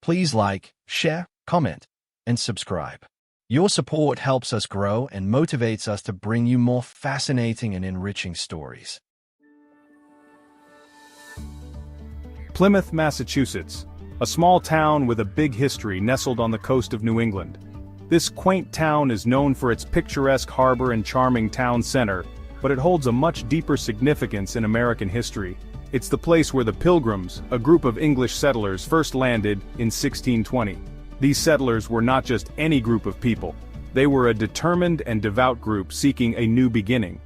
Please like, share, comment, and subscribe. Your support helps us grow and motivates us to bring you more fascinating and enriching stories. Plymouth, Massachusetts, a small town with a big history nestled on the coast of New England. This quaint town is known for its picturesque harbor and charming town center, but it holds a much deeper significance in American history. It's the place where the Pilgrims, a group of English settlers, first landed in 1620. These settlers were not just any group of people. They were a determined and devout group seeking a new beginning.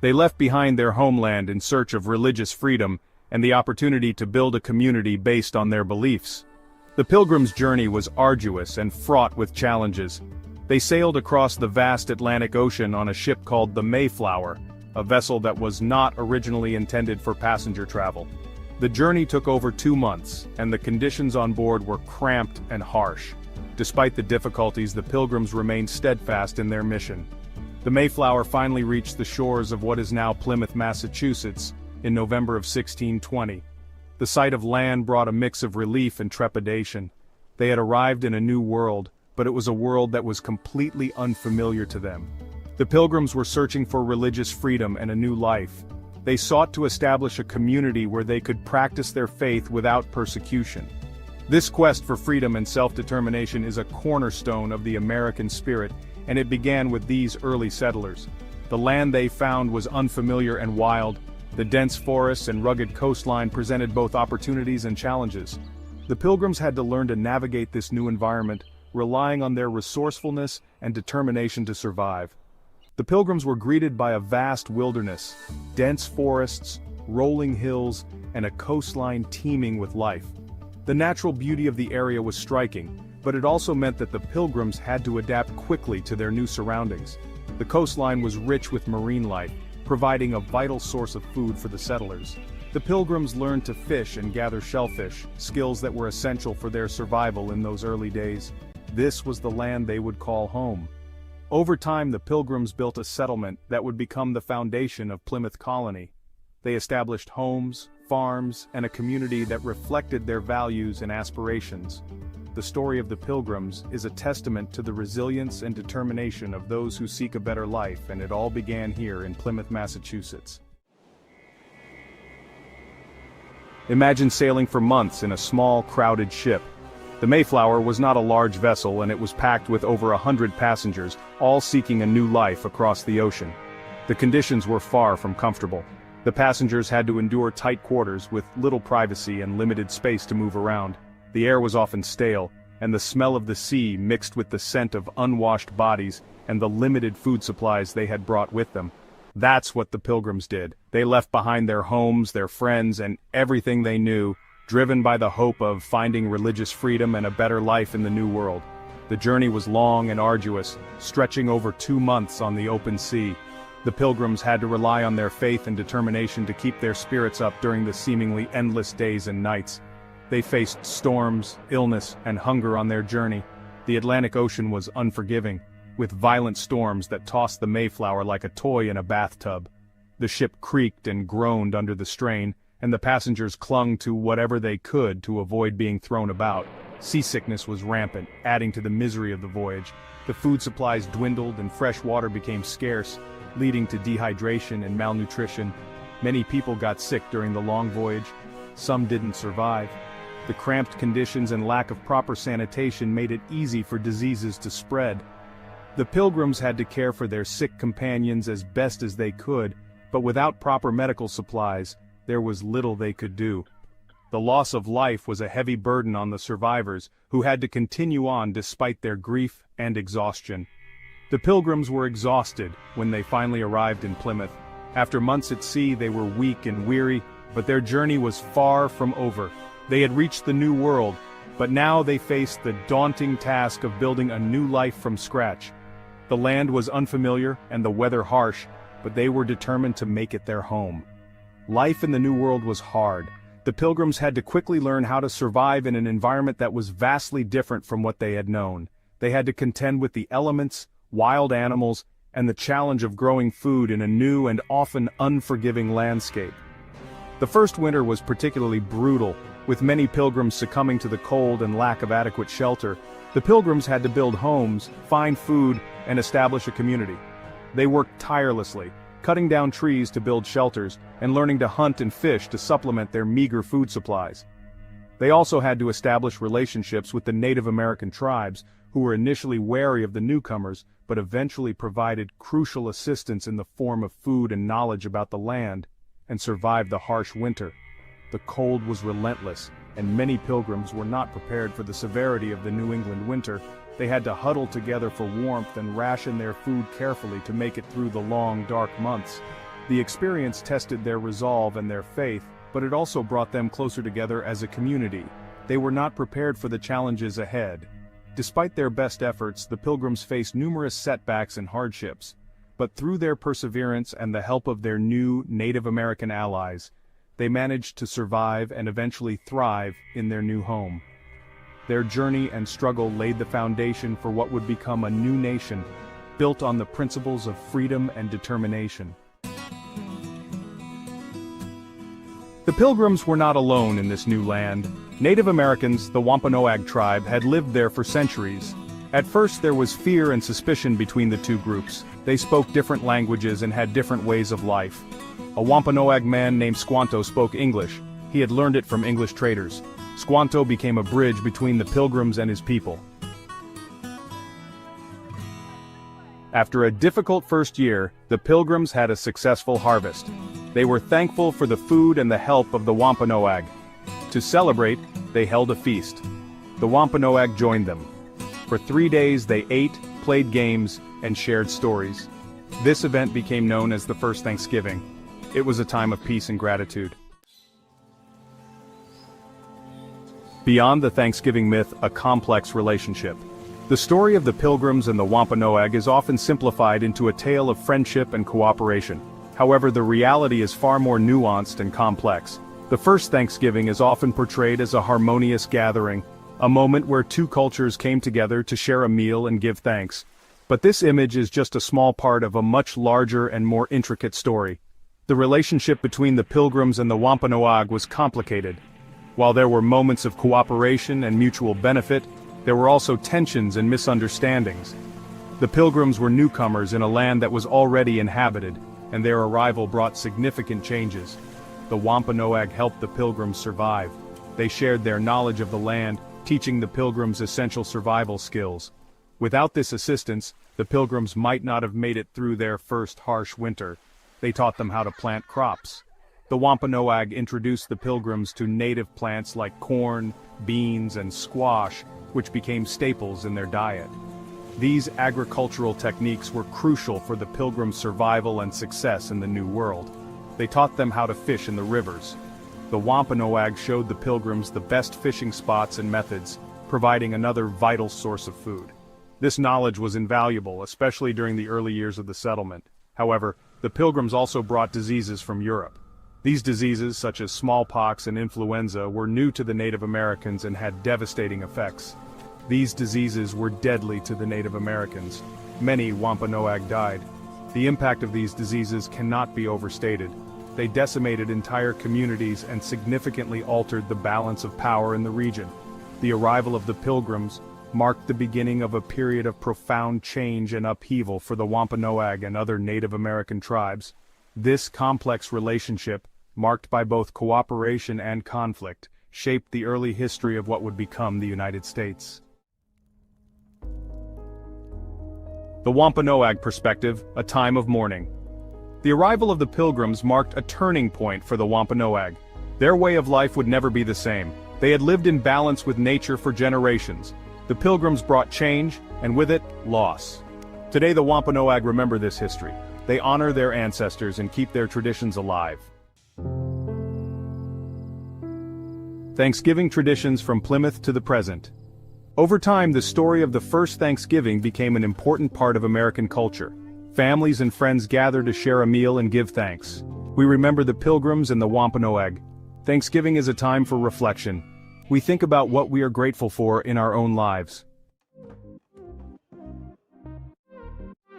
They left behind their homeland in search of religious freedom and the opportunity to build a community based on their beliefs. The Pilgrims' journey was arduous and fraught with challenges. They sailed across the vast Atlantic Ocean on a ship called the Mayflower, a vessel that was not originally intended for passenger travel. The journey took over 2 months, and the conditions on board were cramped and harsh. Despite the difficulties, the Pilgrims remained steadfast in their mission. The Mayflower finally reached the shores of what is now Plymouth, Massachusetts, in November of 1620. The sight of land brought a mix of relief and trepidation. They had arrived in a new world, but it was a world that was completely unfamiliar to them. The Pilgrims were searching for religious freedom and a new life. They sought to establish a community where they could practice their faith without persecution. This quest for freedom and self-determination is a cornerstone of the American spirit, and it began with these early settlers. The land they found was unfamiliar and wild. The dense forests and rugged coastline presented both opportunities and challenges. The Pilgrims had to learn to navigate this new environment, relying on their resourcefulness and determination to survive. The Pilgrims were greeted by a vast wilderness, dense forests, rolling hills, and a coastline teeming with life. The natural beauty of the area was striking, but it also meant that the Pilgrims had to adapt quickly to their new surroundings. The coastline was rich with marine life, providing a vital source of food for the settlers. The Pilgrims learned to fish and gather shellfish, skills that were essential for their survival in those early days. This was the land they would call home. Over time, the Pilgrims built a settlement that would become the foundation of Plymouth Colony. They established homes, farms, and a community that reflected their values and aspirations. The story of the Pilgrims is a testament to the resilience and determination of those who seek a better life, and it all began here in Plymouth, Massachusetts. Imagine sailing for months in a small, crowded ship. The Mayflower was not a large vessel, and it was packed with over 100 passengers, all seeking a new life across the ocean. The conditions were far from comfortable. The passengers had to endure tight quarters with little privacy and limited space to move around. The air was often stale, and the smell of the sea mixed with the scent of unwashed bodies and the limited food supplies they had brought with them. That's what the Pilgrims did. They left behind their homes, their friends, and everything they knew, driven by the hope of finding religious freedom and a better life in the New World. The journey was long and arduous, stretching over 2 months on the open sea. The Pilgrims had to rely on their faith and determination to keep their spirits up during the seemingly endless days and nights. They faced storms, illness, and hunger on their journey. The Atlantic Ocean was unforgiving, with violent storms that tossed the Mayflower like a toy in a bathtub. The ship creaked and groaned under the strain, and the passengers clung to whatever they could to avoid being thrown about. Seasickness was rampant, adding to the misery of the voyage. The food supplies dwindled and fresh water became scarce, leading to dehydration and malnutrition. Many people got sick during the long voyage. Some didn't survive. The cramped conditions and lack of proper sanitation made it easy for diseases to spread. The Pilgrims had to care for their sick companions as best as they could, but without proper medical supplies, there was little they could do. The loss of life was a heavy burden on the survivors, who had to continue on despite their grief and exhaustion. The Pilgrims were exhausted when they finally arrived in Plymouth. After months at sea, they were weak and weary, but their journey was far from over. They had reached the New World, but now they faced the daunting task of building a new life from scratch. The land was unfamiliar and the weather harsh, but they were determined to make it their home. Life in the New World was hard. The Pilgrims had to quickly learn how to survive in an environment that was vastly different from what they had known. They had to contend with the elements, wild animals, and the challenge of growing food in a new and often unforgiving landscape. The first winter was particularly brutal. With many pilgrims succumbing to the cold and lack of adequate shelter, the pilgrims had to build homes, find food, and establish a community. They worked tirelessly, cutting down trees to build shelters, and learning to hunt and fish to supplement their meager food supplies. They also had to establish relationships with the Native American tribes, who were initially wary of the newcomers, but eventually provided crucial assistance in the form of food and knowledge about the land, and survived the harsh winter. The cold was relentless, and many pilgrims were not prepared for the severity of the New England winter. They had to huddle together for warmth and ration their food carefully to make it through the long, dark months. The experience tested their resolve and their faith, but it also brought them closer together as a community. They were not prepared for the challenges ahead. Despite their best efforts, the pilgrims faced numerous setbacks and hardships. But through their perseverance and the help of their new Native American allies, they managed to survive and eventually thrive in their new home. Their journey and struggle laid the foundation for what would become a new nation, built on the principles of freedom and determination. The Pilgrims were not alone in this new land. Native Americans, the Wampanoag tribe, had lived there for centuries. At first there was fear and suspicion between the two groups. They spoke different languages and had different ways of life. A Wampanoag man named Squanto spoke English. He had learned it from English traders. Squanto became a bridge between the Pilgrims and his people. After a difficult first year, the Pilgrims had a successful harvest. They were thankful for the food and the help of the Wampanoag. To celebrate, they held a feast. The Wampanoag joined them. For 3 days they ate, played games, and shared stories. This event became known as the First Thanksgiving. It was a time of peace and gratitude. Beyond the Thanksgiving myth, a complex relationship. The story of the Pilgrims and the Wampanoag is often simplified into a tale of friendship and cooperation. However, the reality is far more nuanced and complex. The first Thanksgiving is often portrayed as a harmonious gathering, a moment where two cultures came together to share a meal and give thanks. But this image is just a small part of a much larger and more intricate story. The relationship between the Pilgrims and the Wampanoag was complicated. While there were moments of cooperation and mutual benefit, there were also tensions and misunderstandings. The Pilgrims were newcomers in a land that was already inhabited, and their arrival brought significant changes. The Wampanoag helped the Pilgrims survive. They shared their knowledge of the land, teaching the Pilgrims essential survival skills. Without this assistance, the Pilgrims might not have made it through their first harsh winter. They taught them how to plant crops. The Wampanoag introduced the Pilgrims to native plants like corn, beans, and squash, which became staples in their diet. These agricultural techniques were crucial for the Pilgrims' survival and success in the New World. They taught them how to fish in the rivers. The Wampanoag showed the Pilgrims the best fishing spots and methods, providing another vital source of food. This knowledge was invaluable, especially during the early years of the settlement. However, the Pilgrims also brought diseases from Europe. These diseases, such as smallpox and influenza, were new to the Native Americans and had devastating effects. These diseases were deadly to the Native Americans. Many Wampanoag died. The impact of these diseases cannot be overstated. They decimated entire communities and significantly altered the balance of power in the region. The arrival of the Pilgrims marked the beginning of a period of profound change and upheaval for the Wampanoag and other Native American tribes. This complex relationship, marked by both cooperation and conflict, shaped the early history of what would become the United States. The Wampanoag perspective, a time of mourning. The arrival of the Pilgrims marked a turning point for the Wampanoag. Their way of life would never be the same. They had lived in balance with nature for generations. The Pilgrims brought change, and with it, loss. Today the Wampanoag remember this history. They honor their ancestors and keep their traditions alive. Thanksgiving traditions from Plymouth to the present. Over time, the story of the first Thanksgiving became an important part of American culture. Families and friends gather to share a meal and give thanks. We remember the Pilgrims and the Wampanoag. Thanksgiving is a time for reflection. We think about what we are grateful for in our own lives.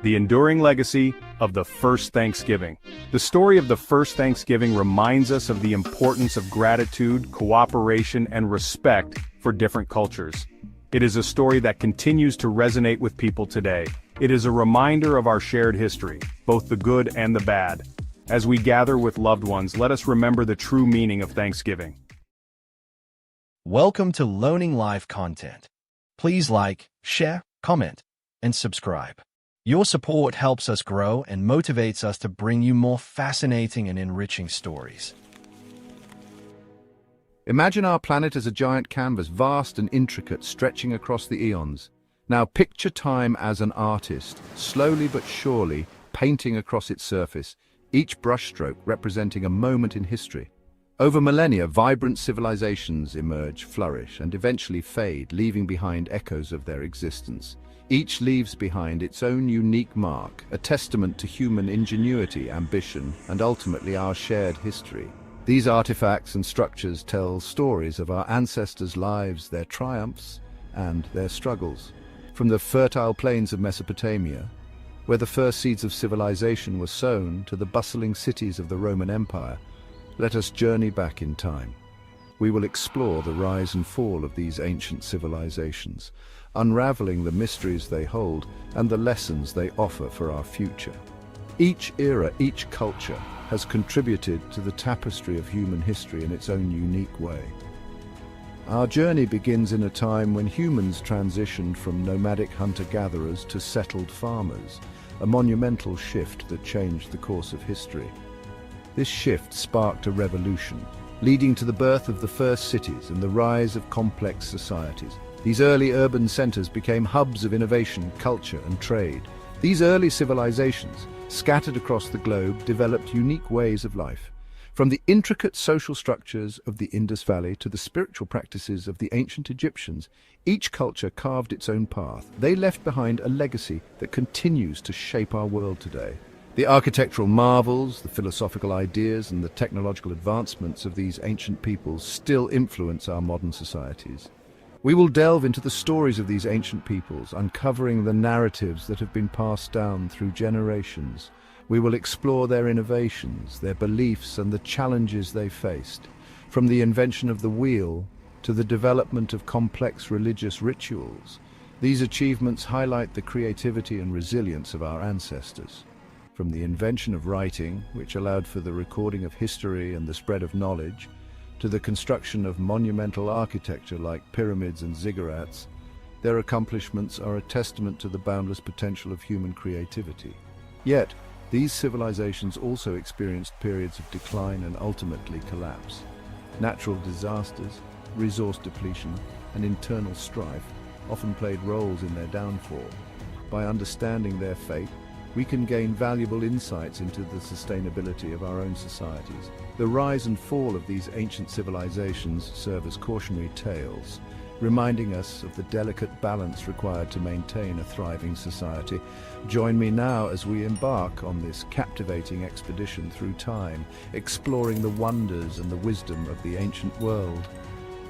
the enduring legacy of the first Thanksgiving. The story of the first Thanksgiving reminds us of the importance of gratitude, cooperation, and respect for different cultures. It is a story that continues to resonate with people today. It is a reminder of our shared history, both the good and the bad. As we gather with loved ones, let us remember the true meaning of Thanksgiving. Welcome to Learning Live content. Please like, share, comment, and subscribe. Your support helps us grow and motivates us to bring you more fascinating and enriching stories. Imagine our planet as a giant canvas, vast and intricate, stretching across the eons. Now picture time as an artist, slowly but surely painting across its surface, each brushstroke representing a moment in history. Over millennia, vibrant civilizations emerge, flourish, and eventually fade, leaving behind echoes of their existence. Each leaves behind its own unique mark, a testament to human ingenuity, ambition, and ultimately our shared history. These artifacts and structures tell stories of our ancestors' lives, their triumphs, and their struggles. From the fertile plains of Mesopotamia, where the first seeds of civilization were sown, to the bustling cities of the Roman Empire, let us journey back in time. We will explore the rise and fall of these ancient civilizations, unraveling the mysteries they hold and the lessons they offer for our future. Each era, each culture, has contributed to the tapestry of human history in its own unique way. Our journey begins in a time when humans transitioned from nomadic hunter-gatherers to settled farmers, a monumental shift that changed the course of history. This shift sparked a revolution, leading to the birth of the first cities and the rise of complex societies. These early urban centers became hubs of innovation, culture, and trade. These early civilizations, scattered across the globe, developed unique ways of life. From the intricate social structures of the Indus Valley to the spiritual practices of the ancient Egyptians, each culture carved its own path. They left behind a legacy that continues to shape our world today. The architectural marvels, the philosophical ideas, and the technological advancements of these ancient peoples still influence our modern societies. We will delve into the stories of these ancient peoples, uncovering the narratives that have been passed down through generations. We will explore their innovations, their beliefs, and the challenges they faced, from the invention of the wheel to the development of complex religious rituals. These achievements highlight the creativity and resilience of our ancestors. From the invention of writing, which allowed for the recording of history and the spread of knowledge, to the construction of monumental architecture like pyramids and ziggurats, their accomplishments are a testament to the boundless potential of human creativity. Yet, these civilizations also experienced periods of decline and ultimately collapse. Natural disasters, resource depletion, and internal strife often played roles in their downfall. By understanding their fate, we can gain valuable insights into the sustainability of our own societies. The rise and fall of these ancient civilizations serve as cautionary tales, reminding us of the delicate balance required to maintain a thriving society. Join me now as we embark on this captivating expedition through time, exploring the wonders and the wisdom of the ancient world.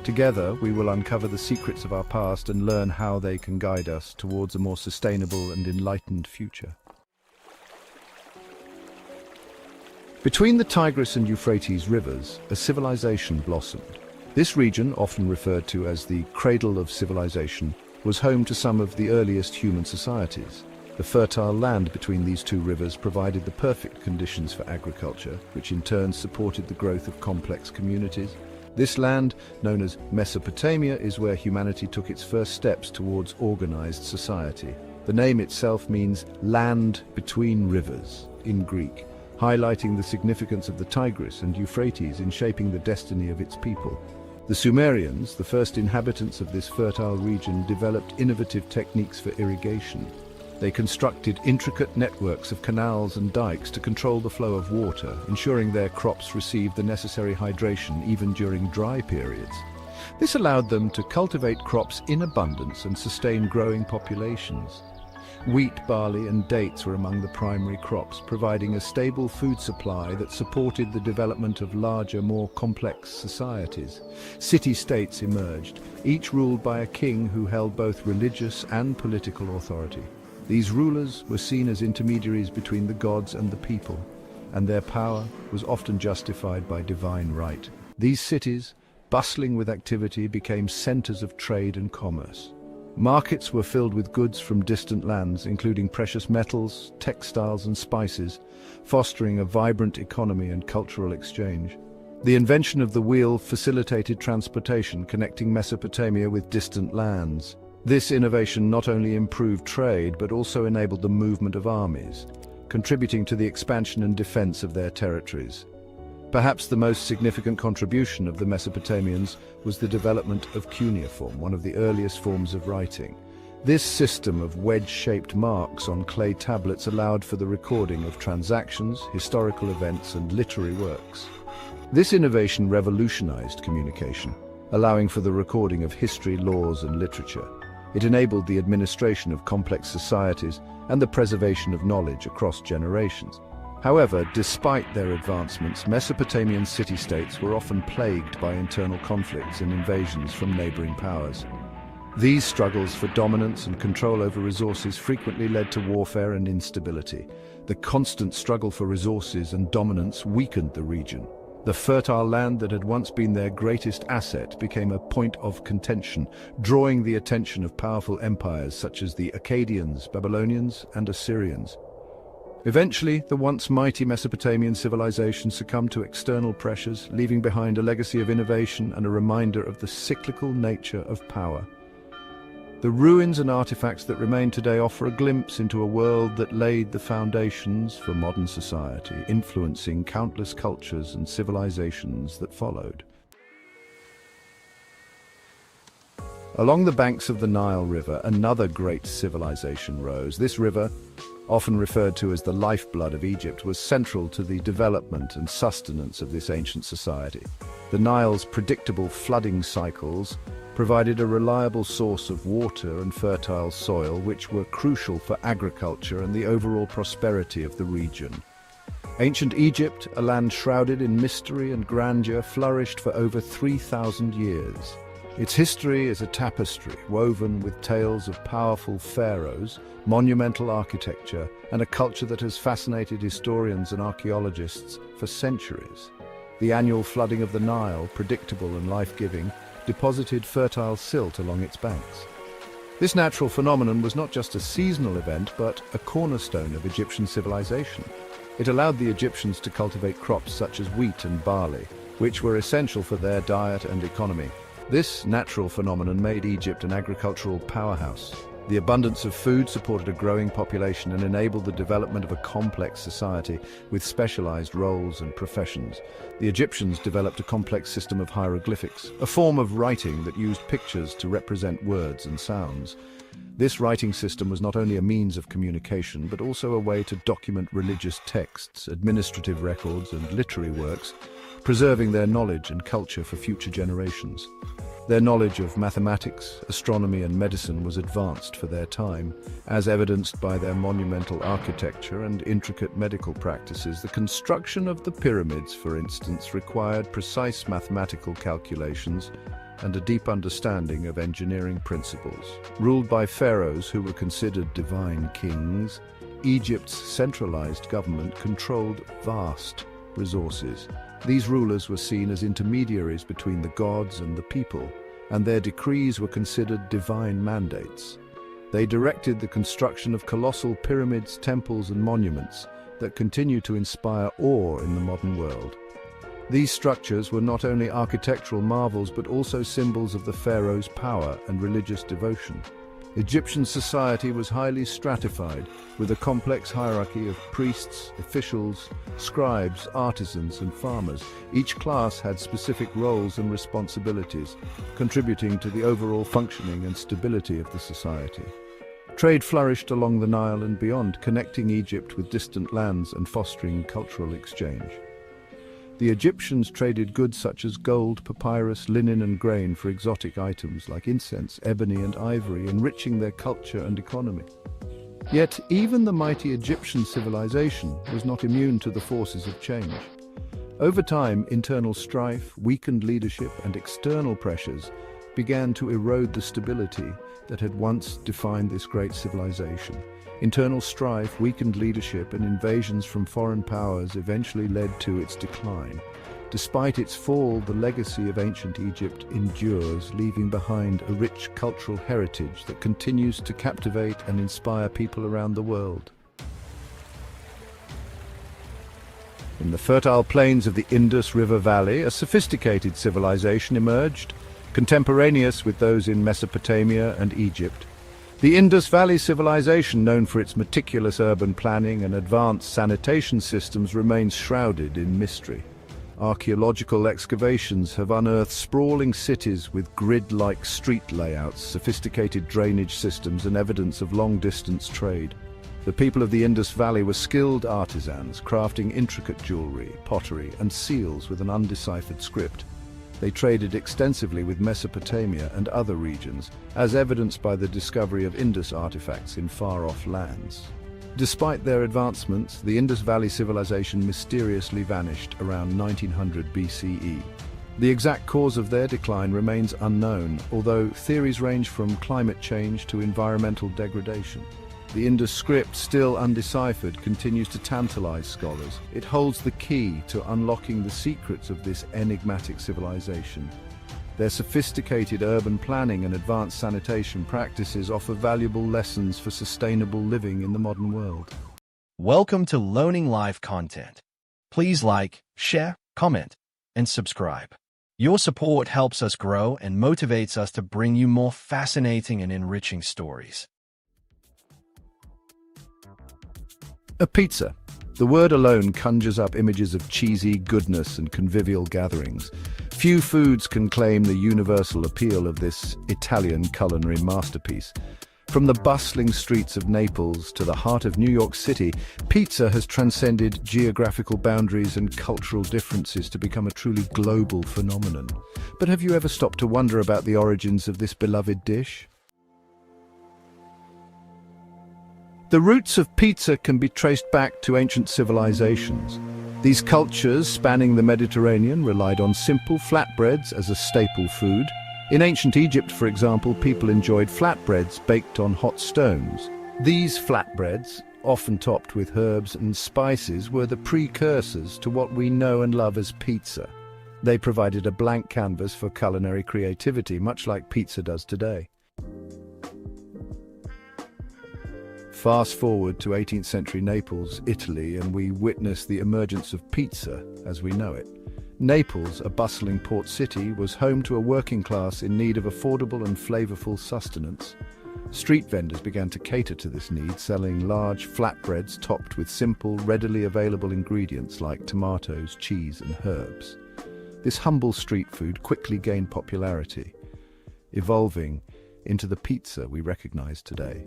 Together, we will uncover the secrets of our past and learn how they can guide us towards a more sustainable and enlightened future. Between the Tigris and Euphrates rivers, a civilization blossomed. This region, often referred to as the cradle of civilization, was home to some of the earliest human societies. The fertile land between these two rivers provided the perfect conditions for agriculture, which in turn supported the growth of complex communities. This land, known as Mesopotamia, is where humanity took its first steps towards organized society. The name itself means land between rivers in Greek, highlighting the significance of the Tigris and Euphrates in shaping the destiny of its people. The Sumerians, the first inhabitants of this fertile region, developed innovative techniques for irrigation. They constructed intricate networks of canals and dikes to control the flow of water, ensuring their crops received the necessary hydration even during dry periods. This allowed them to cultivate crops in abundance and sustain growing populations. Wheat, barley, and dates were among the primary crops, providing a stable food supply that supported the development of larger, more complex societies. City-states emerged, each ruled by a king who held both religious and political authority. These rulers were seen as intermediaries between the gods and the people, and their power was often justified by divine right. These cities, bustling with activity, became centers of trade and commerce. Markets were filled with goods from distant lands, including precious metals, textiles, and spices, fostering a vibrant economy and cultural exchange. The invention of the wheel facilitated transportation, connecting Mesopotamia with distant lands. This innovation not only improved trade, but also enabled the movement of armies, contributing to the expansion and defense of their territories. Perhaps the most significant contribution of the Mesopotamians was the development of cuneiform, one of the earliest forms of writing. This system of wedge-shaped marks on clay tablets allowed for the recording of transactions, historical events, and literary works. This innovation revolutionized communication, allowing for the recording of history, laws, and literature. It enabled the administration of complex societies and the preservation of knowledge across generations. However, despite their advancements, Mesopotamian city-states were often plagued by internal conflicts and invasions from neighboring powers. These struggles for dominance and control over resources frequently led to warfare and instability. The constant struggle for resources and dominance weakened the region. The fertile land that had once been their greatest asset became a point of contention, drawing the attention of powerful empires such as the Akkadians, Babylonians, and Assyrians. Eventually, the once mighty Mesopotamian civilization succumbed to external pressures, leaving behind a legacy of innovation and a reminder of the cyclical nature of power. The ruins and artifacts that remain today offer a glimpse into a world that laid the foundations for modern society, influencing countless cultures and civilizations that followed. Along the banks of the Nile River, another great civilization rose. This river, often referred to as the lifeblood of Egypt, was central to the development and sustenance of this ancient society. The Nile's predictable flooding cycles provided a reliable source of water and fertile soil, which were crucial for agriculture and the overall prosperity of the region. Ancient Egypt, a land shrouded in mystery and grandeur, flourished for over 3,000 years. Its history is a tapestry woven with tales of powerful pharaohs, monumental architecture, and a culture that has fascinated historians and archaeologists for centuries. The annual flooding of the Nile, predictable and life-giving, deposited fertile silt along its banks. This natural phenomenon was not just a seasonal event, but a cornerstone of Egyptian civilization. It allowed the Egyptians to cultivate crops such as wheat and barley, which were essential for their diet and economy. This natural phenomenon made Egypt an agricultural powerhouse. The abundance of food supported a growing population and enabled the development of a complex society with specialized roles and professions. The Egyptians developed a complex system of hieroglyphics, a form of writing that used pictures to represent words and sounds. This writing system was not only a means of communication, but also a way to document religious texts, administrative records, and literary works, preserving their knowledge and culture for future generations. Their knowledge of mathematics, astronomy, and medicine was advanced for their time, as evidenced by their monumental architecture and intricate medical practices. The construction of the pyramids, for instance, required precise mathematical calculations and a deep understanding of engineering principles. Ruled by pharaohs who were considered divine kings, Egypt's centralized government controlled vast resources. These rulers were seen as intermediaries between the gods and the people, and their decrees were considered divine mandates. They directed the construction of colossal pyramids, temples, and monuments that continue to inspire awe in the modern world. These structures were not only architectural marvels, but also symbols of the pharaoh's power and religious devotion. Egyptian society was highly stratified, with a complex hierarchy of priests, officials, scribes, artisans, and farmers. Each class had specific roles and responsibilities, contributing to the overall functioning and stability of the society. Trade flourished along the Nile and beyond, connecting Egypt with distant lands and fostering cultural exchange. The Egyptians traded goods such as gold, papyrus, linen, and grain for exotic items like incense, ebony, and ivory, enriching their culture and economy. Yet, even the mighty Egyptian civilization was not immune to the forces of change. Over time, internal strife, weakened leadership, and external pressures began to erode the stability that had once defined this great civilization. Internal strife, weakened leadership, and invasions from foreign powers eventually led to its decline. Despite its fall, the legacy of ancient Egypt endures, leaving behind a rich cultural heritage that continues to captivate and inspire people around the world. In the fertile plains of the Indus River Valley, a sophisticated civilization emerged, contemporaneous with those in Mesopotamia and Egypt. The Indus Valley civilization, known for its meticulous urban planning and advanced sanitation systems, remains shrouded in mystery. Archaeological excavations have unearthed sprawling cities with grid-like street layouts, sophisticated drainage systems, and evidence of long-distance trade. The people of the Indus Valley were skilled artisans, crafting intricate jewelry, pottery, and seals with an undeciphered script. They traded extensively with Mesopotamia and other regions, as evidenced by the discovery of Indus artifacts in far-off lands. Despite their advancements, the Indus Valley civilization mysteriously vanished around 1900 BCE. The exact cause of their decline remains unknown, although theories range from climate change to environmental degradation. The Indus script, still undeciphered, continues to tantalize scholars. It holds the key to unlocking the secrets of this enigmatic civilization. Their sophisticated urban planning and advanced sanitation practices offer valuable lessons for sustainable living in the modern world. Welcome to Learning Live content. Please like, share, comment, and subscribe. Your support helps us grow and motivates us to bring you more fascinating and enriching stories. A pizza. The word alone conjures up images of cheesy goodness and convivial gatherings. Few foods can claim the universal appeal of this Italian culinary masterpiece. From the bustling streets of Naples to the heart of New York City, pizza has transcended geographical boundaries and cultural differences to become a truly global phenomenon. But have you ever stopped to wonder about the origins of this beloved dish? The roots of pizza can be traced back to ancient civilizations. These cultures, spanning the Mediterranean, relied on simple flatbreads as a staple food. In ancient Egypt, for example, people enjoyed flatbreads baked on hot stones. These flatbreads, often topped with herbs and spices, were the precursors to what we know and love as pizza. They provided a blank canvas for culinary creativity, much like pizza does today. Fast forward to 18th century Naples, Italy, and we witness the emergence of pizza as we know it. Naples, a bustling port city, was home to a working class in need of affordable and flavorful sustenance. Street vendors began to cater to this need, selling large flatbreads topped with simple, readily available ingredients like tomatoes, cheese, and herbs. This humble street food quickly gained popularity, evolving into the pizza we recognize today.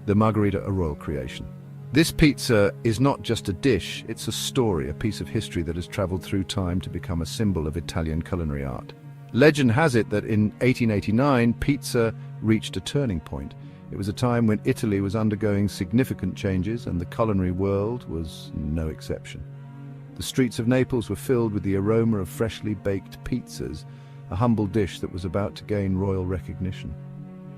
The margherita, a royal creation. This pizza is not just a dish, it's a story, a piece of history that has traveled through time to become a symbol of Italian culinary art. Legend has it that in 1889, pizza reached a turning point. It was a time when Italy was undergoing significant changes, and the culinary world was no exception. The streets of Naples were filled with the aroma of freshly baked pizzas, a humble dish that was about to gain royal recognition.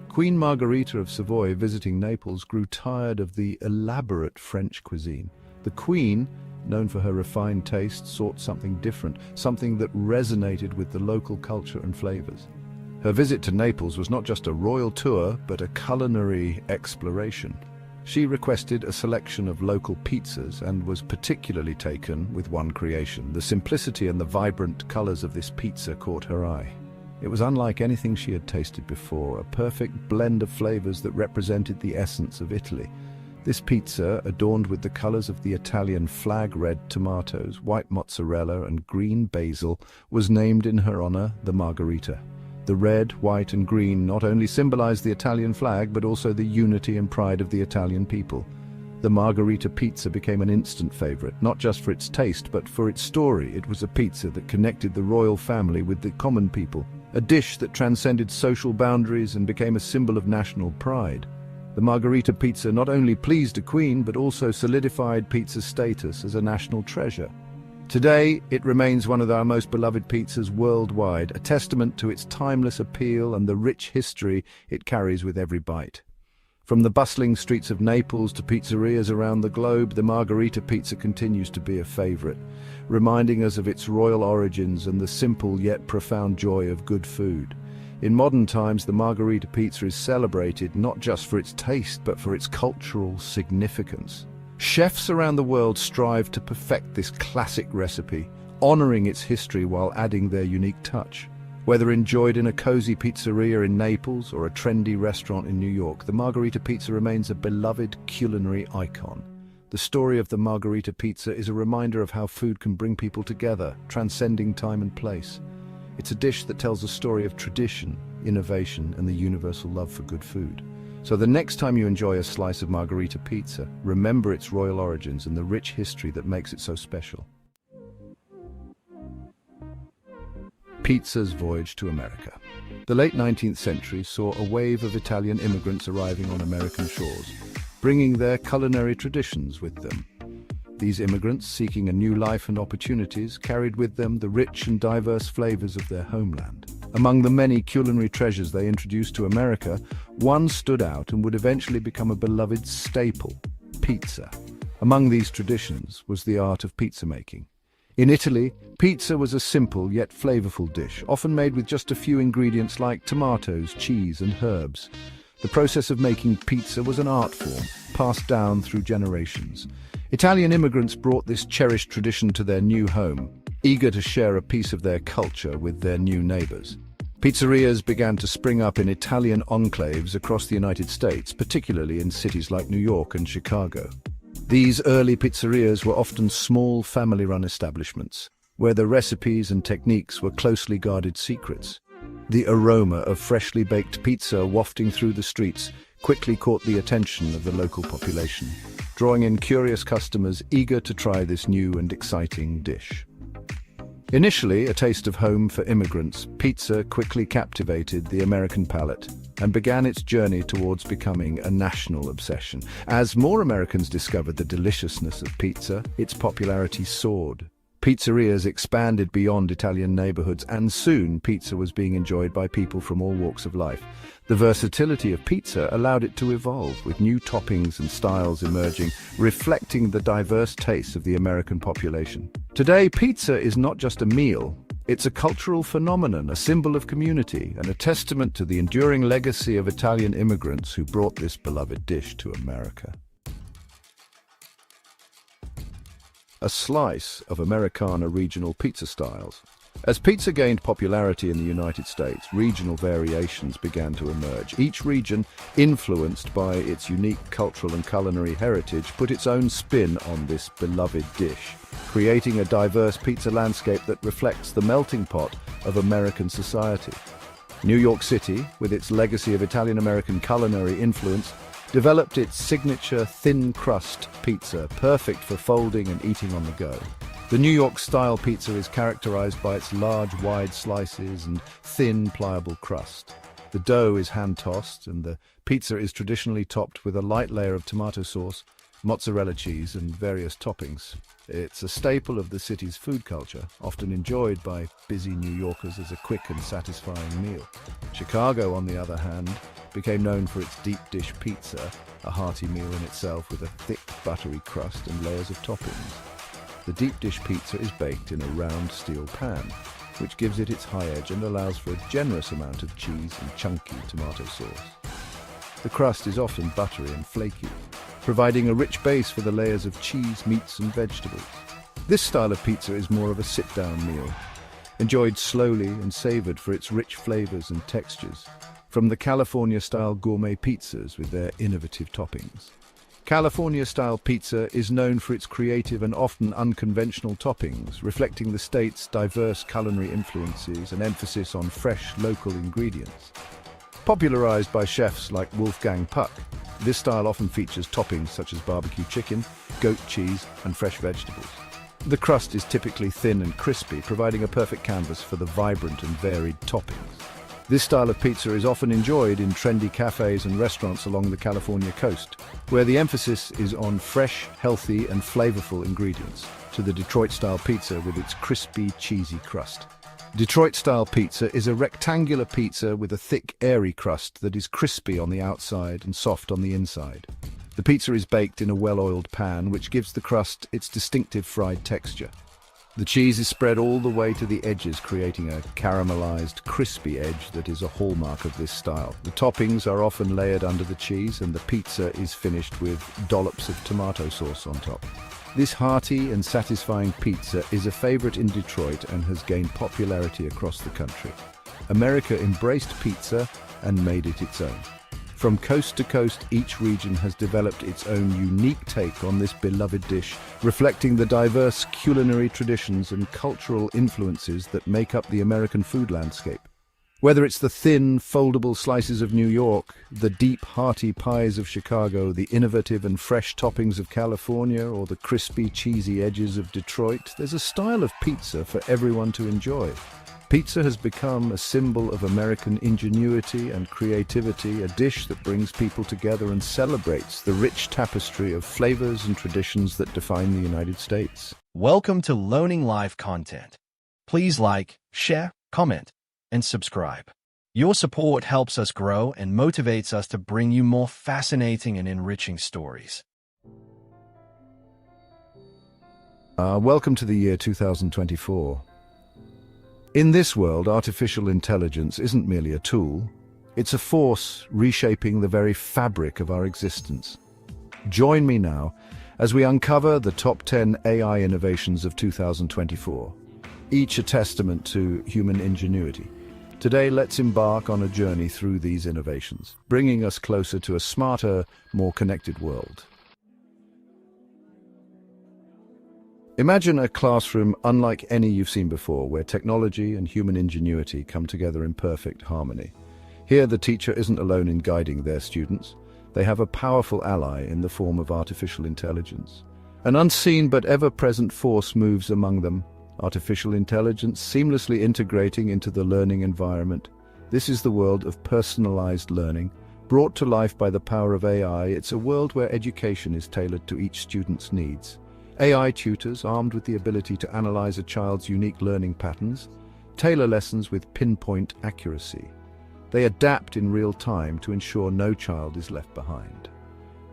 Queen Margherita of Savoy, visiting Naples, grew tired of the elaborate French cuisine. The Queen, known for her refined taste, sought something different, something that resonated with the local culture and flavors. Her visit to Naples was not just a royal tour, but a culinary exploration. She requested a selection of local pizzas and was particularly taken with one creation. The simplicity and the vibrant colors of this pizza caught her eye. It was unlike anything she had tasted before, a perfect blend of flavors that represented the essence of Italy. This pizza, adorned with the colors of the Italian flag, red tomatoes, white mozzarella, and green basil, was named in her honor the Margherita. The red, white, and green not only symbolized the Italian flag, but also the unity and pride of the Italian people. The Margherita pizza became an instant favorite, not just for its taste, but for its story. It was a pizza that connected the royal family with the common people, a dish that transcended social boundaries and became a symbol of national pride. The Margherita pizza not only pleased a queen, but also solidified pizza's status as a national treasure. Today, it remains one of our most beloved pizzas worldwide, a testament to its timeless appeal and the rich history it carries with every bite. From the bustling streets of Naples to pizzerias around the globe, the margherita pizza continues to be a favorite, reminding us of its royal origins and the simple yet profound joy of good food. In modern times, the margherita pizza is celebrated not just for its taste, but for its cultural significance. Chefs around the world strive to perfect this classic recipe, honoring its history while adding their unique touch. Whether enjoyed in a cozy pizzeria in Naples or a trendy restaurant in New York, the margherita pizza remains a beloved culinary icon. The story of the margherita pizza is a reminder of how food can bring people together, transcending time and place. It's a dish that tells a story of tradition, innovation, and the universal love for good food. So the next time you enjoy a slice of margherita pizza, remember its royal origins and the rich history that makes it so special. Pizza's voyage to America. The late 19th century saw a wave of Italian immigrants arriving on American shores, bringing their culinary traditions with them. These immigrants, seeking a new life and opportunities, carried with them the rich and diverse flavors of their homeland. Among the many culinary treasures they introduced to America, one stood out and would eventually become a beloved staple: pizza. Among these traditions was the art of pizza making. In Italy, pizza was a simple yet flavorful dish, often made with just a few ingredients like tomatoes, cheese, and herbs. The process of making pizza was an art form, passed down through generations. Italian immigrants brought this cherished tradition to their new home, eager to share a piece of their culture with their new neighbors. Pizzerias began to spring up in Italian enclaves across the United States, particularly in cities like New York and Chicago. These early pizzerias were often small family-run establishments, where the recipes and techniques were closely guarded secrets. The aroma of freshly baked pizza wafting through the streets quickly caught the attention of the local population, drawing in curious customers eager to try this new and exciting dish. Initially a taste of home for immigrants, pizza quickly captivated the American palate and began its journey towards becoming a national obsession. As more Americans discovered the deliciousness of pizza, its popularity soared. Pizzerias expanded beyond Italian neighborhoods, and soon pizza was being enjoyed by people from all walks of life. The versatility of pizza allowed it to evolve, with new toppings and styles emerging, reflecting the diverse tastes of the American population. Today, pizza is not just a meal. It's a cultural phenomenon, a symbol of community, and a testament to the enduring legacy of Italian immigrants who brought this beloved dish to America. A slice of Americana regional pizza styles. As pizza gained popularity in the United States, regional variations began to emerge. Each region, influenced by its unique cultural and culinary heritage, put its own spin on this beloved dish, creating a diverse pizza landscape that reflects the melting pot of American society. New York City, with its legacy of Italian-American culinary influence, developed its signature thin-crust pizza, perfect for folding and eating on the go. The New York-style pizza is characterized by its large, wide slices and thin, pliable crust. The dough is hand-tossed, and the pizza is traditionally topped with a light layer of tomato sauce, mozzarella cheese, and various toppings. It's a staple of the city's food culture, often enjoyed by busy New Yorkers as a quick and satisfying meal. Chicago, on the other hand, became known for its deep dish pizza, a hearty meal in itself with a thick, buttery crust and layers of toppings. The deep dish pizza is baked in a round steel pan, which gives it its high edge and allows for a generous amount of cheese and chunky tomato sauce. The crust is often buttery and flaky, providing a rich base for the layers of cheese, meats, and vegetables. This style of pizza is more of a sit-down meal, enjoyed slowly and savored for its rich flavors and textures, from the California-style gourmet pizzas with their innovative toppings. California-style pizza is known for its creative and often unconventional toppings, reflecting the state's diverse culinary influences and emphasis on fresh, local ingredients. Popularized by chefs like Wolfgang Puck, this style often features toppings such as barbecue chicken, goat cheese, and fresh vegetables. The crust is typically thin and crispy, providing a perfect canvas for the vibrant and varied toppings. This style of pizza is often enjoyed in trendy cafes and restaurants along the California coast, where the emphasis is on fresh, healthy, and flavorful ingredients. to the Detroit-style pizza with its crispy, cheesy crust. Detroit-style pizza is a rectangular pizza with a thick, airy crust that is crispy on the outside and soft on the inside. The pizza is baked in a well-oiled pan, which gives the crust its distinctive fried texture. The cheese is spread all the way to the edges, creating a caramelized, crispy edge that is a hallmark of this style. The toppings are often layered under the cheese, and the pizza is finished with dollops of tomato sauce on top. This hearty and satisfying pizza is a favorite in Detroit and has gained popularity across the country. America embraced pizza and made it its own. From coast to coast, each region has developed its own unique take on this beloved dish, reflecting the diverse culinary traditions and cultural influences that make up the American food landscape. Whether it's the thin, foldable slices of New York, the deep, hearty pies of Chicago, the innovative and fresh toppings of California, or the crispy, cheesy edges of Detroit, there's a style of pizza for everyone to enjoy. Pizza has become a symbol of American ingenuity and creativity, a dish that brings people together and celebrates the rich tapestry of flavors and traditions that define the United States. Welcome to Learning Live content. Please like, share, comment, and subscribe. Your support helps us grow and motivates us to bring you more fascinating and enriching stories. Welcome to the year 2024. In this world, artificial intelligence isn't merely a tool, it's a force reshaping the very fabric of our existence. Join me now as we uncover the top 10 AI innovations of 2024, each a testament to human ingenuity. Today, let's embark on a journey through these innovations, bringing us closer to a smarter, more connected world. Imagine a classroom unlike any you've seen before, where technology and human ingenuity come together in perfect harmony. Here, the teacher isn't alone in guiding their students. They have a powerful ally in the form of artificial intelligence. An unseen but ever-present force moves among them, artificial intelligence seamlessly integrating into the learning environment. This is the world of personalized learning, brought to life by the power of AI. It's a world where education is tailored to each student's needs. AI tutors, armed with the ability to analyze a child's unique learning patterns, tailor lessons with pinpoint accuracy. They adapt in real time to ensure no child is left behind.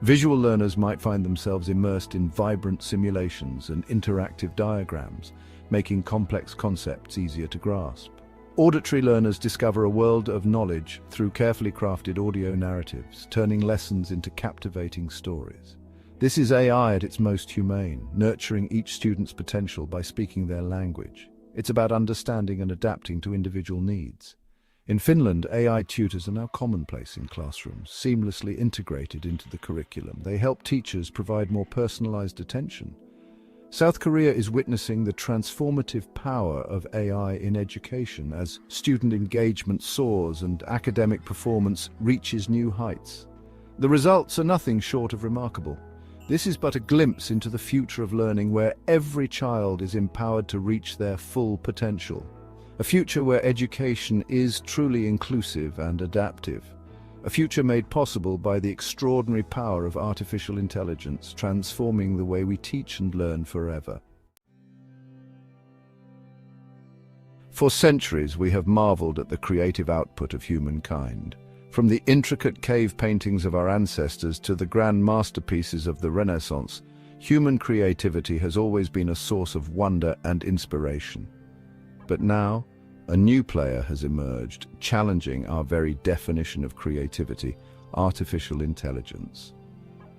Visual learners might find themselves immersed in vibrant simulations and interactive diagrams, making complex concepts easier to grasp. Auditory learners discover a world of knowledge through carefully crafted audio narratives, turning lessons into captivating stories. This is AI at its most humane, nurturing each student's potential by speaking their language. It's about understanding and adapting to individual needs. In Finland, AI tutors are now commonplace in classrooms, seamlessly integrated into the curriculum. They help teachers provide more personalized attention. South Korea is witnessing the transformative power of AI in education as student engagement soars and academic performance reaches new heights. The results are nothing short of remarkable. This is but a glimpse into the future of learning where every child is empowered to reach their full potential. A future where education is truly inclusive and adaptive. A future made possible by the extraordinary power of artificial intelligence, transforming the way we teach and learn forever. For centuries, we have marveled at the creative output of humankind. From the intricate cave paintings of our ancestors to the grand masterpieces of the Renaissance, human creativity has always been a source of wonder and inspiration. But now, a new player has emerged, challenging our very definition of creativity: artificial intelligence.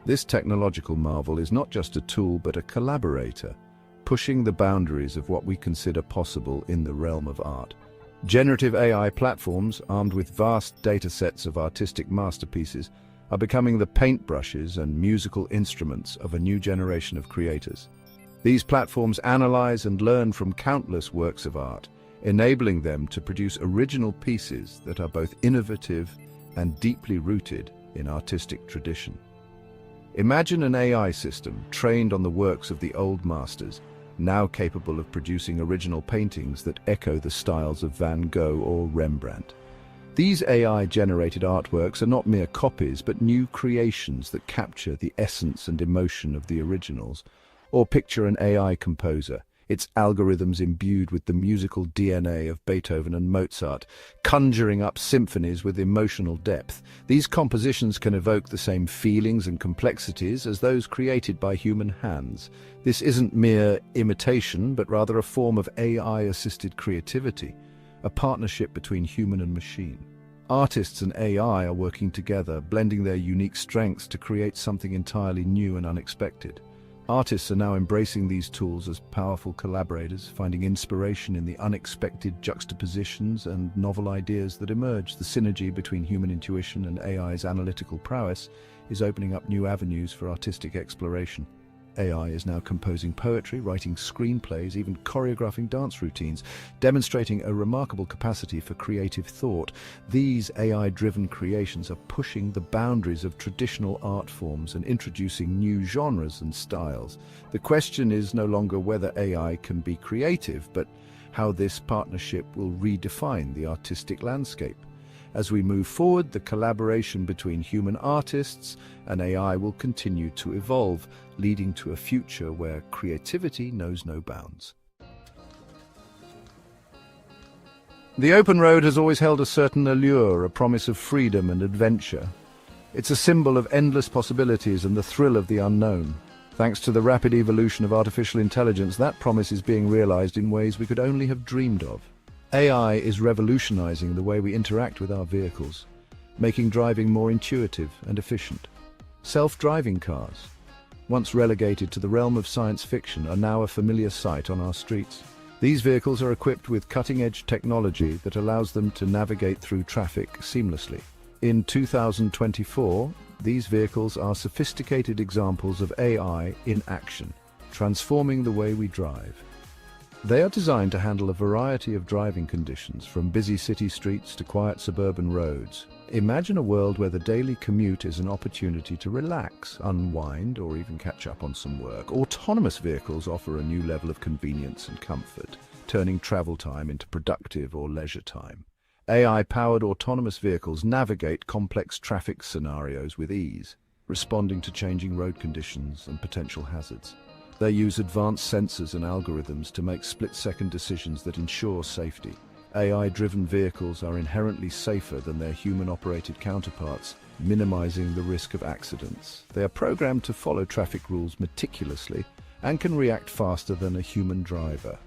This technological marvel is not just a tool but a collaborator, pushing the boundaries of what we consider possible in the realm of art. Generative AI platforms, armed with vast data sets of artistic masterpieces, are becoming the paintbrushes and musical instruments of a new generation of creators. These platforms analyze and learn from countless works of art, enabling them to produce original pieces that are both innovative and deeply rooted in artistic tradition. Imagine an AI system trained on the works of the old masters, now capable of producing original paintings that echo the styles of Van Gogh or Rembrandt. These AI-generated artworks are not mere copies, but new creations that capture the essence and emotion of the originals, Or picture an AI composer, its algorithms imbued with the musical DNA of Beethoven and Mozart, conjuring up symphonies with emotional depth. These compositions can evoke the same feelings and complexities as those created by human hands. This isn't mere imitation, but rather a form of AI-assisted creativity, a partnership between human and machine. Artists and AI are working together, blending their unique strengths to create something entirely new and unexpected. Artists are now embracing these tools as powerful collaborators, finding inspiration in the unexpected juxtapositions and novel ideas that emerge. The synergy between human intuition and AI's analytical prowess is opening up new avenues for artistic exploration. AI is now composing poetry, writing screenplays, even choreographing dance routines, demonstrating a remarkable capacity for creative thought. These AI-driven creations are pushing the boundaries of traditional art forms and introducing new genres and styles. The question is no longer whether AI can be creative, but how this partnership will redefine the artistic landscape. As we move forward, the collaboration between human artists and AI will continue to evolve, leading to a future where creativity knows no bounds. The open road has always held a certain allure, a promise of freedom and adventure. It's a symbol of endless possibilities and the thrill of the unknown. Thanks to the rapid evolution of artificial intelligence, that promise is being realized in ways we could only have dreamed of. AI is revolutionizing the way we interact with our vehicles, making driving more intuitive and efficient. Self-driving cars, once relegated to the realm of science fiction, are now a familiar sight on our streets. These vehicles are equipped with cutting-edge technology that allows them to navigate through traffic seamlessly. In 2024, these vehicles are sophisticated examples of AI in action, transforming the way we drive. They are designed to handle a variety of driving conditions, from busy city streets to quiet suburban roads. Imagine a world where the daily commute is an opportunity to relax, unwind, or even catch up on some work. Autonomous vehicles offer a new level of convenience and comfort, turning travel time into productive or leisure time. AI-powered autonomous vehicles navigate complex traffic scenarios with ease, responding to changing road conditions and potential hazards. They use advanced sensors and algorithms to make split-second decisions that ensure safety. AI-driven vehicles are inherently safer than their human-operated counterparts, minimizing the risk of accidents. They are programmed to follow traffic rules meticulously and can react faster than a human driver.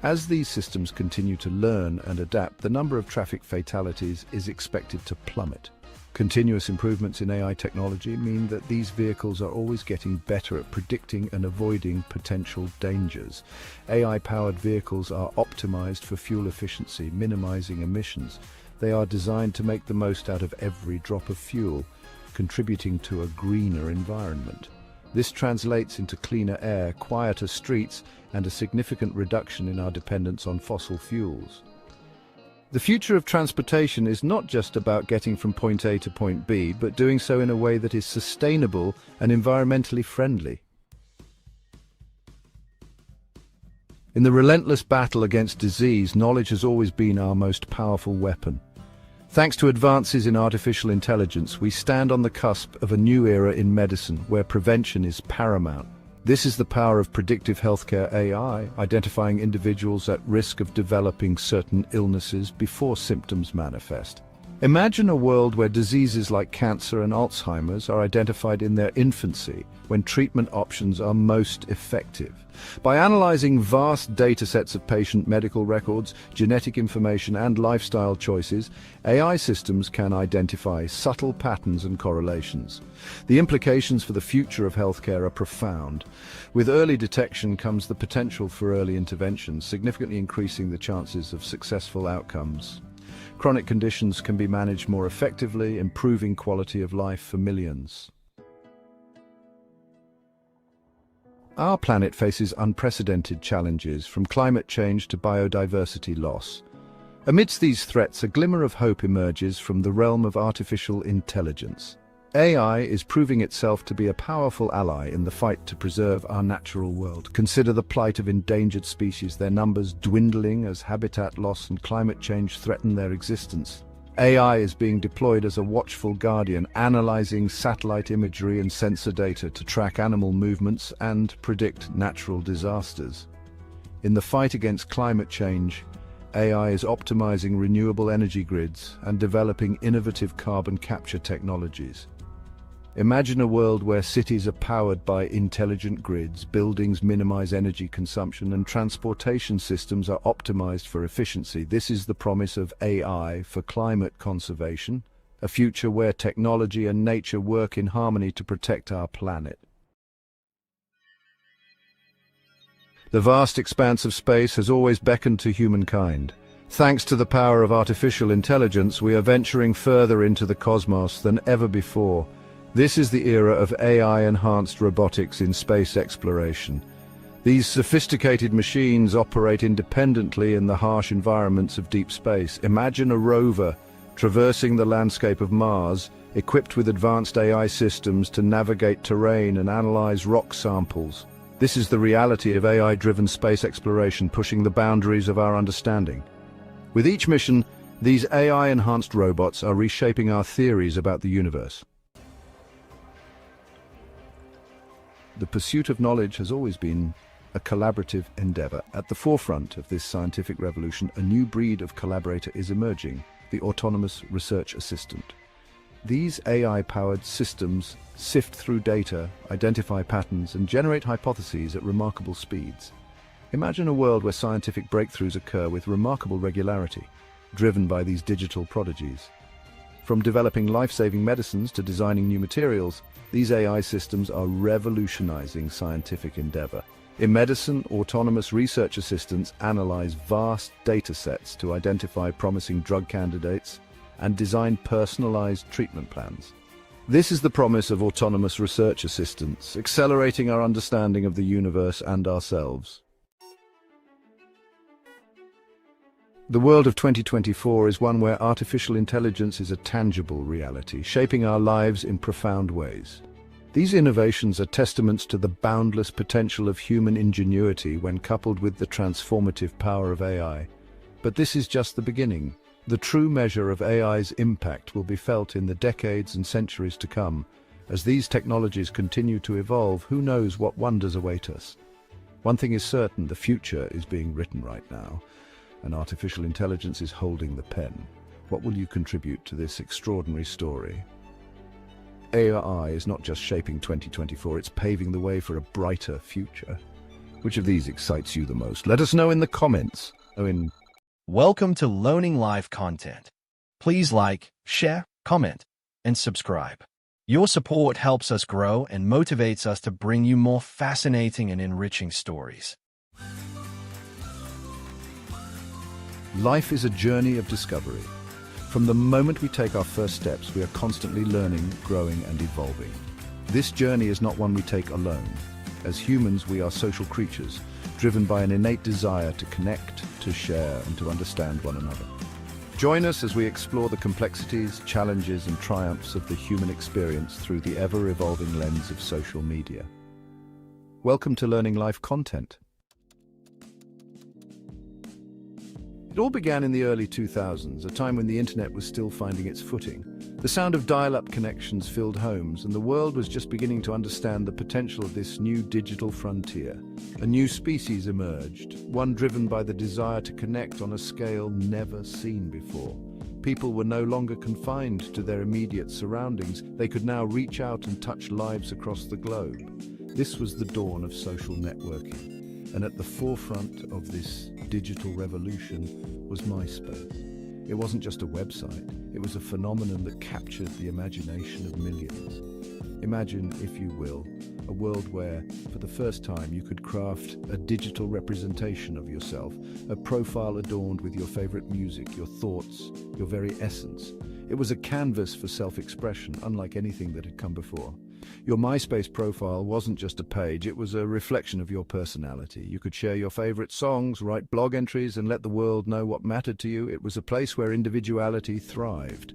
As these systems continue to learn and adapt, the number of traffic fatalities is expected to plummet. Continuous improvements in AI technology mean that these vehicles are always getting better at predicting and avoiding potential dangers. AI-powered vehicles are optimized for fuel efficiency, minimizing emissions. They are designed to make the most out of every drop of fuel, contributing to a greener environment. This translates into cleaner air, quieter streets, and a significant reduction in our dependence on fossil fuels. The future of transportation is not just about getting from point A to point B, but doing so in a way that is sustainable and environmentally friendly. In the relentless battle against disease, knowledge has always been our most powerful weapon. Thanks to advances in artificial intelligence, we stand on the cusp of a new era in medicine where prevention is paramount. This is the power of predictive healthcare AI, identifying individuals at risk of developing certain illnesses before symptoms manifest. Imagine a world where diseases like cancer and Alzheimer's are identified in their infancy, when treatment options are most effective. By analyzing vast data sets of patient medical records, genetic information, and lifestyle choices, AI systems can identify subtle patterns and correlations. The implications for the future of healthcare are profound. With early detection comes the potential for early intervention, significantly increasing the chances of successful outcomes. Chronic conditions can be managed more effectively, improving quality of life for millions. Our planet faces unprecedented challenges, from climate change to biodiversity loss. Amidst these threats, a glimmer of hope emerges from the realm of artificial intelligence. AI is proving itself to be a powerful ally in the fight to preserve our natural world. Consider the plight of endangered species, their numbers dwindling as habitat loss and climate change threaten their existence. AI is being deployed as a watchful guardian, analyzing satellite imagery and sensor data to track animal movements and predict natural disasters. In the fight against climate change, AI is optimizing renewable energy grids and developing innovative carbon capture technologies. Imagine a world where cities are powered by intelligent grids, buildings minimize energy consumption, and transportation systems are optimized for efficiency. This is the promise of AI for climate conservation, a future where technology and nature work in harmony to protect our planet. The vast expanse of space has always beckoned to humankind. Thanks to the power of artificial intelligence, we are venturing further into the cosmos than ever before. This is the era of AI-enhanced robotics in space exploration. These sophisticated machines operate independently in the harsh environments of deep space. Imagine a rover traversing the landscape of Mars, equipped with advanced AI systems to navigate terrain and analyze rock samples. This is the reality of AI-driven space exploration, pushing the boundaries of our understanding. With each mission, these AI-enhanced robots are reshaping our theories about the universe. The pursuit of knowledge has always been a collaborative endeavor. At the forefront of this scientific revolution, a new breed of collaborator is emerging, the autonomous research assistant. These AI-powered systems sift through data, identify patterns, and generate hypotheses at remarkable speeds. Imagine a world where scientific breakthroughs occur with remarkable regularity, driven by these digital prodigies. From developing life-saving medicines to designing new materials, these AI systems are revolutionizing scientific endeavor. In medicine, autonomous research assistants analyze vast data sets to identify promising drug candidates and design personalized treatment plans. This is the promise of autonomous research assistants, accelerating our understanding of the universe and ourselves. The world of 2024 is one where artificial intelligence is a tangible reality, shaping our lives in profound ways. These innovations are testaments to the boundless potential of human ingenuity when coupled with the transformative power of AI. But this is just the beginning. The true measure of AI's impact will be felt in the decades and centuries to come. As these technologies continue to evolve, who knows what wonders await us? One thing is certain, the future is being written right now, and artificial intelligence is holding the pen. What will you contribute to this extraordinary story? AI is not just shaping 2024, it's paving the way for a brighter future. Which of these excites you the most? Let us know in the comments. Welcome to Learning Live content. Please like, share, comment, and subscribe. Your support helps us grow and motivates us to bring you more fascinating and enriching stories. Life is a journey of discovery. From the moment we take our first steps, we are constantly learning, growing, and evolving. This journey is not one we take alone. As humans, we are social creatures, driven by an innate desire to connect, to share, and to understand one another. Join us as we explore the complexities, challenges, and triumphs of the human experience through the ever-evolving lens of social media. Welcome to Learning Life content. It all began in the early 2000s, a time when the internet was still finding its footing. The sound of dial-up connections filled homes, and the world was just beginning to understand the potential of this new digital frontier. A new species emerged, one driven by the desire to connect on a scale never seen before. People were no longer confined to their immediate surroundings. They could now reach out and touch lives across the globe. This was the dawn of social networking. And at the forefront of this digital revolution was MySpace. It wasn't just a website, it was a phenomenon that captured the imagination of millions. Imagine, if you will, a world where, for the first time, you could craft a digital representation of yourself, a profile adorned with your favorite music, your thoughts, your very essence. It was a canvas for self-expression, unlike anything that had come before. Your MySpace profile wasn't just a page, it was a reflection of your personality. You could share your favorite songs, write blog entries, and let the world know what mattered to you. It was a place where individuality thrived.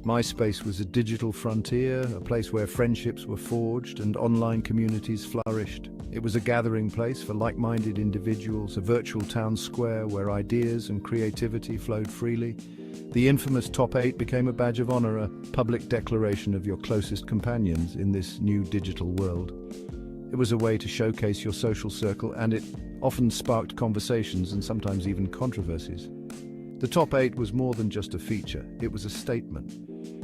MySpace was a digital frontier, a place where friendships were forged and online communities flourished. It was a gathering place for like-minded individuals, a virtual town square where ideas and creativity flowed freely. The infamous Top 8 became a badge of honor, a public declaration of your closest companions in this new digital world. It was a way to showcase your social circle, and it often sparked conversations and sometimes even controversies. The Top 8 was more than just a feature, it was a statement.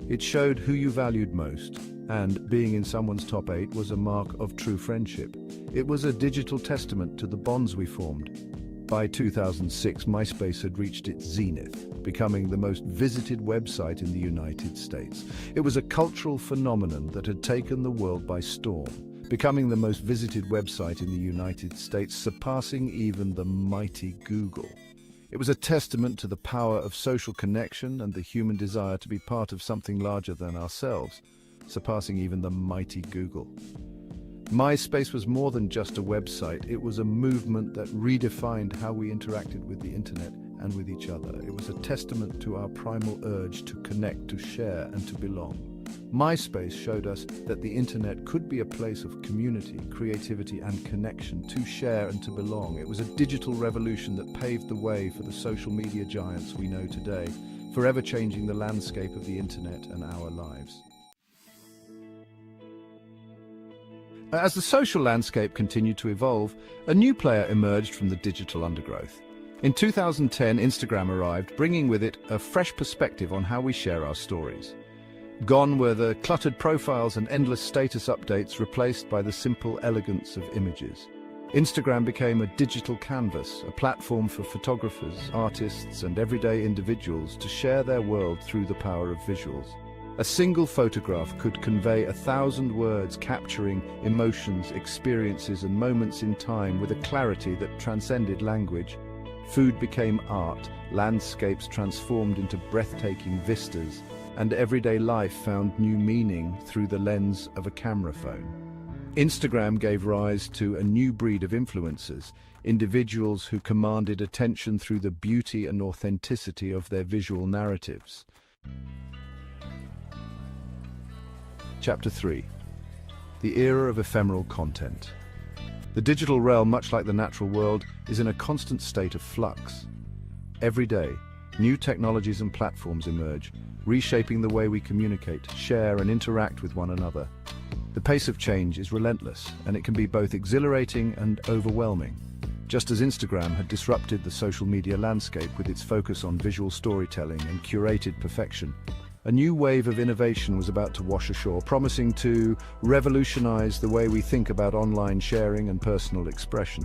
It showed who you valued most, and being in someone's top 8 was a mark of true friendship. It was a digital testament to the bonds we formed. By 2006, MySpace had reached its zenith, becoming the most visited website in the United States. It was a cultural phenomenon that had taken the world by storm, becoming the most visited website in the United States, surpassing even the mighty Google. It was a testament to the power of social connection and the human desire to be part of something larger than ourselves, surpassing even the mighty Google. MySpace was more than just a website, it was a movement that redefined how we interacted with the internet and with each other. It was a testament to our primal urge to connect, to share, and to belong. MySpace showed us that the internet could be a place of community, creativity, and connection, to share and to belong. It was a digital revolution that paved the way for the social media giants we know today, forever changing the landscape of the internet and our lives. As the social landscape continued to evolve, a new player emerged from the digital undergrowth. In 2010, Instagram arrived, bringing with it a fresh perspective on how we share our stories. Gone were the cluttered profiles and endless status updates, replaced by the simple elegance of images. Instagram became a digital canvas, a platform for photographers, artists, and everyday individuals to share their world through the power of visuals. A single photograph could convey 1,000 words, capturing emotions, experiences, and moments in time with a clarity that transcended language. Food became art, landscapes transformed into breathtaking vistas, and everyday life found new meaning through the lens of a camera phone. Instagram gave rise to a new breed of influencers, individuals who commanded attention through the beauty and authenticity of their visual narratives. Chapter 3. The Era of Ephemeral Content. The digital realm, much like the natural world, is in a constant state of flux. Every day, new technologies and platforms emerge, reshaping the way we communicate, share, and interact with one another. The pace of change is relentless, and it can be both exhilarating and overwhelming. Just as Instagram had disrupted the social media landscape with its focus on visual storytelling and curated perfection, a new wave of innovation was about to wash ashore, promising to revolutionize the way we think about online sharing and personal expression.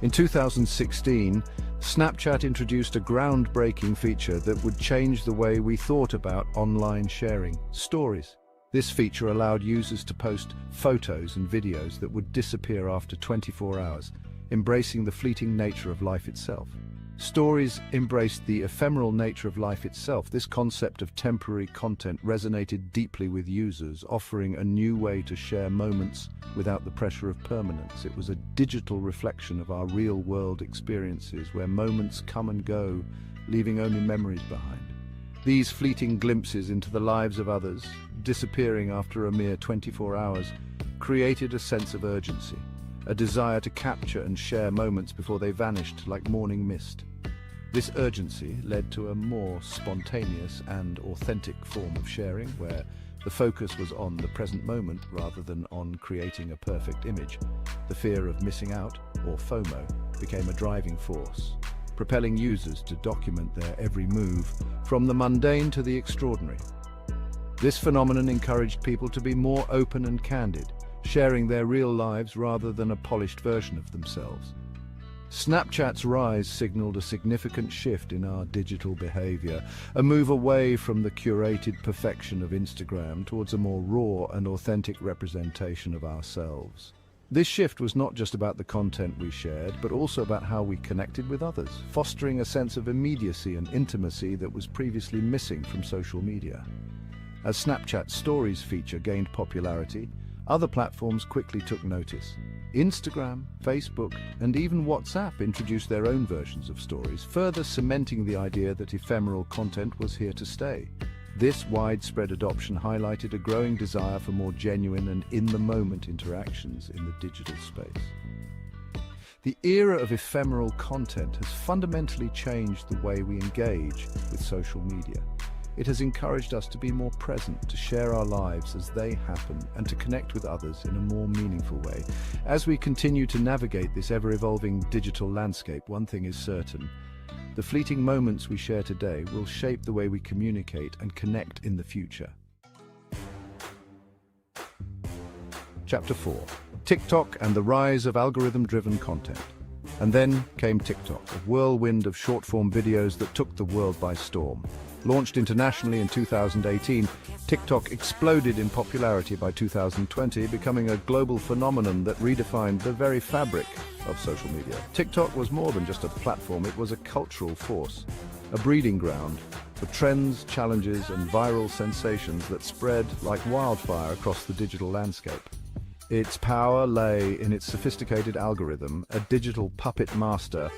In 2016, Snapchat introduced a groundbreaking feature that would change the way we thought about online sharing: stories. This feature allowed users to post photos and videos that would disappear after 24 hours, embracing the fleeting nature of life itself. Stories embraced the ephemeral nature of life itself. This concept of temporary content resonated deeply with users, offering a new way to share moments without the pressure of permanence. It was a digital reflection of our real-world experiences, where moments come and go, leaving only memories behind. These fleeting glimpses into the lives of others, disappearing after a mere 24 hours, created a sense of urgency, a desire to capture and share moments before they vanished like morning mist. This urgency led to a more spontaneous and authentic form of sharing, where the focus was on the present moment rather than on creating a perfect image. The fear of missing out, or FOMO, became a driving force, propelling users to document their every move, from the mundane to the extraordinary. This phenomenon encouraged people to be more open and candid, sharing their real lives rather than a polished version of themselves. Snapchat's rise signaled a significant shift in our digital behavior, a move away from the curated perfection of Instagram towards a more raw and authentic representation of ourselves. This shift was not just about the content we shared, but also about how we connected with others, fostering a sense of immediacy and intimacy that was previously missing from social media. As Snapchat's Stories feature gained popularity, other platforms quickly took notice. Instagram, Facebook, and even WhatsApp introduced their own versions of stories, further cementing the idea that ephemeral content was here to stay. This widespread adoption highlighted a growing desire for more genuine and in-the-moment interactions in the digital space. The era of ephemeral content has fundamentally changed the way we engage with social media. It has encouraged us to be more present, to share our lives as they happen, and to connect with others in a more meaningful way. As we continue to navigate this ever-evolving digital landscape, one thing is certain: the fleeting moments we share today will shape the way we communicate and connect in the future. Chapter 4. TikTok and the rise of algorithm-driven content. And then came TikTok, a whirlwind of short-form videos that took the world by storm. Launched internationally in 2018, TikTok exploded in popularity by 2020, becoming a global phenomenon that redefined the very fabric of social media. TikTok was more than just a platform, it was a cultural force, a breeding ground for trends, challenges, and viral sensations that spread like wildfire across the digital landscape. Its power lay in its sophisticated algorithm, a digital puppet master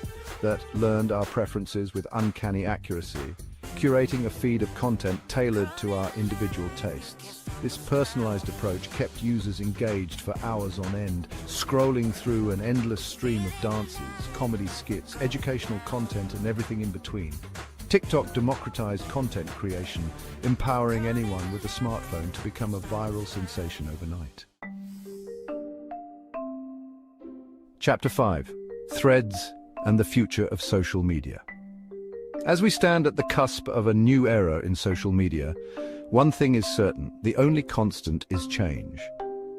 that learned our preferences with uncanny accuracy, curating a feed of content tailored to our individual tastes. This personalized approach kept users engaged for hours on end, scrolling through an endless stream of dances, comedy skits, educational content, and everything in between. TikTok democratized content creation, empowering anyone with a smartphone to become a viral sensation overnight. Chapter 5. Threads and the future of social media. As we stand at the cusp of a new era in social media, one thing is certain: the only constant is change.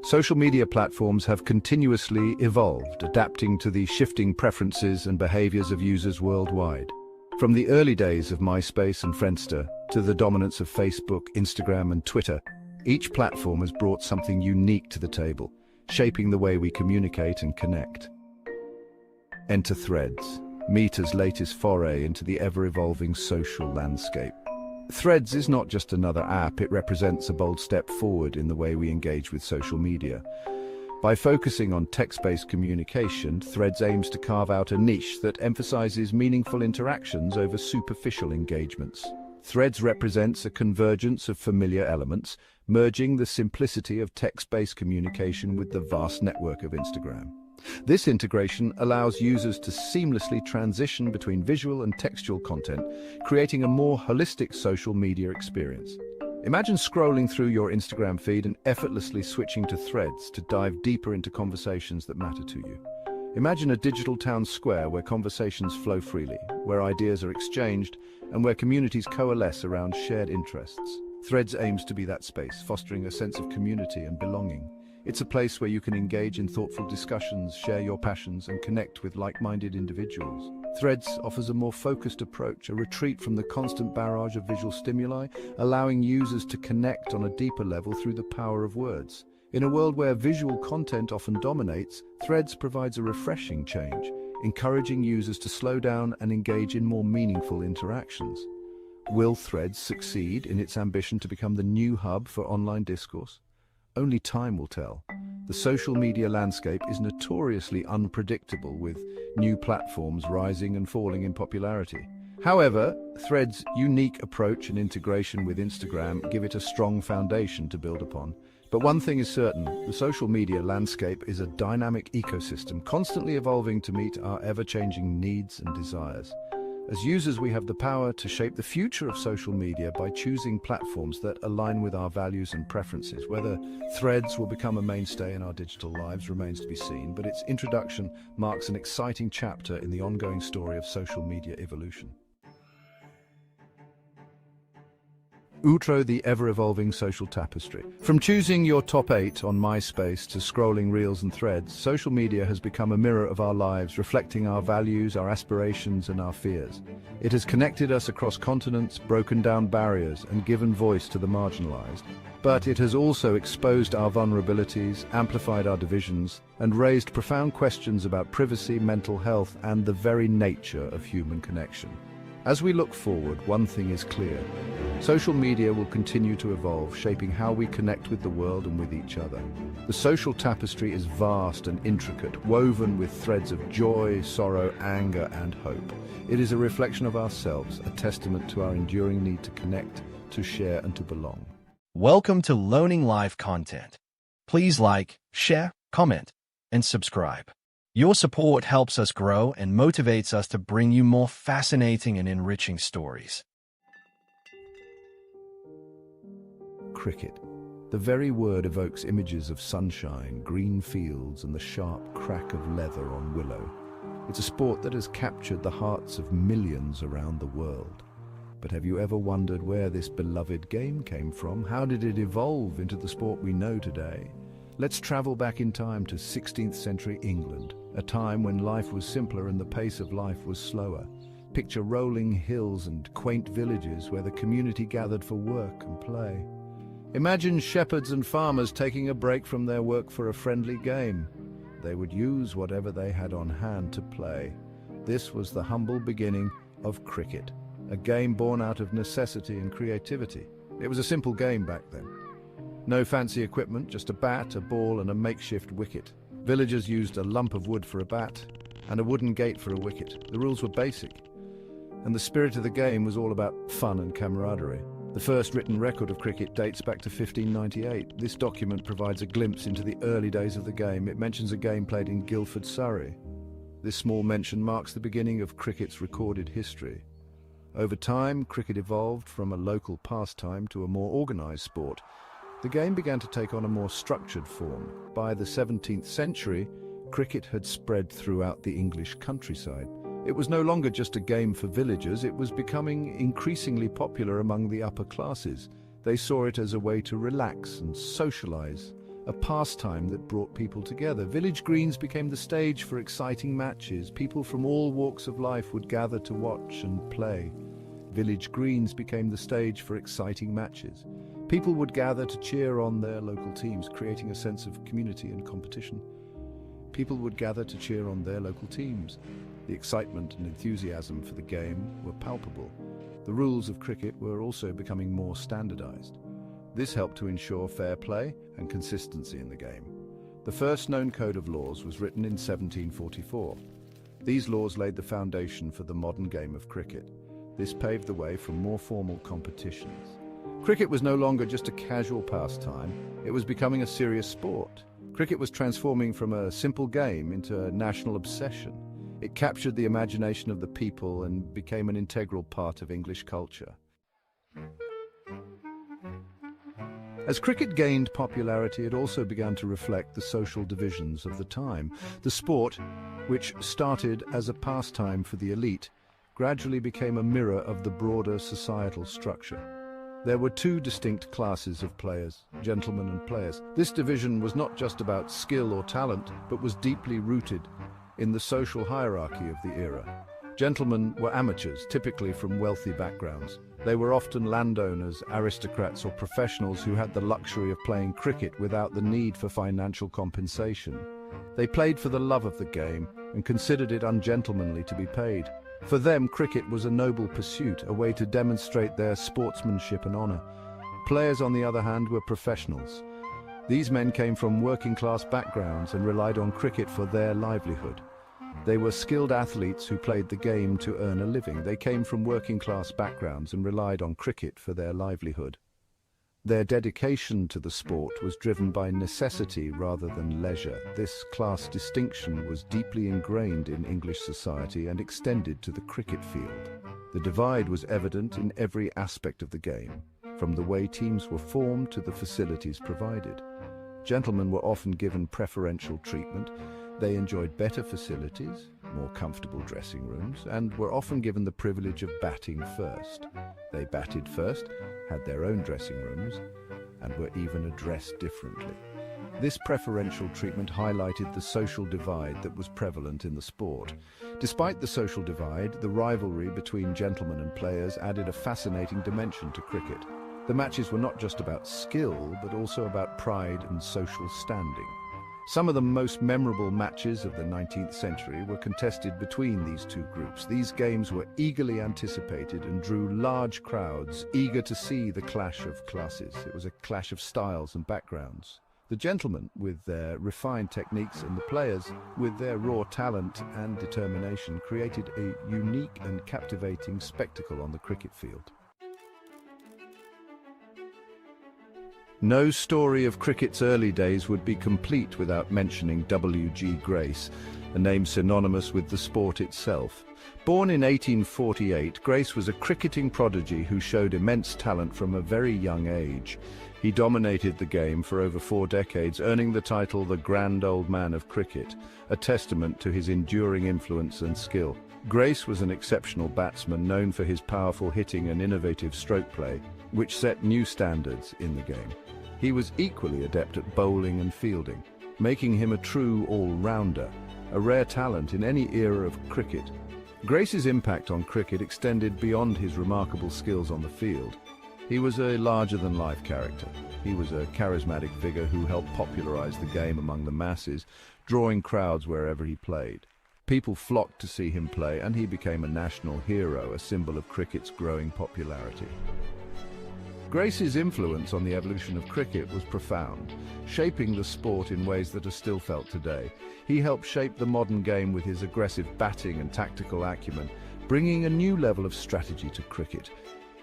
Social media platforms have continuously evolved, adapting to the shifting preferences and behaviors of users worldwide. From the early days of MySpace and Friendster to the dominance of Facebook, Instagram, and Twitter, each platform has brought something unique to the table, shaping the way we communicate and connect. Enter Threads, Meta's latest foray into the ever-evolving social landscape. Threads is not just another app, it represents a bold step forward in the way we engage with social media. By focusing on text-based communication, Threads aims to carve out a niche that emphasizes meaningful interactions over superficial engagements. Threads represents a convergence of familiar elements, merging the simplicity of text-based communication with the vast network of Instagram. This integration allows users to seamlessly transition between visual and textual content, creating a more holistic social media experience. Imagine scrolling through your Instagram feed and effortlessly switching to Threads to dive deeper into conversations that matter to you. Imagine a digital town square where conversations flow freely, where ideas are exchanged, and where communities coalesce around shared interests. Threads aims to be that space, fostering a sense of community and belonging. It's a place where you can engage in thoughtful discussions, share your passions, and connect with like-minded individuals. Threads offers a more focused approach, a retreat from the constant barrage of visual stimuli, allowing users to connect on a deeper level through the power of words. In a world where visual content often dominates, Threads provides a refreshing change, encouraging users to slow down and engage in more meaningful interactions. Will Threads succeed in its ambition to become the new hub for online discourse? Only time will tell. The social media landscape is notoriously unpredictable, with new platforms rising and falling in popularity. However, Threads' unique approach and integration with Instagram give it a strong foundation to build upon. But one thing is certain: the social media landscape is a dynamic ecosystem, constantly evolving to meet our ever-changing needs and desires. As users, we have the power to shape the future of social media by choosing platforms that align with our values and preferences. Whether Threads will become a mainstay in our digital lives remains to be seen, but its introduction marks an exciting chapter in the ongoing story of social media evolution. Outro, the ever-evolving social tapestry. From choosing your top 8 on MySpace to scrolling reels and threads, social media has become a mirror of our lives, reflecting our values, our aspirations, and our fears. It has connected us across continents, broken down barriers, and given voice to the marginalized. But it has also exposed our vulnerabilities, amplified our divisions, and raised profound questions about privacy, mental health, and the very nature of human connection. As we look forward, one thing is clear. Social media will continue to evolve, shaping how we connect with the world and with each other. The social tapestry is vast and intricate, woven with threads of joy, sorrow, anger, and hope. It is a reflection of ourselves, a testament to our enduring need to connect, to share and to belong. Welcome to Learning Live content. Please like, share, comment, and subscribe. Your support helps us grow and motivates us to bring you more fascinating and enriching stories. Cricket. The very word evokes images of sunshine, green fields, and the sharp crack of leather on willow. It's a sport that has captured the hearts of millions around the world. But have you ever wondered where this beloved game came from? How did it evolve into the sport we know today? Let's travel back in time to 16th century England, a time when life was simpler and the pace of life was slower. Picture rolling hills and quaint villages where the community gathered for work and play. Imagine shepherds and farmers taking a break from their work for a friendly game. They would use whatever they had on hand to play. This was the humble beginning of cricket, a game born out of necessity and creativity. It was a simple game back then. No fancy equipment, just a bat, a ball, and a makeshift wicket. Villagers used a lump of wood for a bat and a wooden gate for a wicket. The rules were basic, and the spirit of the game was all about fun and camaraderie. The first written record of cricket dates back to 1598. This document provides a glimpse into the early days of the game. It mentions a game played in Guildford, Surrey. This small mention marks the beginning of cricket's recorded history. Over time, cricket evolved from a local pastime to a more organised sport. The game began to take on a more structured form. By the 17th century, cricket had spread throughout the English countryside. It was no longer just a game for villagers, it was becoming increasingly popular among the upper classes. They saw it as a way to relax and socialise, a pastime that brought people together. Village greens became the stage for exciting matches. People from all walks of life would gather to watch and play. Village greens became the stage for exciting matches. People would gather to cheer on their local teams, creating a sense of community and competition. People would gather to cheer on their local teams. The excitement and enthusiasm for the game were palpable. The rules of cricket were also becoming more standardized. This helped to ensure fair play and consistency in the game. The first known code of laws was written in 1744. These laws laid the foundation for the modern game of cricket. This paved the way for more formal competitions. Cricket was no longer just a casual pastime, it was becoming a serious sport. Cricket was transforming from a simple game into a national obsession. It captured the imagination of the people and became an integral part of English culture. As cricket gained popularity, it also began to reflect the social divisions of the time. The sport, which started as a pastime for the elite, gradually became a mirror of the broader societal structure. There were two distinct classes of players, gentlemen and players. This division was not just about skill or talent, but was deeply rooted in the social hierarchy of the era. Gentlemen were amateurs, typically from wealthy backgrounds. They were often landowners, aristocrats, or professionals who had the luxury of playing cricket without the need for financial compensation. They played for the love of the game and considered it ungentlemanly to be paid. For them, cricket was a noble pursuit, a way to demonstrate their sportsmanship and honor. Players, on the other hand, were professionals. These men came from working-class backgrounds and relied on cricket for their livelihood. They were skilled athletes who played the game to earn a living. They came from working-class backgrounds and relied on cricket for their livelihood. Their dedication to the sport was driven by necessity rather than leisure. This class distinction was deeply ingrained in English society and extended to the cricket field. The divide was evident in every aspect of the game, from the way teams were formed to the facilities provided. Gentlemen were often given preferential treatment. They enjoyed better facilities, more comfortable dressing rooms, and were often given the privilege of batting first. They batted first, had their own dressing rooms, and were even addressed differently. This preferential treatment highlighted the social divide that was prevalent in the sport. Despite the social divide, the rivalry between gentlemen and players added a fascinating dimension to cricket. The matches were not just about skill, but also about pride and social standing. Some of the most memorable matches of the 19th century were contested between these two groups. These games were eagerly anticipated and drew large crowds, eager to see the clash of classes. It was a clash of styles and backgrounds. The gentlemen, with their refined techniques, and the players, with their raw talent and determination, created a unique and captivating spectacle on the cricket field. No story of cricket's early days would be complete without mentioning W.G. Grace, a name synonymous with the sport itself. Born in 1848, Grace was a cricketing prodigy who showed immense talent from a very young age. He dominated the game for over 4 decades, earning the title the Grand Old Man of Cricket, a testament to his enduring influence and skill. Grace was an exceptional batsman known for his powerful hitting and innovative stroke play, which set new standards in the game. He was equally adept at bowling and fielding, making him a true all-rounder, a rare talent in any era of cricket. Grace's impact on cricket extended beyond his remarkable skills on the field. He was a larger-than-life character. He was a charismatic figure who helped popularize the game among the masses, drawing crowds wherever he played. People flocked to see him play, and he became a national hero, a symbol of cricket's growing popularity. Grace's influence on the evolution of cricket was profound, shaping the sport in ways that are still felt today. He helped shape the modern game with his aggressive batting and tactical acumen, bringing a new level of strategy to cricket.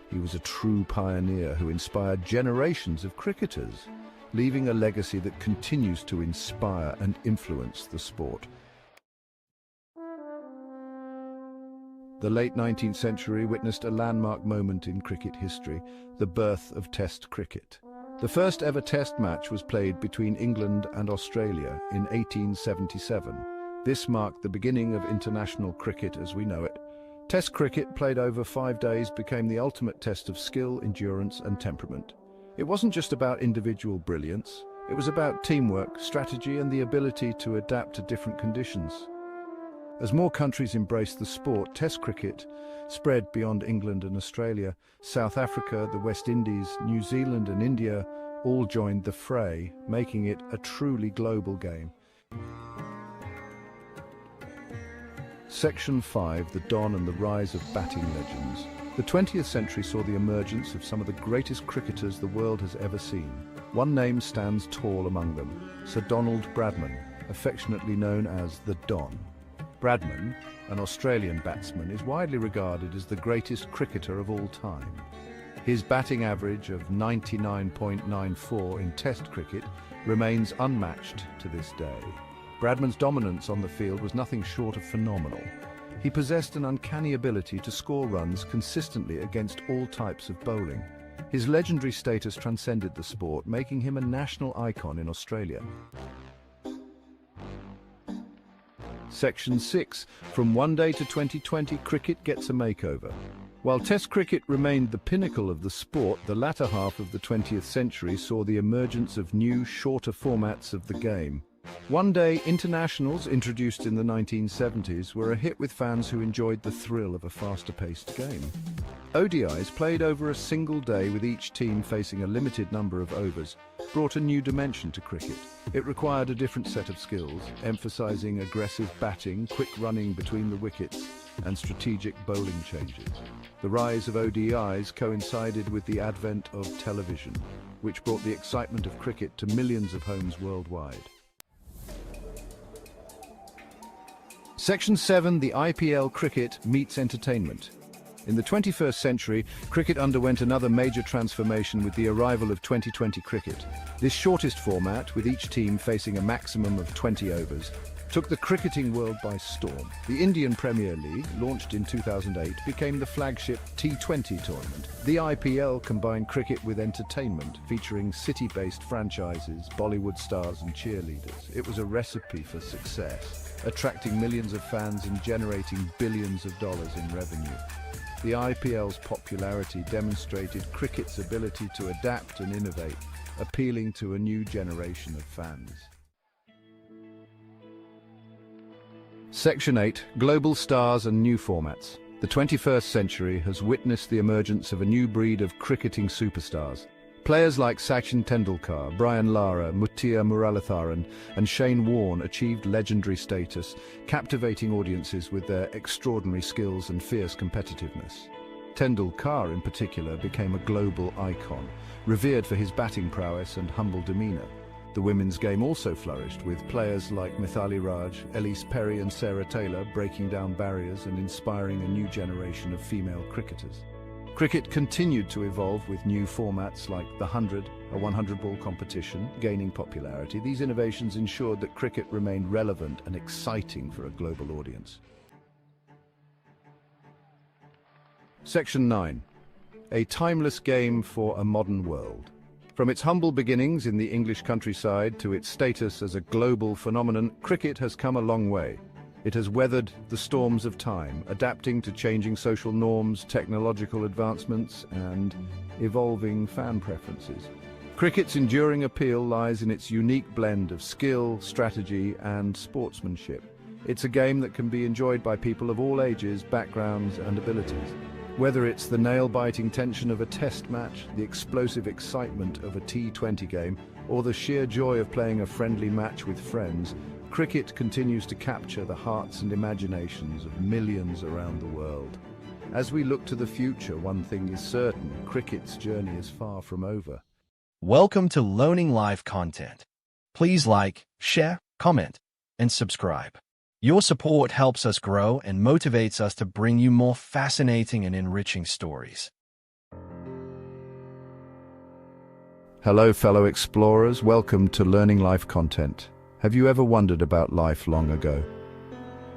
He was a true pioneer who inspired generations of cricketers, leaving a legacy that continues to inspire and influence the sport. The late 19th century witnessed a landmark moment in cricket history, the birth of Test cricket. The first ever Test match was played between England and Australia in 1877. This marked the beginning of international cricket as we know it. Test cricket, played over 5 days, became the ultimate test of skill, endurance, and temperament. It wasn't just about individual brilliance. It was about teamwork, strategy, and the ability to adapt to different conditions. As more countries embraced the sport, Test cricket spread beyond England and Australia. South Africa, the West Indies, New Zealand, and India all joined the fray, making it a truly global game. Section 5, The Don and the Rise of Batting Legends. The 20th century saw the emergence of some of the greatest cricketers the world has ever seen. One name stands tall among them, Sir Donald Bradman, affectionately known as the Don. Bradman, an Australian batsman, is widely regarded as the greatest cricketer of all time. His batting average of 99.94 in Test cricket remains unmatched to this day. Bradman's dominance on the field was nothing short of phenomenal. He possessed an uncanny ability to score runs consistently against all types of bowling. His legendary status transcended the sport, making him a national icon in Australia. Section 6. From One Day to 2020, cricket gets a makeover. While Test cricket remained the pinnacle of the sport, the latter half of the 20th century saw the emergence of new, shorter formats of the game. One-day internationals, introduced in the 1970s, were a hit with fans who enjoyed the thrill of a faster-paced game. ODIs, played over a single day with each team facing a limited number of overs, brought a new dimension to cricket. It required a different set of skills, emphasizing aggressive batting, quick running between the wickets, and strategic bowling changes. The rise of ODIs coincided with the advent of television, which brought the excitement of cricket to millions of homes worldwide. Section 7. The IPL cricket meets entertainment. In the 21st century, cricket underwent another major transformation with the arrival of 2020 cricket. This shortest format, with each team facing a maximum of 20 overs, took the cricketing world by storm. The Indian Premier League, launched in 2008, became the flagship T20 tournament. The IPL combined cricket with entertainment, featuring city-based franchises, Bollywood stars and cheerleaders. It was a recipe for success, attracting millions of fans and generating billions of dollars in revenue. The IPL's popularity demonstrated cricket's ability to adapt and innovate, appealing to a new generation of fans. Section 8. Global Stars and New Formats. The 21st century has witnessed the emergence of a new breed of cricketing superstars. Players like Sachin Tendulkar, Brian Lara, Muttiah Muralitharan, and Shane Warne achieved legendary status, captivating audiences with their extraordinary skills and fierce competitiveness. Tendulkar, in particular, became a global icon, revered for his batting prowess and humble demeanour. The women's game also flourished, with players like Mithali Raj, Elise Perry and Sarah Taylor breaking down barriers and inspiring a new generation of female cricketers. Cricket continued to evolve with new formats like the 100, a 100-ball competition, gaining popularity. These innovations ensured that cricket remained relevant and exciting for a global audience. Section 9. A timeless game for a modern world. From its humble beginnings in the English countryside to its status as a global phenomenon, cricket has come a long way. It has weathered the storms of time, adapting to changing social norms, technological advancements, and evolving fan preferences. Cricket's enduring appeal lies in its unique blend of skill, strategy, and sportsmanship. It's a game that can be enjoyed by people of all ages, backgrounds, and abilities. Whether it's the nail-biting tension of a test match, the explosive excitement of a T20 game, or the sheer joy of playing a friendly match with friends, cricket continues to capture the hearts and imaginations of millions around the world. As we look to the future, one thing is certain: cricket's journey is far from over. Welcome to Learning Live content. Please like, share, comment, and subscribe. Your support helps us grow and motivates us to bring you more fascinating and enriching stories. Hello, fellow explorers. Welcome to Learning Life content. Have you ever wondered about life long ago?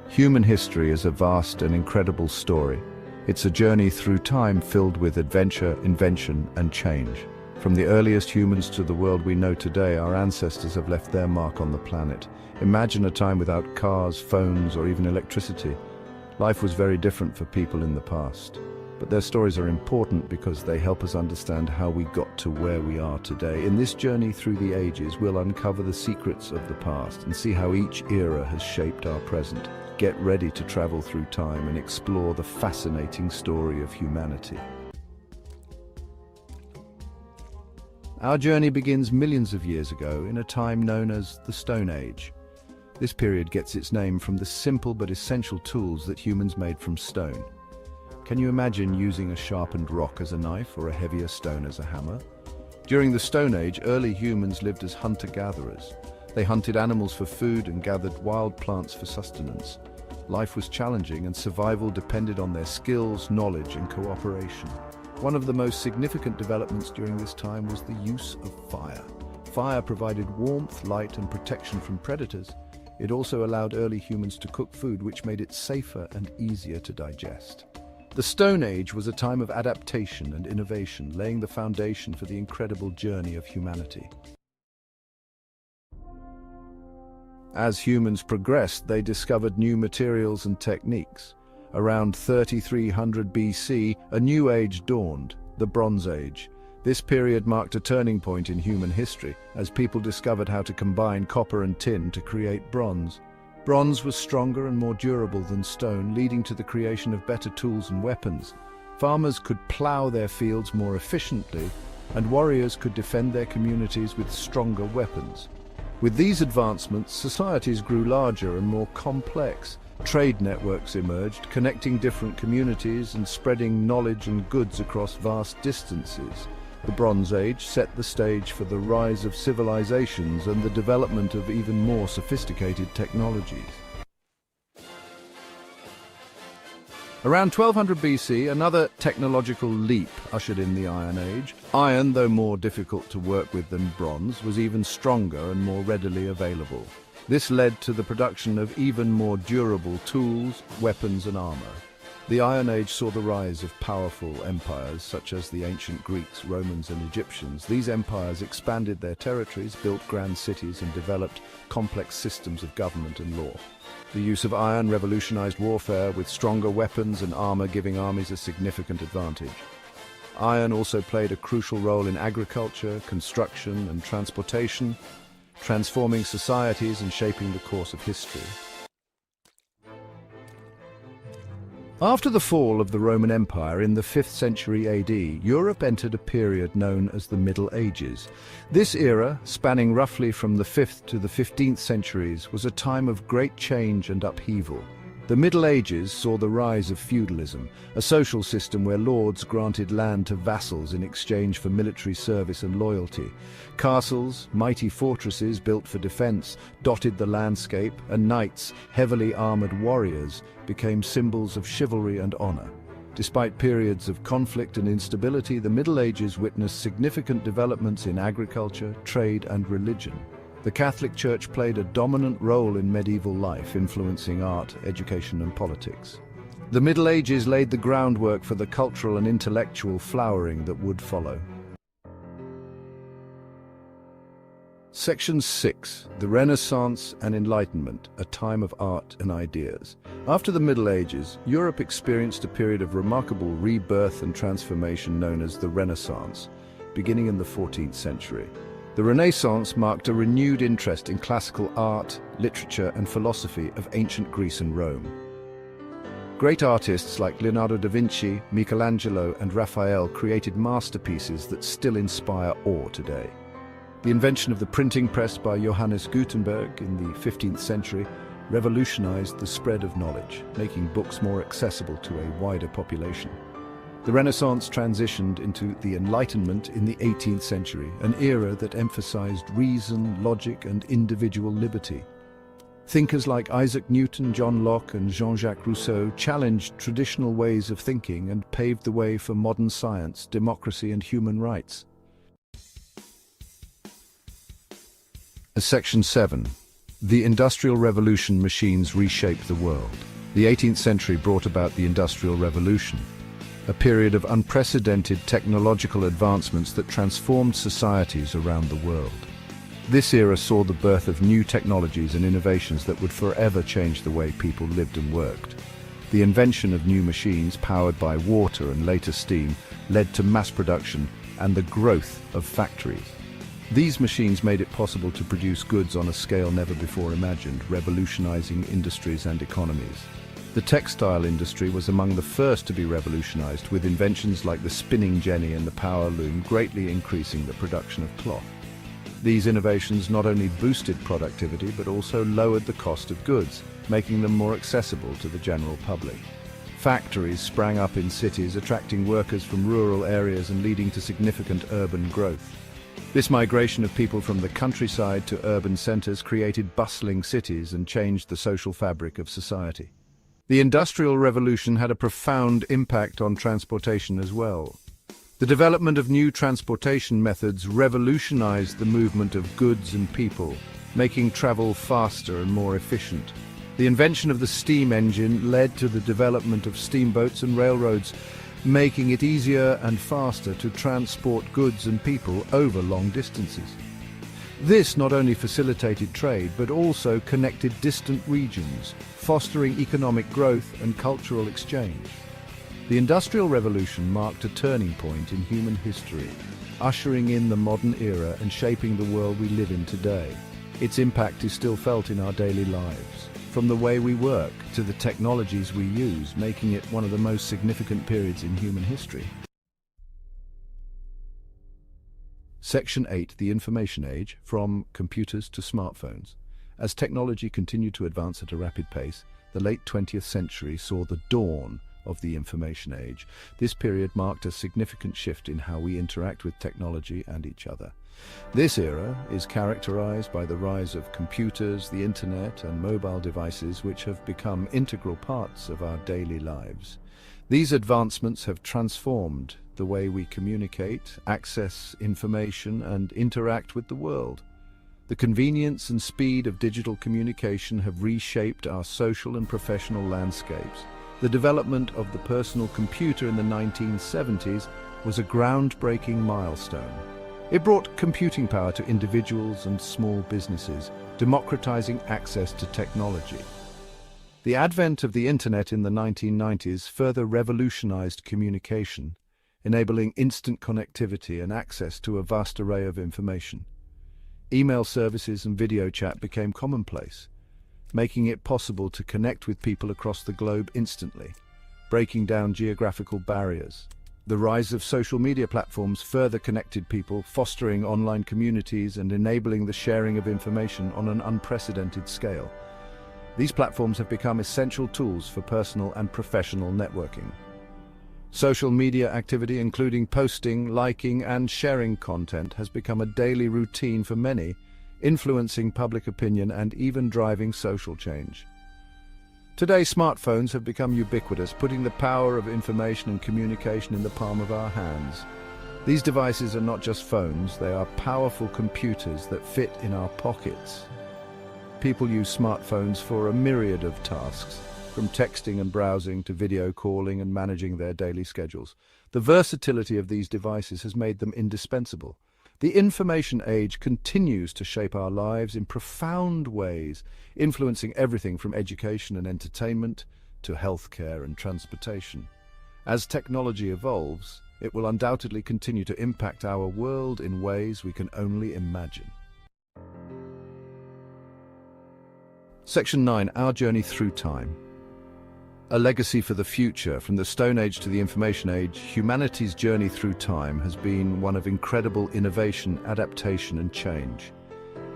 Human history is a vast and incredible story. It's a journey through time filled with adventure, invention, and change. From the earliest humans to the world we know today, our ancestors have left their mark on the planet. Imagine a time without cars, phones, or even electricity. Life was very different for people in the past. But their stories are important because they help us understand how we got to where we are today. In this journey through the ages, we'll uncover the secrets of the past and see how each era has shaped our present. Get ready to travel through time and explore the fascinating story of humanity. Our journey begins millions of years ago in a time known as the Stone Age. This period gets its name from the simple but essential tools that humans made from stone. Can you imagine using a sharpened rock as a knife or a heavier stone as a hammer? During the Stone Age, early humans lived as hunter-gatherers. They hunted animals for food and gathered wild plants for sustenance. Life was challenging and survival depended on their skills, knowledge, and cooperation. One of the most significant developments during this time was the use of fire. Fire provided warmth, light, and protection from predators. It also allowed early humans to cook food, which made it safer and easier to digest. The Stone Age was a time of adaptation and innovation, laying the foundation for the incredible journey of humanity. As humans progressed, they discovered new materials and techniques. Around 3300 BC, a new age dawned, the Bronze Age. This period marked a turning point in human history, as people discovered how to combine copper and tin to create bronze. Bronze was stronger and more durable than stone, leading to the creation of better tools and weapons. Farmers could plow their fields more efficiently, and warriors could defend their communities with stronger weapons. With these advancements, societies grew larger and more complex. Trade networks emerged, connecting different communities and spreading knowledge and goods across vast distances. The Bronze Age set the stage for the rise of civilizations and the development of even more sophisticated technologies. Around 1200 BC, another technological leap ushered in the Iron Age. Iron, though more difficult to work with than bronze, was even stronger and more readily available. This led to the production of even more durable tools, weapons, and armor. The Iron Age saw the rise of powerful empires such as the ancient Greeks, Romans, and Egyptians. These empires expanded their territories, built grand cities, and developed complex systems of government and law. The use of iron revolutionized warfare, with stronger weapons and armor giving armies a significant advantage. Iron also played a crucial role in agriculture, construction, and transportation, transforming societies and shaping the course of history. After the fall of the Roman Empire in the 5th century AD, Europe entered a period known as the Middle Ages. This era, spanning roughly from the 5th to the 15th centuries, was a time of great change and upheaval. The Middle Ages saw the rise of feudalism, a social system where lords granted land to vassals in exchange for military service and loyalty. Castles, mighty fortresses built for defense, dotted the landscape, and knights, heavily armored warriors, became symbols of chivalry and honor. Despite periods of conflict and instability, the Middle Ages witnessed significant developments in agriculture, trade, and religion. The Catholic Church played a dominant role in medieval life, influencing art, education, and politics. The Middle Ages laid the groundwork for the cultural and intellectual flowering that would follow. Section 6. The Renaissance and Enlightenment, a time of art and ideas. After the Middle Ages, Europe experienced a period of remarkable rebirth and transformation known as the Renaissance, beginning in the 14th century. The Renaissance marked a renewed interest in classical art, literature, and philosophy of ancient Greece and Rome. Great artists like Leonardo da Vinci, Michelangelo, and Raphael created masterpieces that still inspire awe today. The invention of the printing press by Johannes Gutenberg in the 15th century revolutionized the spread of knowledge, making books more accessible to a wider population. The Renaissance transitioned into the Enlightenment in the 18th century, an era that emphasized reason, logic, and individual liberty. Thinkers like Isaac Newton, John Locke, and Jean-Jacques Rousseau challenged traditional ways of thinking and paved the way for modern science, democracy, and human rights. Section 7. The Industrial Revolution machines reshaped the world. The 18th century brought about the Industrial Revolution, a period of unprecedented technological advancements that transformed societies around the world. This era saw the birth of new technologies and innovations that would forever change the way people lived and worked. The invention of new machines powered by water and later steam led to mass production and the growth of factories. These machines made it possible to produce goods on a scale never before imagined, revolutionizing industries and economies. The textile industry was among the first to be revolutionized, with inventions like the spinning jenny and the power loom greatly increasing the production of cloth. These innovations not only boosted productivity but also lowered the cost of goods, making them more accessible to the general public. Factories sprang up in cities, attracting workers from rural areas and leading to significant urban growth. This migration of people from the countryside to urban centers created bustling cities and changed the social fabric of society. The Industrial Revolution had a profound impact on transportation as well. The development of new transportation methods revolutionized the movement of goods and people, making travel faster and more efficient. The invention of the steam engine led to the development of steamboats and railroads, making it easier and faster to transport goods and people over long distances. This not only facilitated trade but also connected distant regions, fostering economic growth and cultural exchange. The Industrial Revolution marked a turning point in human history, ushering in the modern era and shaping the world we live in today. Its impact is still felt in our daily lives, from the way we work to the technologies we use, making it one of the most significant periods in human history. Section 8. The Information Age, from computers to smartphones. As technology continued to advance at a rapid pace, the late 20th century saw the dawn of the Information Age. This period marked a significant shift in how we interact with technology and each other. This era is characterized by the rise of computers, the internet, and mobile devices which have become integral parts of our daily lives. These advancements have transformed the way we communicate, access information, and interact with the world. The convenience and speed of digital communication have reshaped our social and professional landscapes. The development of the personal computer in the 1970s was a groundbreaking milestone. It brought computing power to individuals and small businesses, democratizing access to technology. The advent of the internet in the 1990s further revolutionized communication, enabling instant connectivity and access to a vast array of information. Email services and video chat became commonplace, making it possible to connect with people across the globe instantly, breaking down geographical barriers. The rise of social media platforms further connected people, fostering online communities and enabling the sharing of information on an unprecedented scale. These platforms have become essential tools for personal and professional networking. Social media activity, including posting, liking, and sharing content, has become a daily routine for many, influencing public opinion and even driving social change. Today, smartphones have become ubiquitous, putting the power of information and communication in the palm of our hands. These devices are not just phones, they are powerful computers that fit in our pockets. People use smartphones for a myriad of tasks, from texting and browsing to video calling and managing their daily schedules. The versatility of these devices has made them indispensable. The information age continues to shape our lives in profound ways, influencing everything from education and entertainment to healthcare and transportation. As technology evolves, it will undoubtedly continue to impact our world in ways we can only imagine. Section 9. Our Journey Through Time. A legacy for the future. From the Stone Age to the Information Age, humanity's journey through time has been one of incredible innovation, adaptation, and change.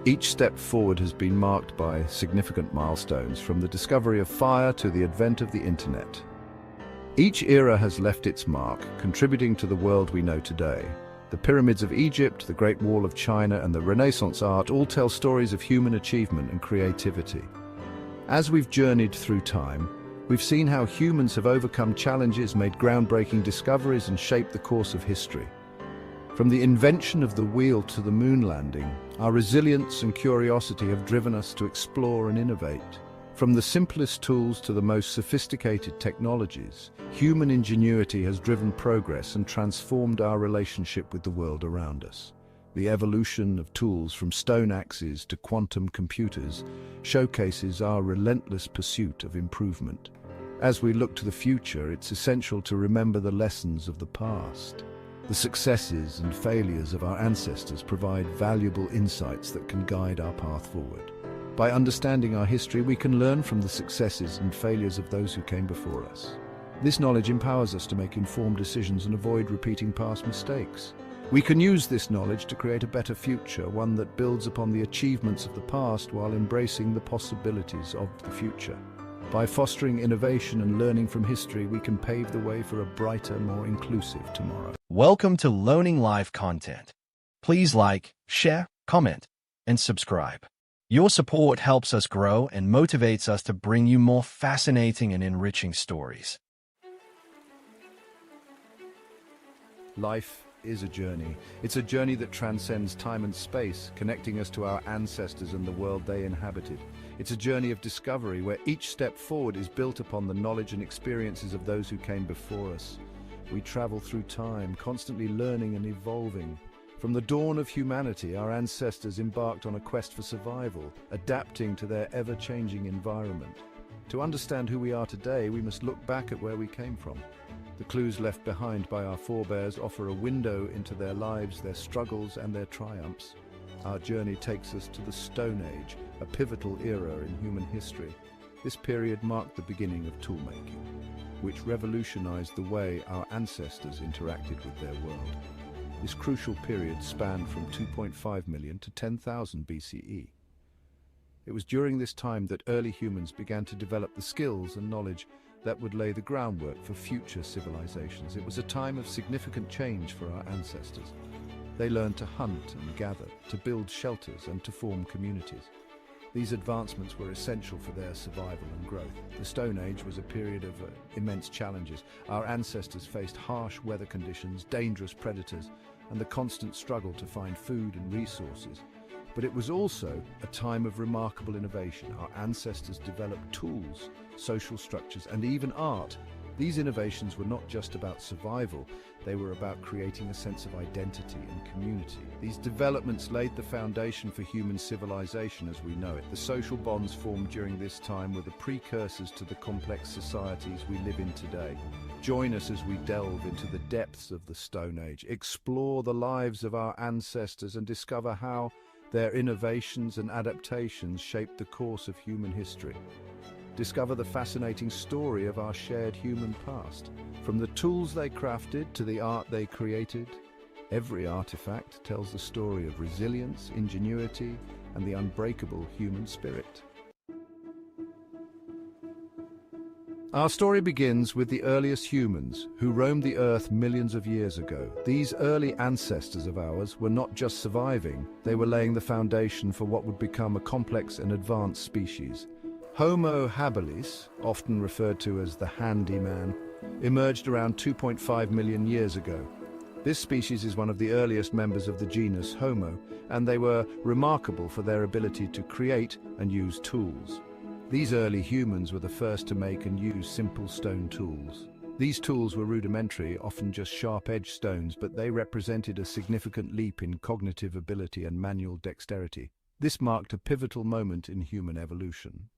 Each step forward has been marked by significant milestones, from the discovery of fire to the advent of the internet. Each era has left its mark, contributing to the world we know today. The pyramids of Egypt, the Great Wall of China, and the Renaissance art all tell stories of human achievement and creativity. As we've journeyed through time, we've seen how humans have overcome challenges, made groundbreaking discoveries, and shaped the course of history. From the invention of the wheel to the moon landing, our resilience and curiosity have driven us to explore and innovate. From the simplest tools to the most sophisticated technologies, human ingenuity has driven progress and transformed our relationship with the world around us. The evolution of tools from stone axes to quantum computers showcases our relentless pursuit of improvement. As we look to the future, it's essential to remember the lessons of the past. The successes and failures of our ancestors provide valuable insights that can guide our path forward. By understanding our history, we can learn from the successes and failures of those who came before us. This knowledge empowers us to make informed decisions and avoid repeating past mistakes. We can use this knowledge to create a better future, one that builds upon the achievements of the past while embracing the possibilities of the future. By fostering innovation and learning from history, we can pave the way for a brighter, more inclusive tomorrow. Welcome to Learning Live content. Please like, share, comment, and subscribe. Your support helps us grow and motivates us to bring you more fascinating and enriching stories. Life is a journey. It's a journey that transcends time and space, connecting us to our ancestors and the world they inhabited. It's a journey of discovery where each step forward is built upon the knowledge and experiences of those who came before us. We travel through time, constantly learning and evolving. From the dawn of humanity, our ancestors embarked on a quest for survival, adapting to their ever-changing environment. To understand who we are today, we must look back at where we came from. The clues left behind by our forebears offer a window into their lives, their struggles, and their triumphs. Our journey takes us to the Stone Age, a pivotal era in human history. This period marked the beginning of toolmaking, which revolutionized the way our ancestors interacted with their world. This crucial period spanned from 2.5 million to 10,000 BCE. It was during this time that early humans began to develop the skills and knowledge that would lay the groundwork for future civilizations. It was a time of significant change for our ancestors. They learned to hunt and gather, to build shelters and to form communities. These advancements were essential for their survival and growth. The Stone Age was a period of immense challenges. Our ancestors faced harsh weather conditions, dangerous predators, and the constant struggle to find food and resources. But it was also a time of remarkable innovation. Our ancestors developed tools, social structures, and even art. These innovations were not just about survival, they were about creating a sense of identity and community. These developments laid the foundation for human civilization as we know it. The social bonds formed during this time were the precursors to the complex societies we live in today. Join us as we delve into the depths of the Stone Age, explore the lives of our ancestors, and discover how their innovations and adaptations shaped the course of human history. Discover the fascinating story of our shared human past. From the tools they crafted to the art they created, every artifact tells the story of resilience, ingenuity, and the unbreakable human spirit. Our story begins with the earliest humans who roamed the earth millions of years ago. These early ancestors of ours were not just surviving, they were laying the foundation for what would become a complex and advanced species. Homo habilis, often referred to as the handyman, emerged around 2.5 million years ago. This species is one of the earliest members of the genus Homo, and they were remarkable for their ability to create and use tools. These early humans were the first to make and use simple stone tools. These tools were rudimentary, often just sharp-edged stones, but they represented a significant leap in cognitive ability and manual dexterity. This marked a pivotal moment in human evolution.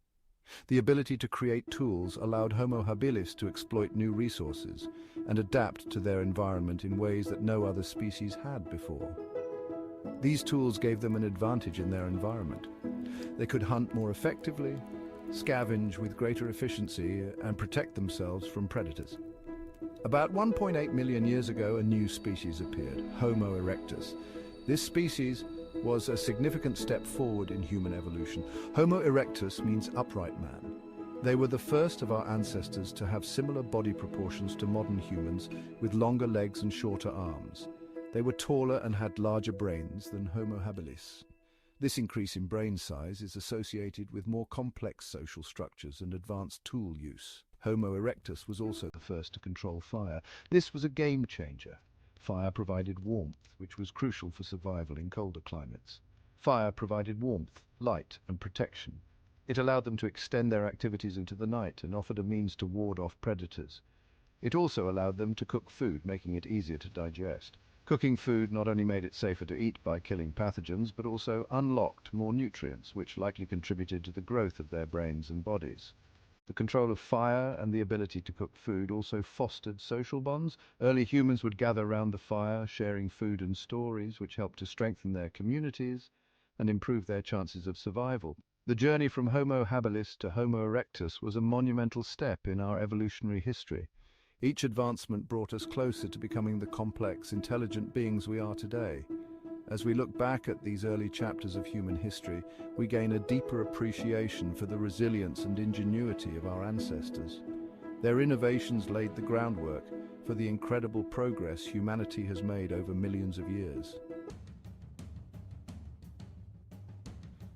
The ability to create tools allowed Homo habilis to exploit new resources and adapt to their environment in ways that no other species had before. These tools gave them an advantage in their environment. They could hunt more effectively, scavenge with greater efficiency, and protect themselves from predators. About 1.8 million years ago, a new species appeared, Homo erectus. This species was a significant step forward in human evolution. Homo erectus means upright man. They were the first of our ancestors to have similar body proportions to modern humans, with longer legs and shorter arms. They were taller and had larger brains than Homo habilis. This increase in brain size is associated with more complex social structures and advanced tool use. Homo erectus was also the first to control fire. This was a game changer. Fire provided warmth, which was crucial for survival in colder climates. Fire provided warmth, light, and protection. It allowed them to extend their activities into the night and offered a means to ward off predators. It also allowed them to cook food, making it easier to digest. Cooking food not only made it safer to eat by killing pathogens, but also unlocked more nutrients, which likely contributed to the growth of their brains and bodies. The control of fire and the ability to cook food also fostered social bonds. Early humans would gather around the fire, sharing food and stories, which helped to strengthen their communities and improve their chances of survival. The journey from Homo habilis to Homo erectus was a monumental step in our evolutionary history. Each advancement brought us closer to becoming the complex, intelligent beings we are today. As we look back at these early chapters of human history, we gain a deeper appreciation for the resilience and ingenuity of our ancestors. Their innovations laid the groundwork for the incredible progress humanity has made over millions of years.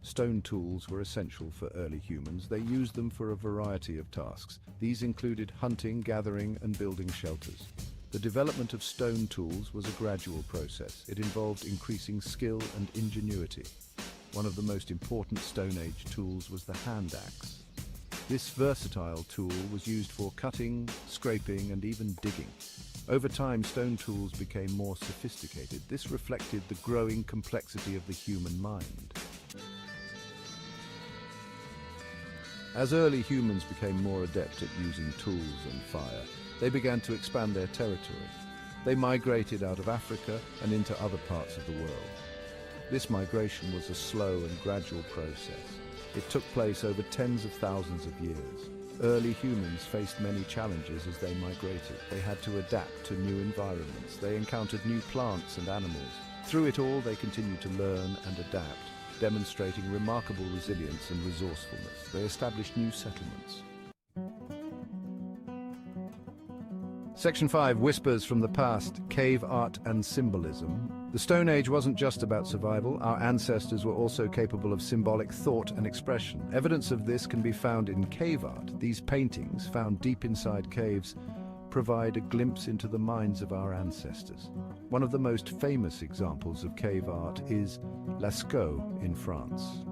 Stone tools were essential for early humans. They used them for a variety of tasks. These included hunting, gathering, and building shelters. The development of stone tools was a gradual process. It involved increasing skill and ingenuity. One of the most important Stone Age tools was the hand axe. This versatile tool was used for cutting, scraping, and even digging. Over time, stone tools became more sophisticated. This reflected the growing complexity of the human mind. As early humans became more adept at using tools and fire, they began to expand their territory. They migrated out of Africa and into other parts of the world. This migration was a slow and gradual process. It took place over tens of thousands of years. Early humans faced many challenges as they migrated. They had to adapt to new environments. They encountered new plants and animals. Through it all, they continued to learn and adapt, demonstrating remarkable resilience and resourcefulness. They established new settlements. Section 5, Whispers from the Past, Cave Art and Symbolism. The Stone Age wasn't just about survival. Our ancestors were also capable of symbolic thought and expression. Evidence of this can be found in cave art. These paintings, found deep inside caves, provide a glimpse into the minds of our ancestors. One of the most famous examples of cave art is Lascaux in France.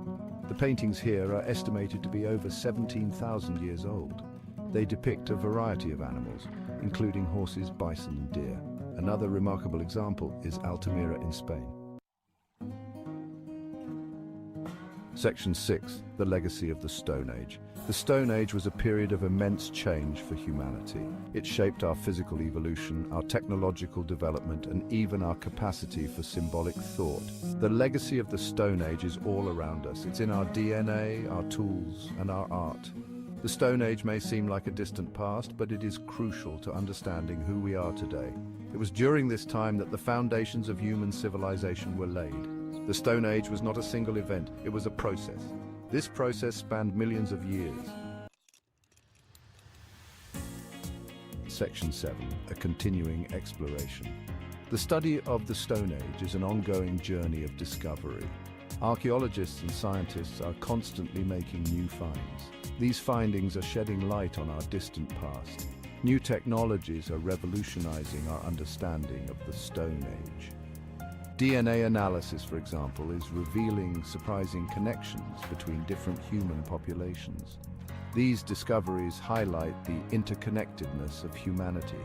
The paintings here are estimated to be over 17,000 years old. They depict a variety of animals, including horses, bison, and deer. Another remarkable example is Altamira in Spain. Section 6, The Legacy of the Stone Age. The Stone Age was a period of immense change for humanity. It shaped our physical evolution, our technological development, and even our capacity for symbolic thought. The legacy of the Stone Age is all around us. It's in our DNA, our tools, and our art. The Stone Age may seem like a distant past, but it is crucial to understanding who we are today. It was during this time that the foundations of human civilization were laid. The Stone Age was not a single event, it was a process. This process spanned millions of years. Section 7, A Continuing Exploration. The study of the Stone Age is an ongoing journey of discovery. Archaeologists and scientists are constantly making new finds. These findings are shedding light on our distant past. New technologies are revolutionizing our understanding of the Stone Age. DNA analysis, for example, is revealing surprising connections between different human populations. These discoveries highlight the interconnectedness of humanity.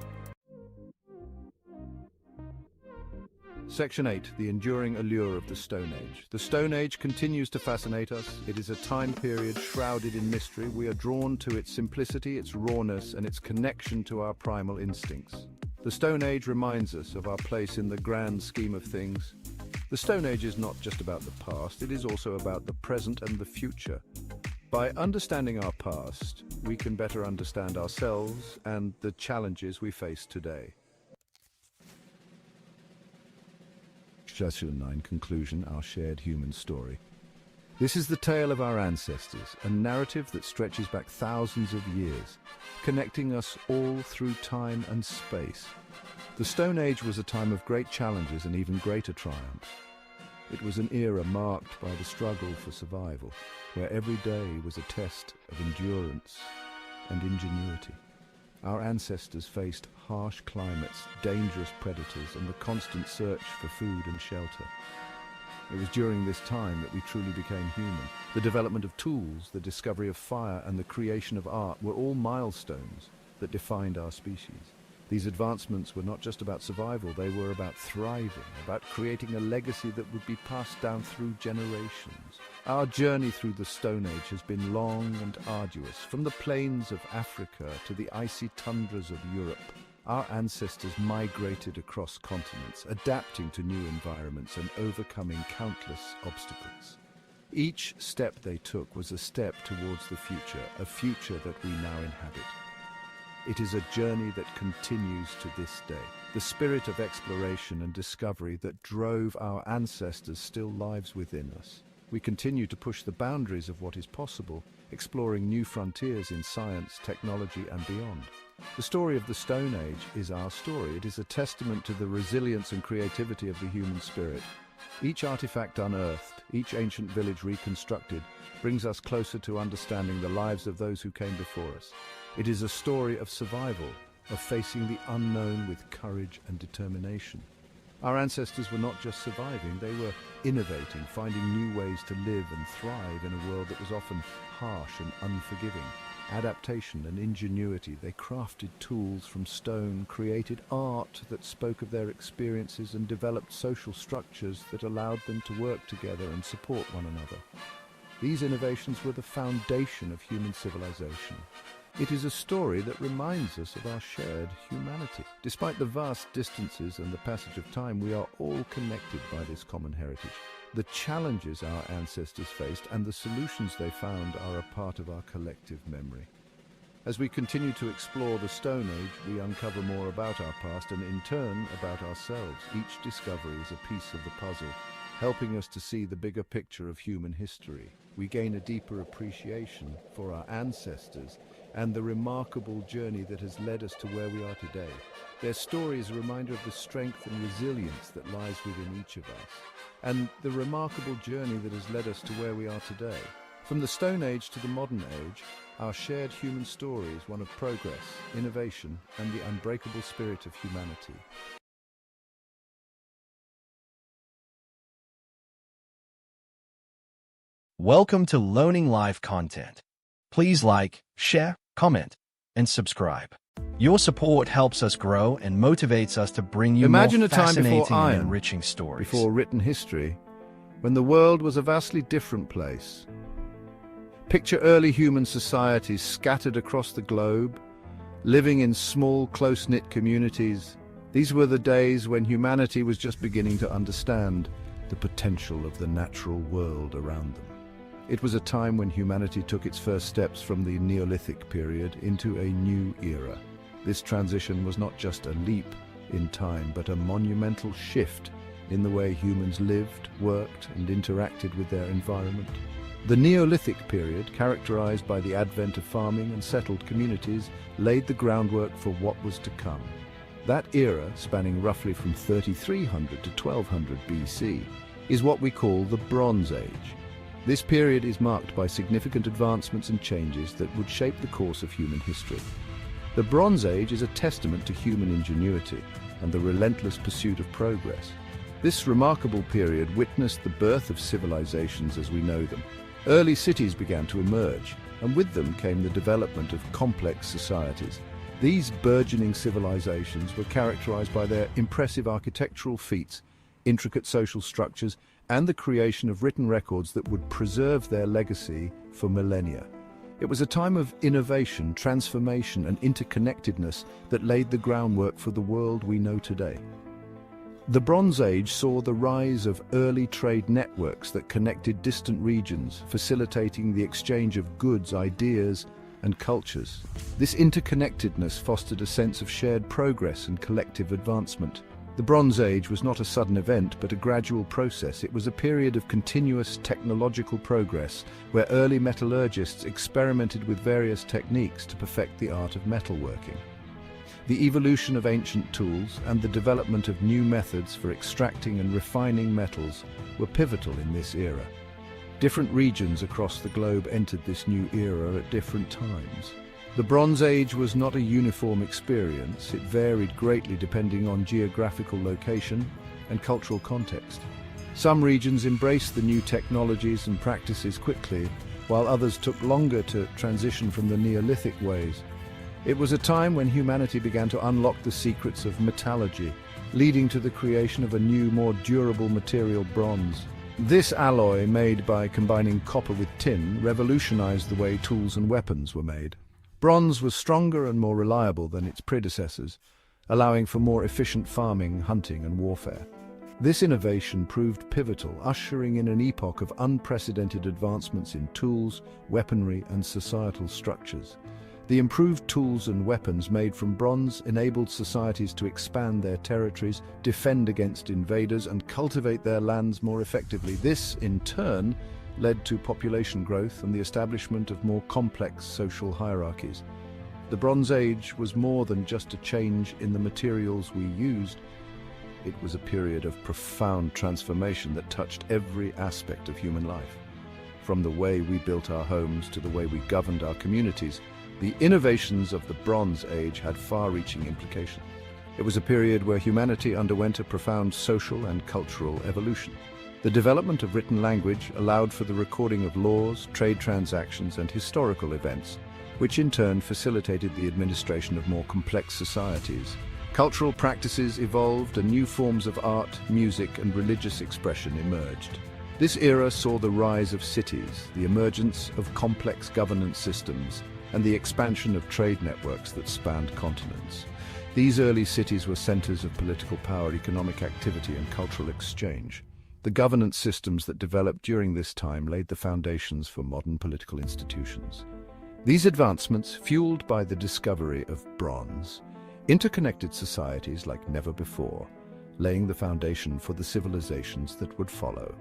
Section 8. The enduring allure of the Stone Age. The Stone Age continues to fascinate us. It is a time period shrouded in mystery. We are drawn to its simplicity, its rawness, and its connection to our primal instincts. The Stone Age reminds us of our place in the grand scheme of things. The Stone Age is not just about the past, it is also about the present and the future. By understanding our past, we can better understand ourselves and the challenges we face today. Section 9. Conclusion. Our shared human story. This is the tale of our ancestors, a narrative that stretches back thousands of years, connecting us all through time and space. The Stone Age was a time of great challenges and even greater triumphs. It was an era marked by the struggle for survival, where every day was a test of endurance and ingenuity. Our ancestors faced harsh climates, dangerous predators, and the constant search for food and shelter. It was during this time that we truly became human. The development of tools, the discovery of fire, and the creation of art were all milestones that defined our species. These advancements were not just about survival, they were about thriving, about creating a legacy that would be passed down through generations. Our journey through the Stone Age has been long and arduous. From the plains of Africa to the icy tundras of Europe, our ancestors migrated across continents, adapting to new environments and overcoming countless obstacles. Each step they took was a step towards the future, a future that we now inhabit. It is a journey that continues to this day. The spirit of exploration and discovery that drove our ancestors still lives within us. We continue to push the boundaries of what is possible, exploring new frontiers in science, technology, and beyond. The story of the Stone Age is our story. It is a testament to the resilience and creativity of the human spirit. Each artifact unearthed, each ancient village reconstructed, brings us closer to understanding the lives of those who came before us. It is a story of survival, of facing the unknown with courage and determination. Our ancestors were not just surviving, they were innovating, finding new ways to live and thrive in a world that was often harsh and unforgiving. Adaptation and ingenuity, they crafted tools from stone, created art that spoke of their experiences, and developed social structures that allowed them to work together and support one another. These innovations were the foundation of human civilization. It is a story that reminds us of our shared humanity. Despite the vast distances and the passage of time, we are all connected by this common heritage. The challenges our ancestors faced and the solutions they found are a part of our collective memory. As we continue to explore the Stone Age, we uncover more about our past and in turn about ourselves. Each discovery is a piece of the puzzle, helping us to see the bigger picture of human history. We gain a deeper appreciation for our ancestors and the remarkable journey that has led us to where we are today. Their story is a reminder of the strength and resilience that lies within each of us, and the remarkable journey that has led us to where we are today. From the Stone Age to the modern age, our shared human story is one of progress, innovation, and the unbreakable spirit of humanity. Welcome to Learning Live content. Please like, share, comment, and subscribe. Your support helps us grow and motivates us to bring you Imagine more a time fascinating before iron, and enriching stories. Before written history, when the world was a vastly different place. Picture early human societies scattered across the globe, living in small, close-knit communities. These were the days when humanity was just beginning to understand the potential of the natural world around them. It was a time when humanity took its first steps from the Neolithic period into a new era. This transition was not just a leap in time, but a monumental shift in the way humans lived, worked, and interacted with their environment. The Neolithic period, characterized by the advent of farming and settled communities, laid the groundwork for what was to come. That era, spanning roughly from 3300 to 1200 BC, is what we call the Bronze Age. This period is marked by significant advancements and changes that would shape the course of human history. The Bronze Age is a testament to human ingenuity and the relentless pursuit of progress. This remarkable period witnessed the birth of civilizations as we know them. Early cities began to emerge, and with them came the development of complex societies. These burgeoning civilizations were characterized by their impressive architectural feats, intricate social structures, and the creation of written records that would preserve their legacy for millennia. It was a time of innovation, transformation, and interconnectedness that laid the groundwork for the world we know today. The Bronze Age saw the rise of early trade networks that connected distant regions, facilitating the exchange of goods, ideas, and cultures. This interconnectedness fostered a sense of shared progress and collective advancement. The Bronze Age was not a sudden event, but a gradual process. It was a period of continuous technological progress, where early metallurgists experimented with various techniques to perfect the art of metalworking. The evolution of ancient tools and the development of new methods for extracting and refining metals were pivotal in this era. Different regions across the globe entered this new era at different times. The Bronze Age was not a uniform experience. It varied greatly depending on geographical location and cultural context. Some regions embraced the new technologies and practices quickly, while others took longer to transition from the Neolithic ways. It was a time when humanity began to unlock the secrets of metallurgy, leading to the creation of a new, more durable material, bronze. This alloy, made by combining copper with tin, revolutionized the way tools and weapons were made. Bronze was stronger and more reliable than its predecessors, allowing for more efficient farming, hunting, and warfare. This innovation proved pivotal, ushering in an epoch of unprecedented advancements in tools, weaponry, and societal structures. The improved tools and weapons made from bronze enabled societies to expand their territories, defend against invaders, and cultivate their lands more effectively. This, in turn, led to population growth and the establishment of more complex social hierarchies. The Bronze Age was more than just a change in the materials we used. It was a period of profound transformation that touched every aspect of human life. From the way we built our homes to the way we governed our communities, the innovations of the Bronze Age had far-reaching implications. It was a period where humanity underwent a profound social and cultural evolution. The development of written language allowed for the recording of laws, trade transactions, and historical events, which in turn facilitated the administration of more complex societies. Cultural practices evolved and new forms of art, music, and religious expression emerged. This era saw the rise of cities, the emergence of complex governance systems, and the expansion of trade networks that spanned continents. These early cities were centers of political power, economic activity, and cultural exchange. The governance systems that developed during this time laid the foundations for modern political institutions. These advancements, fueled by the discovery of bronze, interconnected societies like never before, laying the foundation for the civilizations that would follow.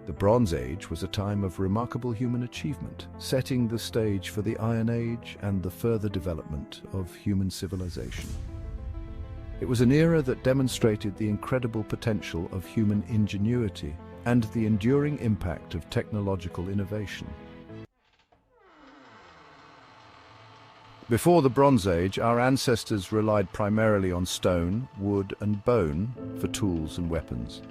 The Bronze Age was a time of remarkable human achievement, setting the stage for the Iron Age and the further development of human civilization. It was an era that demonstrated the incredible potential of human ingenuity and the enduring impact of technological innovation. Before the Bronze Age, our ancestors relied primarily on stone, wood, and bone for tools and weapons.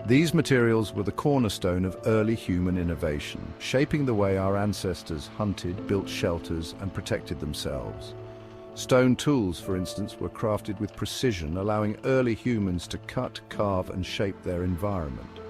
These materials were the cornerstone of early human innovation, shaping the way our ancestors hunted, built shelters, and protected themselves. Stone tools, for instance, were crafted with precision, allowing early humans to cut, carve, and shape their environment.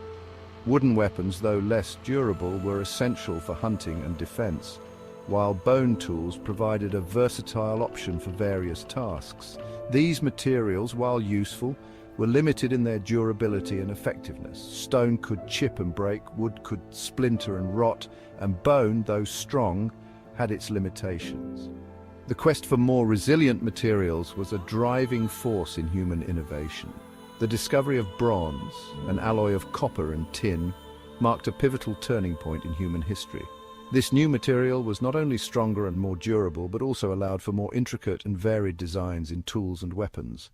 Wooden weapons, though less durable, were essential for hunting and defense, while bone tools provided a versatile option for various tasks. These materials, while useful, were limited in their durability and effectiveness. Stone could chip and break, wood could splinter and rot, and bone, though strong, had its limitations. The quest for more resilient materials was a driving force in human innovation. The discovery of bronze, an alloy of copper and tin, marked a pivotal turning point in human history. This new material was not only stronger and more durable, but also allowed for more intricate and varied designs in tools and weapons.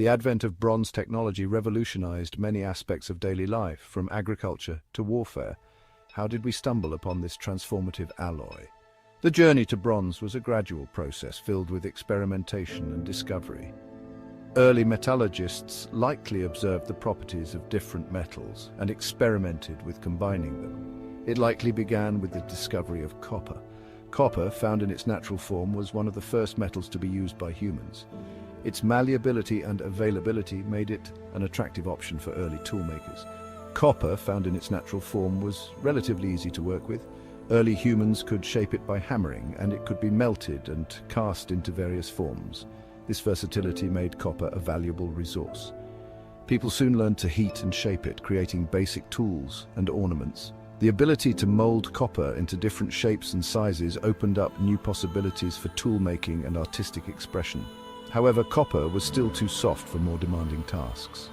The advent of bronze technology revolutionized many aspects of daily life, from agriculture to warfare. How did we stumble upon this transformative alloy? The journey to bronze was a gradual process filled with experimentation and discovery. Early metallurgists likely observed the properties of different metals and experimented with combining them. It likely began with the discovery of copper. Copper, found in its natural form, was one of the first metals to be used by humans. Its malleability and availability made it an attractive option for early toolmakers. Copper, found in its natural form, was relatively easy to work with. Early humans could shape it by hammering, and it could be melted and cast into various forms. This versatility made copper a valuable resource. People soon learned to heat and shape it, creating basic tools and ornaments. The ability to mold copper into different shapes and sizes opened up new possibilities for tool-making and artistic expression. However, copper was still too soft for more demanding tasks.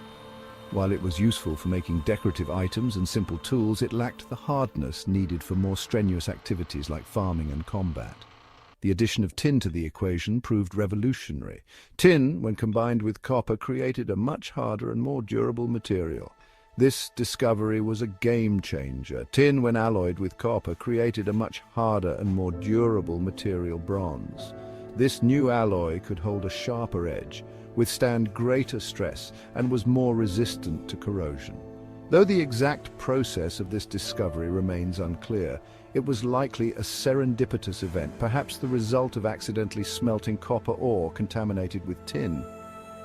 While it was useful for making decorative items and simple tools, it lacked the hardness needed for more strenuous activities like farming and combat. The addition of tin to the equation proved revolutionary. Tin, when combined with copper, created a much harder and more durable material. This discovery was a game changer. Tin, when alloyed with copper, created a much harder and more durable material, bronze. This new alloy could hold a sharper edge, withstand greater stress, and was more resistant to corrosion. Though the exact process of this discovery remains unclear, it was likely a serendipitous event, perhaps the result of accidentally smelting copper ore contaminated with tin.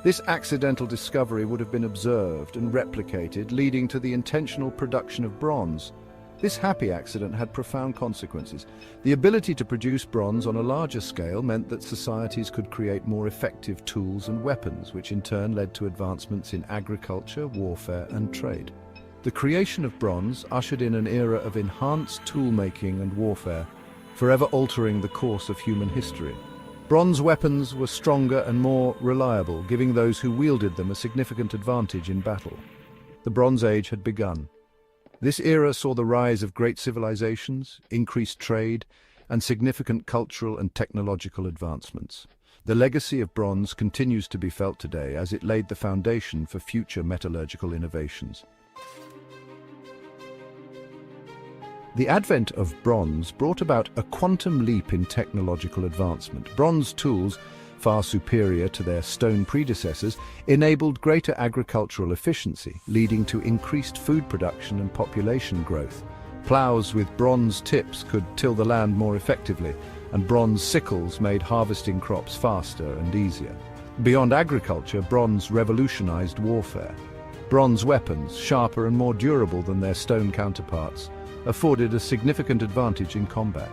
This accidental discovery would have been observed and replicated, leading to the intentional production of bronze. This happy accident had profound consequences. The ability to produce bronze on a larger scale meant that societies could create more effective tools and weapons, which in turn led to advancements in agriculture, warfare, and trade. The creation of bronze ushered in an era of enhanced tool-making and warfare, forever altering the course of human history. Bronze weapons were stronger and more reliable, giving those who wielded them a significant advantage in battle. The Bronze Age had begun. This era saw the rise of great civilizations, increased trade, and significant cultural and technological advancements. The legacy of bronze continues to be felt today as it laid the foundation for future metallurgical innovations. The advent of bronze brought about a quantum leap in technological advancement. Bronze tools, far superior to their stone predecessors, enabled greater agricultural efficiency, leading to increased food production and population growth. Plows with bronze tips could till the land more effectively, and bronze sickles made harvesting crops faster and easier. Beyond agriculture, bronze revolutionized warfare. Bronze weapons, sharper and more durable than their stone counterparts, afforded a significant advantage in combat.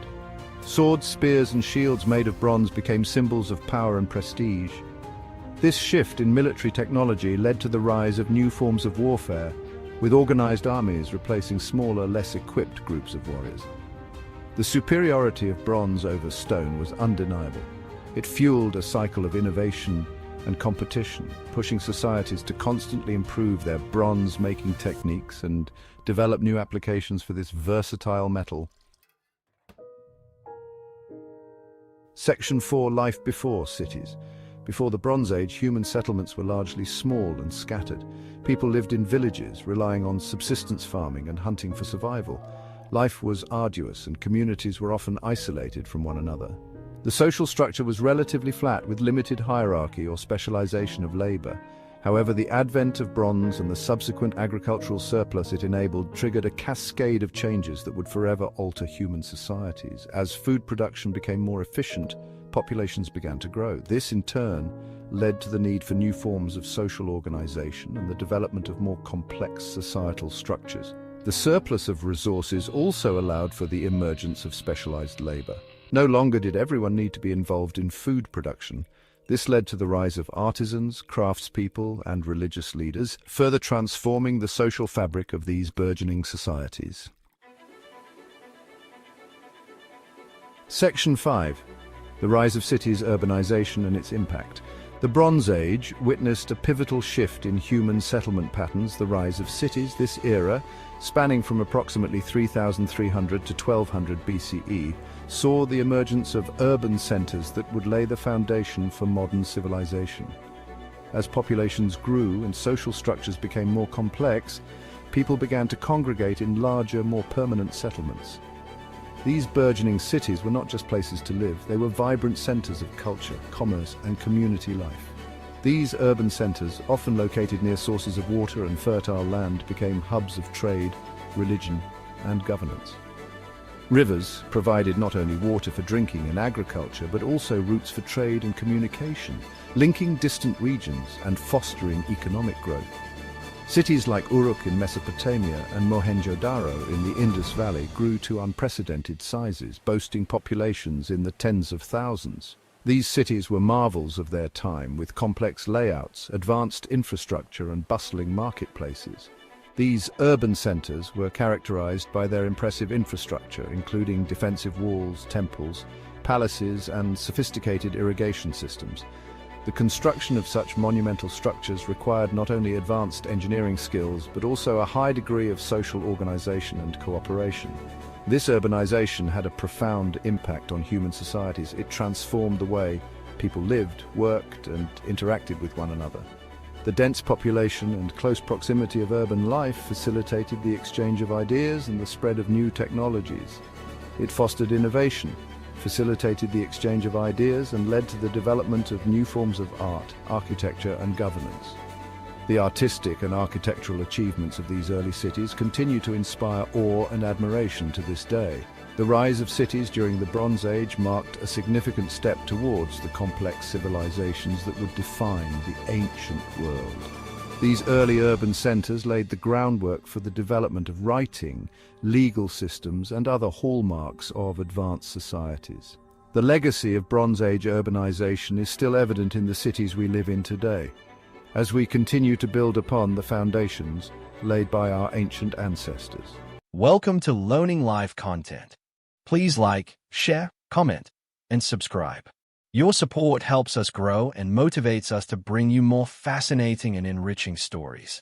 Swords, spears, and shields made of bronze became symbols of power and prestige. This shift in military technology led to the rise of new forms of warfare, with organized armies replacing smaller, less equipped groups of warriors. The superiority of bronze over stone was undeniable. It fueled a cycle of innovation and competition, pushing societies to constantly improve their bronze-making techniques and develop new applications for this versatile metal. Section 4. Life before cities. Before the Bronze Age, human settlements were largely small and scattered. People lived in villages, relying on subsistence farming and hunting for survival. Life was arduous, and communities were often isolated from one another. The social structure was relatively flat, with limited hierarchy or specialization of labor. However, the advent of bronze and the subsequent agricultural surplus it enabled triggered a cascade of changes that would forever alter human societies. As food production became more efficient, populations began to grow. This, in turn, led to the need for new forms of social organization and the development of more complex societal structures. The surplus of resources also allowed for the emergence of specialized labor. No longer did everyone need to be involved in food production. This led to the rise of artisans, craftspeople, and religious leaders, further transforming the social fabric of these burgeoning societies. Section 5. The rise of cities, urbanization, and its impact. The Bronze Age witnessed a pivotal shift in human settlement patterns, the rise of cities. This era, spanning from approximately 3,300 to 1200 BCE, saw the emergence of urban centers that would lay the foundation for modern civilization. As populations grew and social structures became more complex, people began to congregate in larger, more permanent settlements. These burgeoning cities were not just places to live, they were vibrant centers of culture, commerce, and community life. These urban centers, often located near sources of water and fertile land, became hubs of trade, religion, and governance. Rivers provided not only water for drinking and agriculture, but also routes for trade and communication, linking distant regions and fostering economic growth. Cities like Uruk in Mesopotamia and Mohenjo-Daro in the Indus Valley grew to unprecedented sizes, boasting populations in the tens of thousands. These cities were marvels of their time, with complex layouts, advanced infrastructure, and bustling marketplaces. These urban centers were characterized by their impressive infrastructure, including defensive walls, temples, palaces, and sophisticated irrigation systems. The construction of such monumental structures required not only advanced engineering skills, but also a high degree of social organization and cooperation. This urbanization had a profound impact on human societies. It transformed the way people lived, worked, and interacted with one another. The dense population and close proximity of urban life facilitated the exchange of ideas and the spread of new technologies. It fostered innovation, facilitated the exchange of ideas, and led to the development of new forms of art, architecture, and governance. The artistic and architectural achievements of these early cities continue to inspire awe and admiration to this day. The rise of cities during the Bronze Age marked a significant step towards the complex civilizations that would define the ancient world. These early urban centers laid the groundwork for the development of writing, legal systems, and other hallmarks of advanced societies. The legacy of Bronze Age urbanization is still evident in the cities we live in today, as we continue to build upon the foundations laid by our ancient ancestors. Welcome to Learning Live content. Please like, share, comment, and subscribe. Your support helps us grow and motivates us to bring you more fascinating and enriching stories.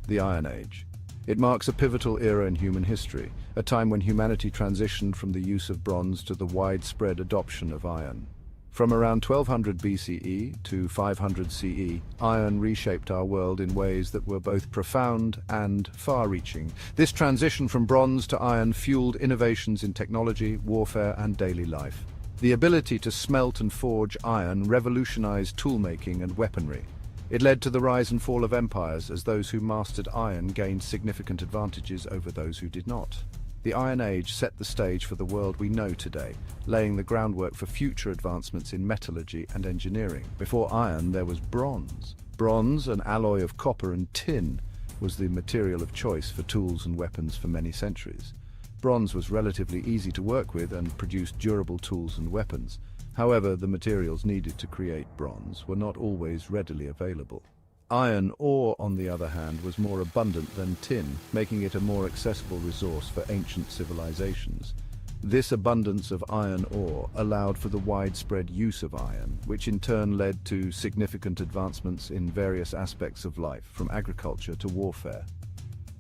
The Iron Age. It marks a pivotal era in human history, a time when humanity transitioned from the use of bronze to the widespread adoption of iron. From around 1200 BCE to 500 CE, iron reshaped our world in ways that were both profound and far-reaching. This transition from bronze to iron fueled innovations in technology, warfare, and daily life. The ability to smelt and forge iron revolutionized toolmaking and weaponry. It led to the rise and fall of empires as those who mastered iron gained significant advantages over those who did not. The Iron Age set the stage for the world we know today, laying the groundwork for future advancements in metallurgy and engineering. Before iron, there was bronze. Bronze, an alloy of copper and tin, was the material of choice for tools and weapons for many centuries. Bronze was relatively easy to work with and produced durable tools and weapons. However, the materials needed to create bronze were not always readily available. Iron ore, on the other hand, was more abundant than tin, making it a more accessible resource for ancient civilizations. This abundance of iron ore allowed for the widespread use of iron, which in turn led to significant advancements in various aspects of life, from agriculture to warfare.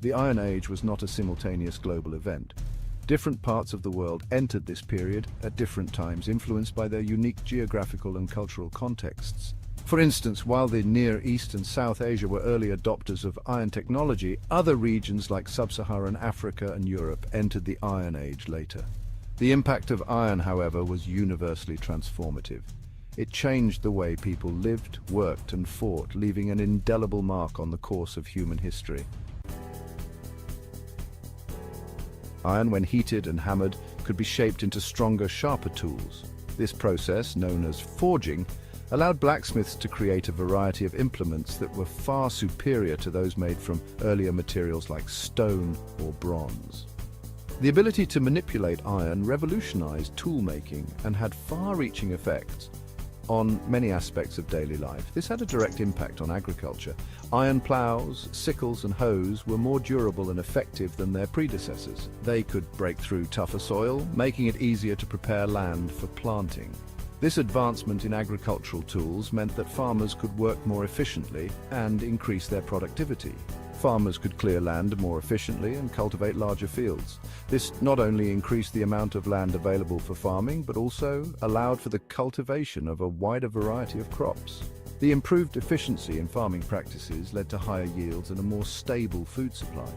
The Iron Age was not a simultaneous global event. Different parts of the world entered this period at different times, influenced by their unique geographical and cultural contexts. For instance, while the Near East and South Asia were early adopters of iron technology, other regions like Sub-Saharan Africa and Europe entered the Iron Age later. The impact of iron, however, was universally transformative. It changed the way people lived, worked, and fought, leaving an indelible mark on the course of human history. Iron, when heated and hammered, could be shaped into stronger, sharper tools. This process, known as forging, allowed blacksmiths to create a variety of implements that were far superior to those made from earlier materials like stone or bronze. The ability to manipulate iron revolutionized toolmaking and had far-reaching effects on many aspects of daily life. This had a direct impact on agriculture. Iron plows, sickles, and hoes were more durable and effective than their predecessors. They could break through tougher soil, making it easier to prepare land for planting. This advancement in agricultural tools meant that farmers could work more efficiently and increase their productivity. Farmers could clear land more efficiently and cultivate larger fields. This not only increased the amount of land available for farming, but also allowed for the cultivation of a wider variety of crops. The improved efficiency in farming practices led to higher yields and a more stable food supply.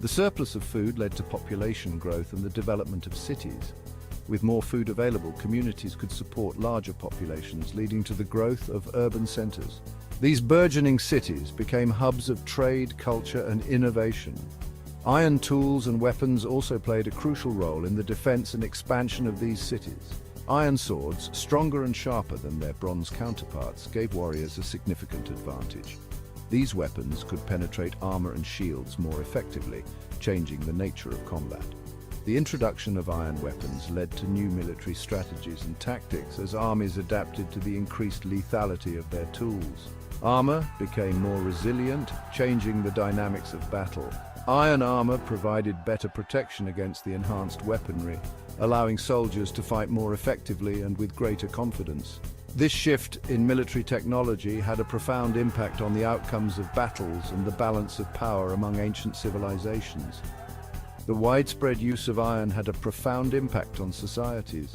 The surplus of food led to population growth and the development of cities. With more food available, communities could support larger populations, leading to the growth of urban centers. These burgeoning cities became hubs of trade, culture, and innovation. Iron tools and weapons also played a crucial role in the defense and expansion of these cities. Iron swords, stronger and sharper than their bronze counterparts, gave warriors a significant advantage. These weapons could penetrate armor and shields more effectively, changing the nature of combat. The introduction of iron weapons led to new military strategies and tactics as armies adapted to the increased lethality of their tools. Armor became more resilient, changing the dynamics of battle. Iron armor provided better protection against the enhanced weaponry, allowing soldiers to fight more effectively and with greater confidence. This shift in military technology had a profound impact on the outcomes of battles and the balance of power among ancient civilizations. The widespread use of iron had a profound impact on societies.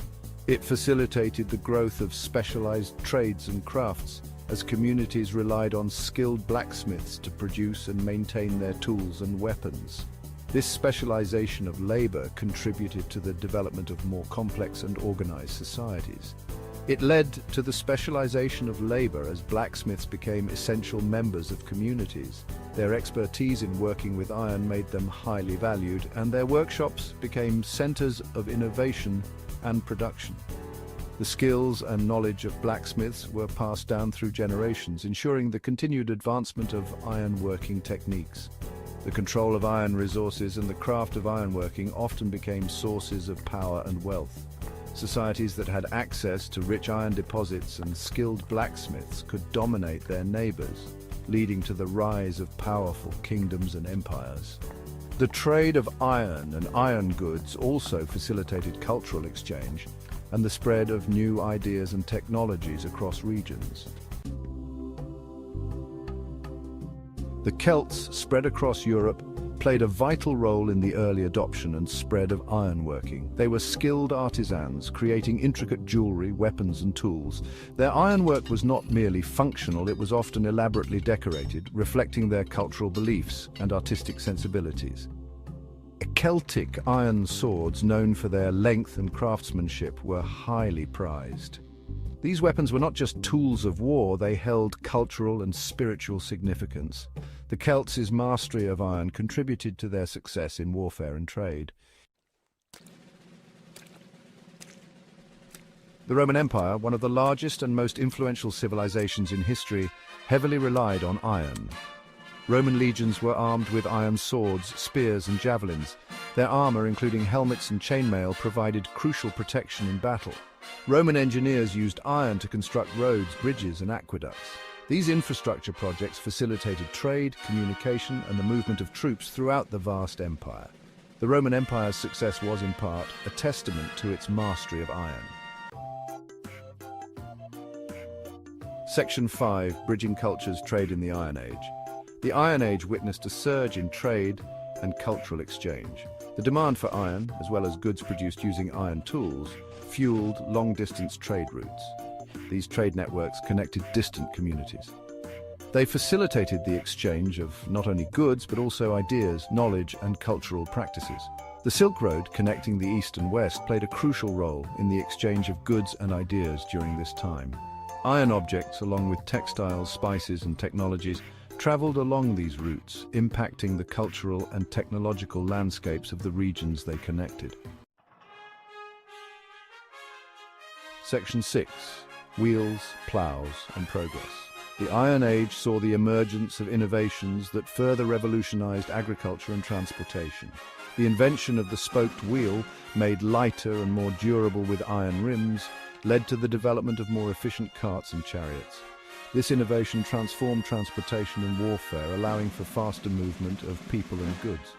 It facilitated the growth of specialized trades and crafts, as communities relied on skilled blacksmiths to produce and maintain their tools and weapons. This specialization of labor contributed to the development of more complex and organized societies. It led to the specialization of labor as blacksmiths became essential members of communities. Their expertise in working with iron made them highly valued, and their workshops became centers of innovation and production. The skills and knowledge of blacksmiths were passed down through generations, ensuring the continued advancement of iron-working techniques. The control of iron resources and the craft of ironworking often became sources of power and wealth. Societies that had access to rich iron deposits and skilled blacksmiths could dominate their neighbors, leading to the rise of powerful kingdoms and empires. The trade of iron and iron goods also facilitated cultural exchange and the spread of new ideas and technologies across regions. The Celts, spread across Europe, played a vital role in the early adoption and spread of ironworking. They were skilled artisans, creating intricate jewelry, weapons, and tools. Their ironwork was not merely functional, it was often elaborately decorated, reflecting their cultural beliefs and artistic sensibilities. Celtic iron swords, known for their length and craftsmanship, were highly prized. These weapons were not just tools of war, they held cultural and spiritual significance. The Celts' mastery of iron contributed to their success in warfare and trade. The Roman Empire, one of the largest and most influential civilizations in history, heavily relied on iron. Roman legions were armed with iron swords, spears, and javelins. Their armor, including helmets and chainmail, provided crucial protection in battle. Roman engineers used iron to construct roads, bridges, and aqueducts. These infrastructure projects facilitated trade, communication, and the movement of troops throughout the vast empire. The Roman Empire's success was, in part, a testament to its mastery of iron. Section 5. Bridging Cultures, Trade in the Iron Age. The Iron Age witnessed a surge in trade and cultural exchange. The demand for iron, as well as goods produced using iron tools, fueled long-distance trade routes. These trade networks connected distant communities. They facilitated the exchange of not only goods, but also ideas, knowledge, and cultural practices. The Silk Road, connecting the East and West, played a crucial role in the exchange of goods and ideas during this time. Iron objects, along with textiles, spices, and technologies, traveled along these routes, impacting the cultural and technological landscapes of the regions they connected. Section 6. Wheels, plows, and progress. The Iron Age saw the emergence of innovations that further revolutionized agriculture and transportation. The invention of the spoked wheel, made lighter and more durable with iron rims, led to the development of more efficient carts and chariots. This innovation transformed transportation and warfare, allowing for faster movement of people and goods.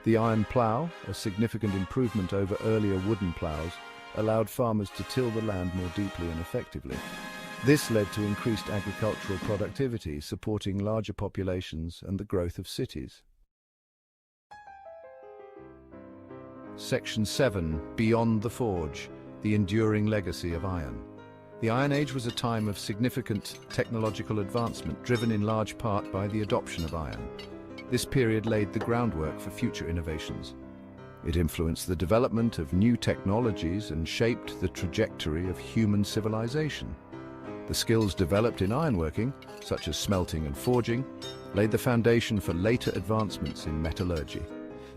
The iron plough, a significant improvement over earlier wooden ploughs, allowed farmers to till the land more deeply and effectively. This led to increased agricultural productivity, supporting larger populations and the growth of cities. Section 7. Beyond the Forge, the enduring legacy of iron. The Iron Age was a time of significant technological advancement, driven in large part by the adoption of iron. This period laid the groundwork for future innovations. It influenced the development of new technologies and shaped the trajectory of human civilization. The skills developed in ironworking, such as smelting and forging, laid the foundation for later advancements in metallurgy.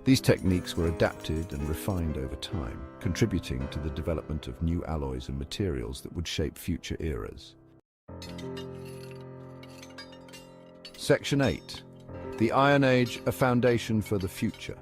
These techniques were adapted and refined over time, contributing to the development of new alloys and materials that would shape future eras. Section 8. The Iron Age, a foundation for the future.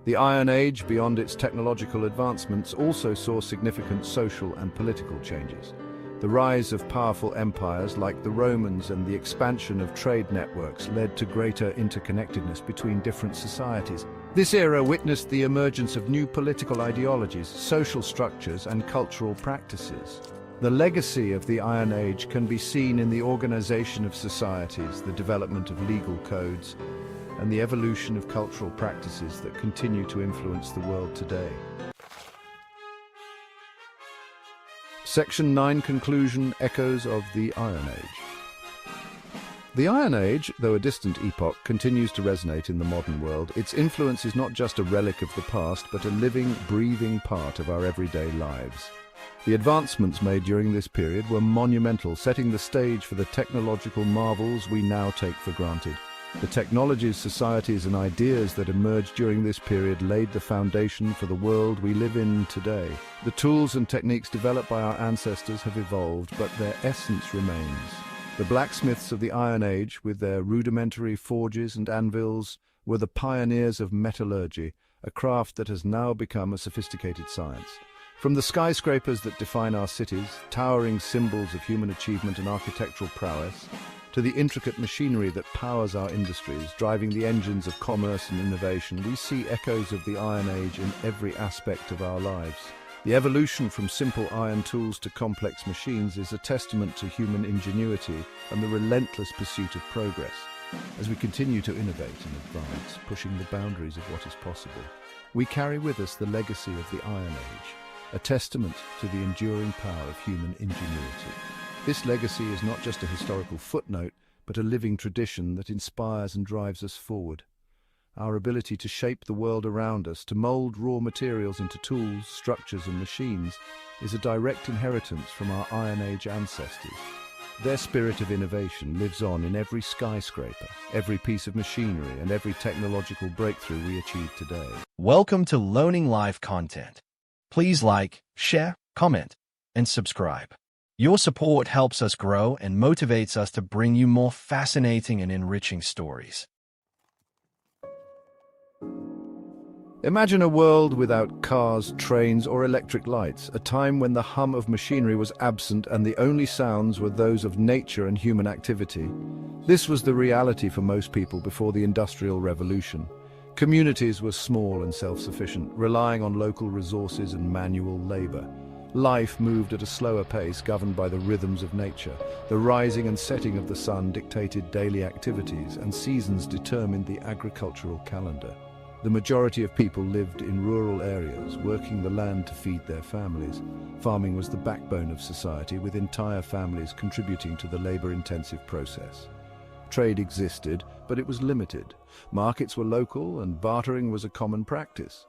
The Iron Age, beyond its technological advancements, also saw significant social and political changes. The rise of powerful empires like the Romans and the expansion of trade networks led to greater interconnectedness between different societies. This era witnessed the emergence of new political ideologies, social structures, and cultural practices. The legacy of the Iron Age can be seen in the organization of societies, the development of legal codes, and the evolution of cultural practices that continue to influence the world today. Section 9. Conclusion. Echoes of the Iron Age. The Iron Age, though a distant epoch, continues to resonate in the modern world. Its influence is not just a relic of the past, but a living, breathing part of our everyday lives. The advancements made during this period were monumental, setting the stage for the technological marvels we now take for granted. The technologies, societies, and ideas that emerged during this period laid the foundation for the world we live in today. The tools and techniques developed by our ancestors have evolved, but their essence remains. The blacksmiths of the Iron Age, with their rudimentary forges and anvils, were the pioneers of metallurgy, a craft that has now become a sophisticated science. From the skyscrapers that define our cities, towering symbols of human achievement and architectural prowess, to the intricate machinery that powers our industries, driving the engines of commerce and innovation, we see echoes of the Iron Age in every aspect of our lives. The evolution from simple iron tools to complex machines is a testament to human ingenuity and the relentless pursuit of progress. As we continue to innovate and advance, pushing the boundaries of what is possible, we carry with us the legacy of the Iron Age, a testament to the enduring power of human ingenuity. This legacy is not just a historical footnote, but a living tradition that inspires and drives us forward. Our ability to shape the world around us, to mold raw materials into tools, structures, and machines, is a direct inheritance from our Iron Age ancestors. Their spirit of innovation lives on in every skyscraper, every piece of machinery, and every technological breakthrough we achieve today. Welcome to Learning Live content. Please like, share, comment, and subscribe. Your support helps us grow and motivates us to bring you more fascinating and enriching stories. Imagine a world without cars, trains, or electric lights, a time when the hum of machinery was absent and the only sounds were those of nature and human activity. This was the reality for most people before the Industrial Revolution. Communities were small and self-sufficient, relying on local resources and manual labor. Life moved at a slower pace, governed by the rhythms of nature. The rising and setting of the sun dictated daily activities, and seasons determined the agricultural calendar. The majority of people lived in rural areas, working the land to feed their families. Farming was the backbone of society, with entire families contributing to the labor-intensive process. Trade existed, but it was limited. Markets were local, and bartering was a common practice.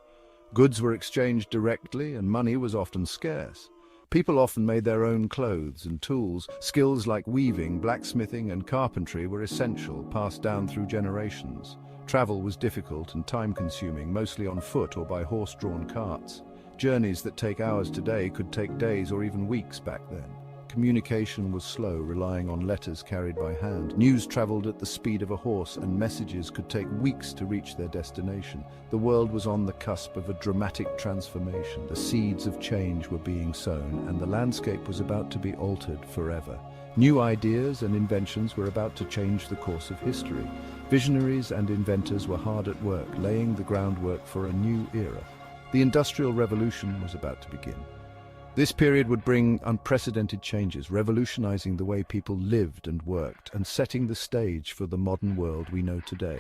Goods were exchanged directly, and money was often scarce. People often made their own clothes and tools. Skills like weaving, blacksmithing, and carpentry were essential, passed down through generations. Travel was difficult and time-consuming, mostly on foot or by horse-drawn carts. Journeys that take hours today could take days or even weeks back then. Communication was slow, relying on letters carried by hand. News traveled at the speed of a horse, and messages could take weeks to reach their destination. The world was on the cusp of a dramatic transformation. The seeds of change were being sown, and the landscape was about to be altered forever. New ideas and inventions were about to change the course of history. Visionaries and inventors were hard at work, laying the groundwork for a new era. The Industrial Revolution was about to begin. This period would bring unprecedented changes, revolutionizing the way people lived and worked, and setting the stage for the modern world we know today.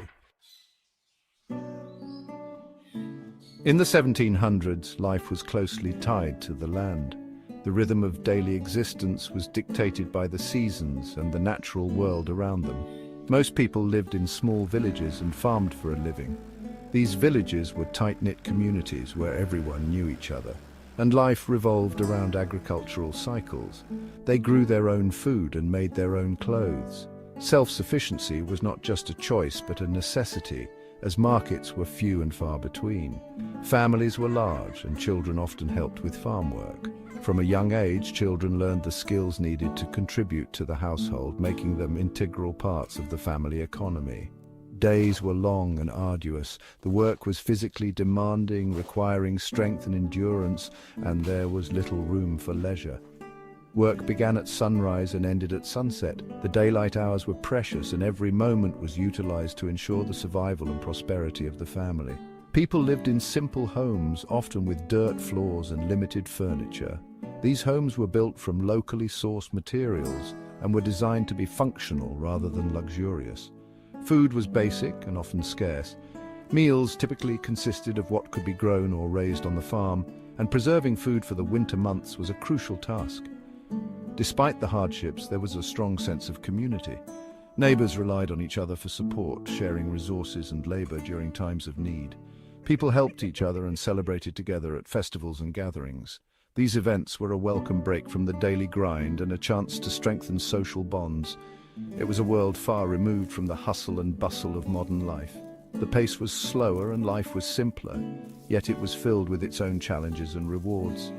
In the 1700s, life was closely tied to the land. The rhythm of daily existence was dictated by the seasons and the natural world around them. Most people lived in small villages and farmed for a living. These villages were tight-knit communities where everyone knew each other, and life revolved around agricultural cycles. They grew their own food and made their own clothes. Self-sufficiency was not just a choice but a necessity, as markets were few and far between. Families were large, and children often helped with farm work. From a young age, children learned the skills needed to contribute to the household, making them integral parts of the family economy. Days were long and arduous. The work was physically demanding, requiring strength and endurance, and there was little room for leisure. Work began at sunrise and ended at sunset. The daylight hours were precious, and every moment was utilized to ensure the survival and prosperity of the family. People lived in simple homes, often with dirt floors and limited furniture. These homes were built from locally sourced materials and were designed to be functional rather than luxurious. Food was basic and often scarce. Meals typically consisted of what could be grown or raised on the farm, and preserving food for the winter months was a crucial task. Despite the hardships, there was a strong sense of community. Neighbors relied on each other for support, sharing resources and labor during times of need. People helped each other and celebrated together at festivals and gatherings. These events were a welcome break from the daily grind and a chance to strengthen social bonds. It was a world far removed from the hustle and bustle of modern life. The pace was slower and life was simpler, yet it was filled with its own challenges and rewards.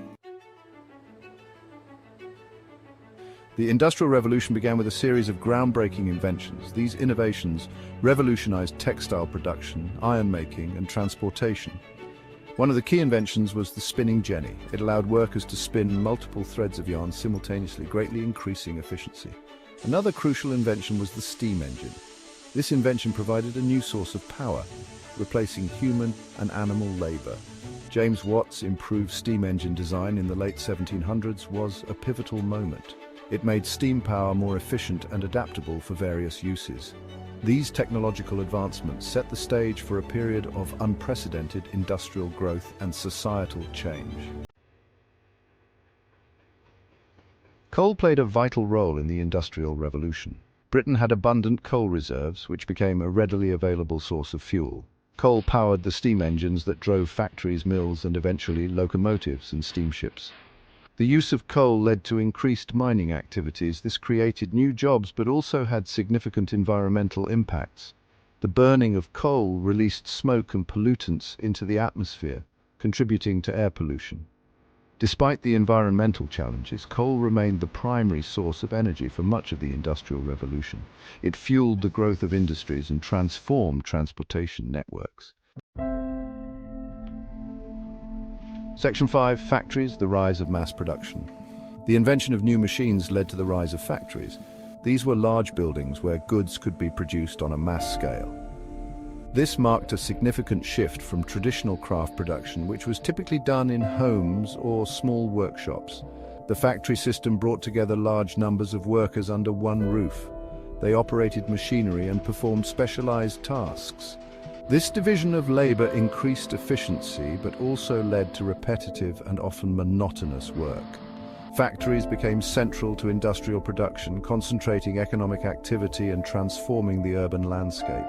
The Industrial Revolution began with a series of groundbreaking inventions. These innovations revolutionized textile production, iron-making, and transportation. One of the key inventions was the spinning jenny. It allowed workers to spin multiple threads of yarn simultaneously, greatly increasing efficiency. Another crucial invention was the steam engine. This invention provided a new source of power, replacing human and animal labor. James Watt's improved steam engine design in the late 1700s was a pivotal moment. It made steam power more efficient and adaptable for various uses. These technological advancements set the stage for a period of unprecedented industrial growth and societal change. Coal played a vital role in the Industrial Revolution. Britain had abundant coal reserves, which became a readily available source of fuel. Coal powered the steam engines that drove factories, mills, and eventually locomotives and steamships. The use of coal led to increased mining activities. This created new jobs but also had significant environmental impacts. The burning of coal released smoke and pollutants into the atmosphere, contributing to air pollution. Despite the environmental challenges, coal remained the primary source of energy for much of the Industrial Revolution. It fueled the growth of industries and transformed transportation networks. Section 5. Factories, the rise of mass production. The invention of new machines led to the rise of factories. These were large buildings where goods could be produced on a mass scale. This marked a significant shift from traditional craft production, which was typically done in homes or small workshops. The factory system brought together large numbers of workers under one roof. They operated machinery and performed specialized tasks. This division of labor increased efficiency, but also led to repetitive and often monotonous work. Factories became central to industrial production, concentrating economic activity and transforming the urban landscape.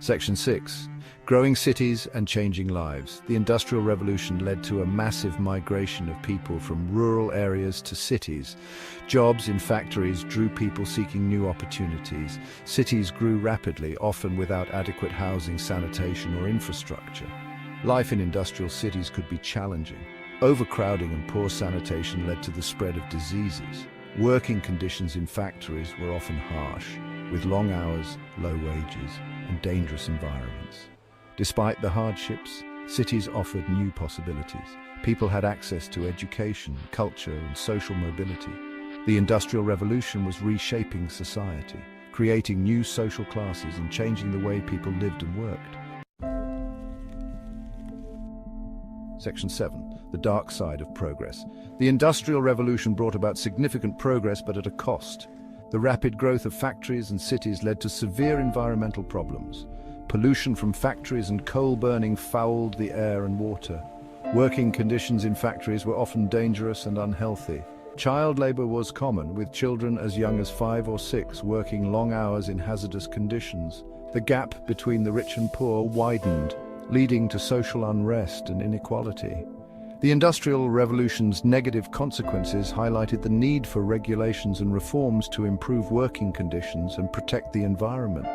Section 6. Growing cities and changing lives. The Industrial Revolution led to a massive migration of people from rural areas to cities. Jobs in factories drew people seeking new opportunities. Cities grew rapidly, often without adequate housing, sanitation, or infrastructure. Life in industrial cities could be challenging. Overcrowding and poor sanitation led to the spread of diseases. Working conditions in factories were often harsh, with long hours, low wages, and dangerous environments. Despite the hardships, cities offered new possibilities. People had access to education, culture, and social mobility. The Industrial Revolution was reshaping society, creating new social classes and changing the way people lived and worked. Section 7. The dark side of progress. The Industrial Revolution brought about significant progress, but at a cost. The rapid growth of factories and cities led to severe environmental problems. Pollution from factories and coal burning fouled the air and water. Working conditions in factories were often dangerous and unhealthy. Child labor was common, with children as young as 5 or 6 working long hours in hazardous conditions. The gap between the rich and poor widened, leading to social unrest and inequality. The Industrial Revolution's negative consequences highlighted the need for regulations and reforms to improve working conditions and protect the environment.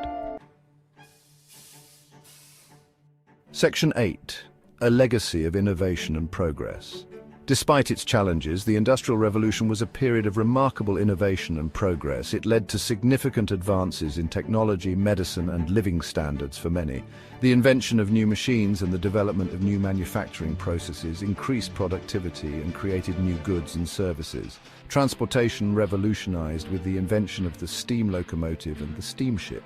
Section 8. A legacy of innovation and progress. Despite its challenges, the Industrial Revolution was a period of remarkable innovation and progress. It led to significant advances in technology, medicine, and living standards for many. The invention of new machines and the development of new manufacturing processes increased productivity and created new goods and services. Transportation revolutionized with the invention of the steam locomotive and the steamship.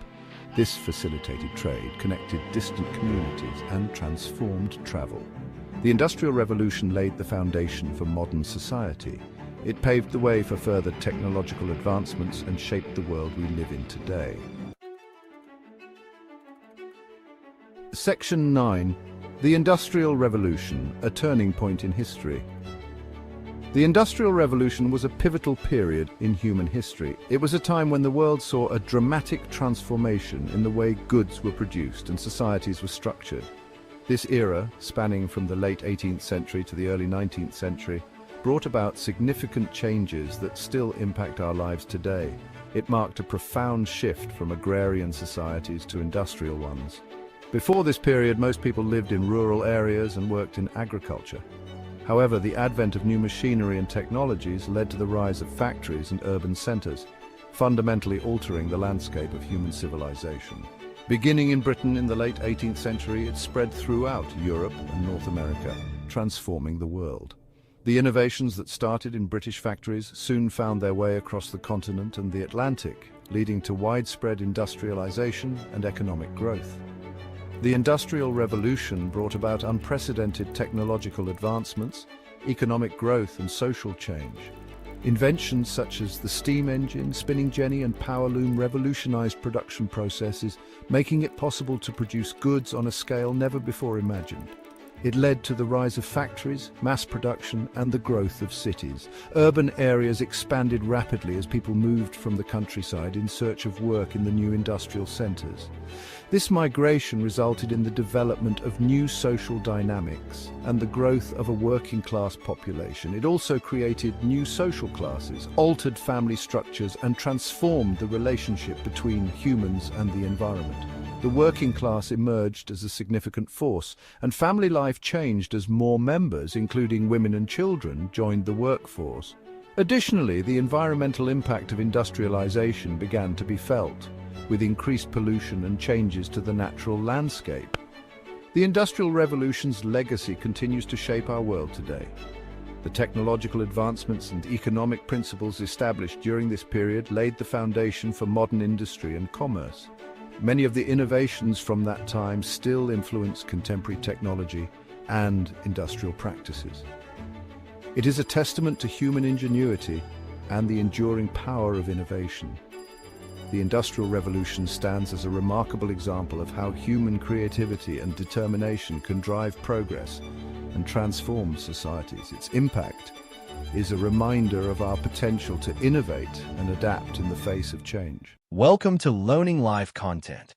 This facilitated trade, connected distant communities, and transformed travel. The Industrial Revolution laid the foundation for modern society. It paved the way for further technological advancements and shaped the world we live in today. Section 9. The Industrial Revolution, a turning point in history. The Industrial Revolution was a pivotal period in human history. It was a time when the world saw a dramatic transformation in the way goods were produced and societies were structured. This era, spanning from the late 18th century to the early 19th century, brought about significant changes that still impact our lives today. It marked a profound shift from agrarian societies to industrial ones. Before this period, most people lived in rural areas and worked in agriculture. However, the advent of new machinery and technologies led to the rise of factories and urban centers, fundamentally altering the landscape of human civilization. Beginning in Britain in the late 18th century, it spread throughout Europe and North America, transforming the world. The innovations that started in British factories soon found their way across the continent and the Atlantic, leading to widespread industrialization and economic growth. The Industrial Revolution brought about unprecedented technological advancements, economic growth, and social change. Inventions such as the steam engine, spinning jenny, and power loom revolutionized production processes, making it possible to produce goods on a scale never before imagined. It led to the rise of factories, mass production, and the growth of cities. Urban areas expanded rapidly as people moved from the countryside in search of work in the new industrial centers. This migration resulted in the development of new social dynamics and the growth of a working-class population. It also created new social classes, altered family structures, and transformed the relationship between humans and the environment. The working class emerged as a significant force, and family life changed as more members, including women and children, joined the workforce. Additionally, the environmental impact of industrialization began to be felt, with increased pollution and changes to the natural landscape. The Industrial Revolution's legacy continues to shape our world today. The technological advancements and economic principles established during this period laid the foundation for modern industry and commerce. Many of the innovations from that time still influence contemporary technology and industrial practices. It is a testament to human ingenuity and the enduring power of innovation. The Industrial Revolution stands as a remarkable example of how human creativity and determination can drive progress and transform societies. Its impact is a reminder of our potential to innovate and adapt in the face of change. Welcome to Learning Live content.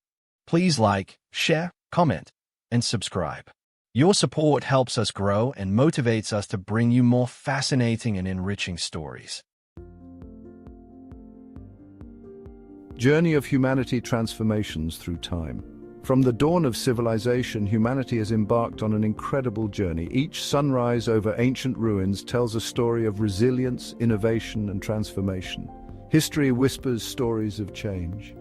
Please like, share, comment, and subscribe. Your support helps us grow and motivates us to bring you more fascinating and enriching stories. Journey of humanity transformations through time. From the dawn of civilization, humanity has embarked on an incredible journey. Each sunrise over ancient ruins tells a story of resilience, innovation, and transformation. History whispers stories of change.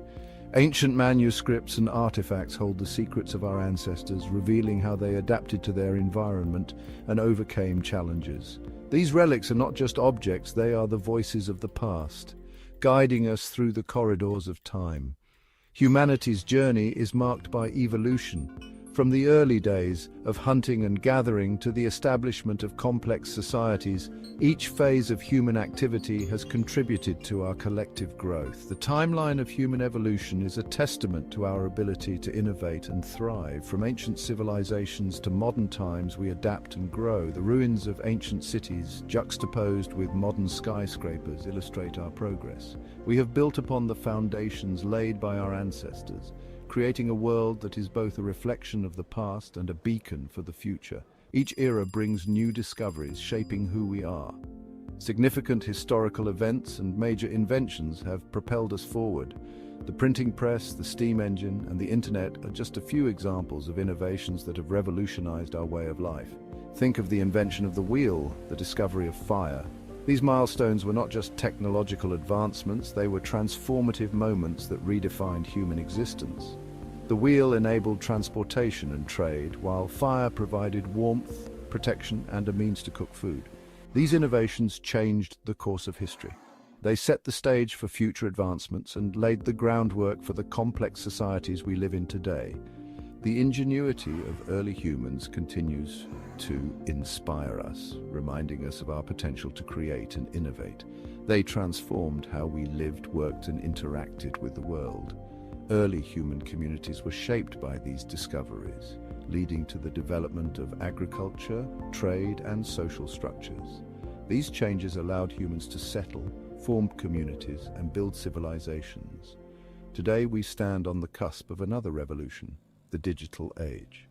Ancient manuscripts and artifacts hold the secrets of our ancestors, revealing how they adapted to their environment and overcame challenges. These relics are not just objects, they are the voices of the past, guiding us through the corridors of time. Humanity's journey is marked by evolution, From the early days of hunting and gathering to the establishment of complex societies, each phase of human activity has contributed to our collective growth. The timeline of human evolution is a testament to our ability to innovate and thrive. From ancient civilizations to modern times, we adapt and grow. The ruins of ancient cities, juxtaposed with modern skyscrapers, illustrate our progress. We have built upon the foundations laid by our ancestors, creating a world that is both a reflection of the past and a beacon for the future. Each era brings new discoveries, shaping who we are. Significant historical events and major inventions have propelled us forward. The printing press, the steam engine, and the internet are just a few examples of innovations that have revolutionized our way of life. Think of the invention of the wheel, the discovery of fire. These milestones were not just technological advancements, they were transformative moments that redefined human existence. The wheel enabled transportation and trade, while fire provided warmth, protection, and a means to cook food. These innovations changed the course of history. They set the stage for future advancements and laid the groundwork for the complex societies we live in today. The ingenuity of early humans continues to inspire us, reminding us of our potential to create and innovate. They transformed how we lived, worked, and interacted with the world. Early human communities were shaped by these discoveries, leading to the development of agriculture, trade, and social structures. These changes allowed humans to settle, form communities, and build civilizations. Today we stand on the cusp of another revolution, the digital age.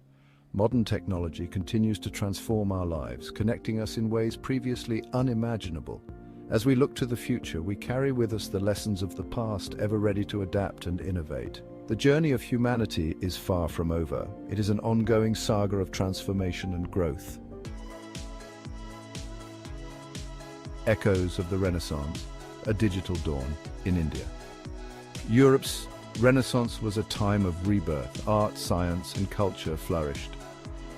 Modern technology continues to transform our lives, connecting us in ways previously unimaginable. As we look to the future, we carry with us the lessons of the past, ever ready to adapt and innovate. The journey of humanity is far from over. It is an ongoing saga of transformation and growth. Echoes of the Renaissance, a digital dawn in India. Europe's Renaissance was a time of rebirth. Art, science, and culture flourished.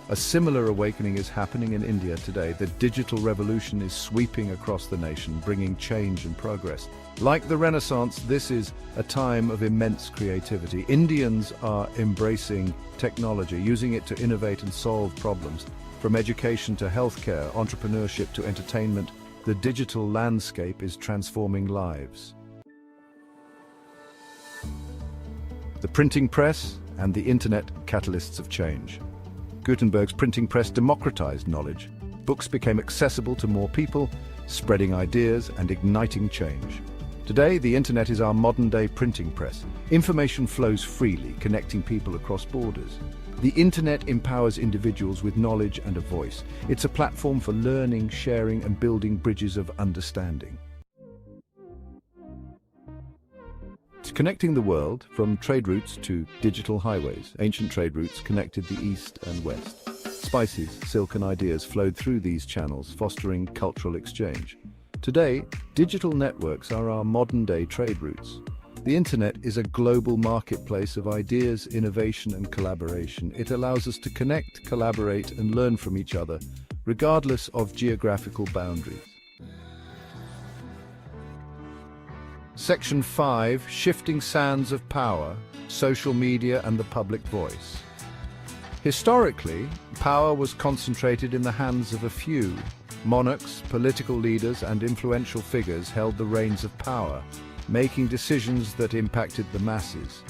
A similar awakening is happening in India today. The digital revolution is sweeping across the nation, bringing change and progress. Like the Renaissance, this is a time of immense creativity. Indians are embracing technology, using it to innovate and solve problems. From education to healthcare, entrepreneurship to entertainment, the digital landscape is transforming lives. The printing press and the internet, catalysts of change. Gutenberg's printing press democratized knowledge. Books became accessible to more people, spreading ideas and igniting change. Today, the internet is our modern-day printing press. Information flows freely, connecting people across borders. The internet empowers individuals with knowledge and a voice. It's a platform for learning, sharing, and building bridges of understanding. Connecting the world, from trade routes to digital highways. Ancient trade routes connected the East and West. Spices, silk, and ideas flowed through these channels, fostering cultural exchange. Today, digital networks are our modern-day trade routes. The internet is a global marketplace of ideas, innovation, and collaboration. It allows us to connect, collaborate, and learn from each other, regardless of geographical boundaries. Section 5, Shifting Sands of Power, Social Media and the Public Voice. Historically, power was concentrated in the hands of a few. Monarchs, political leaders, and influential figures held the reins of power, making decisions that impacted the masses.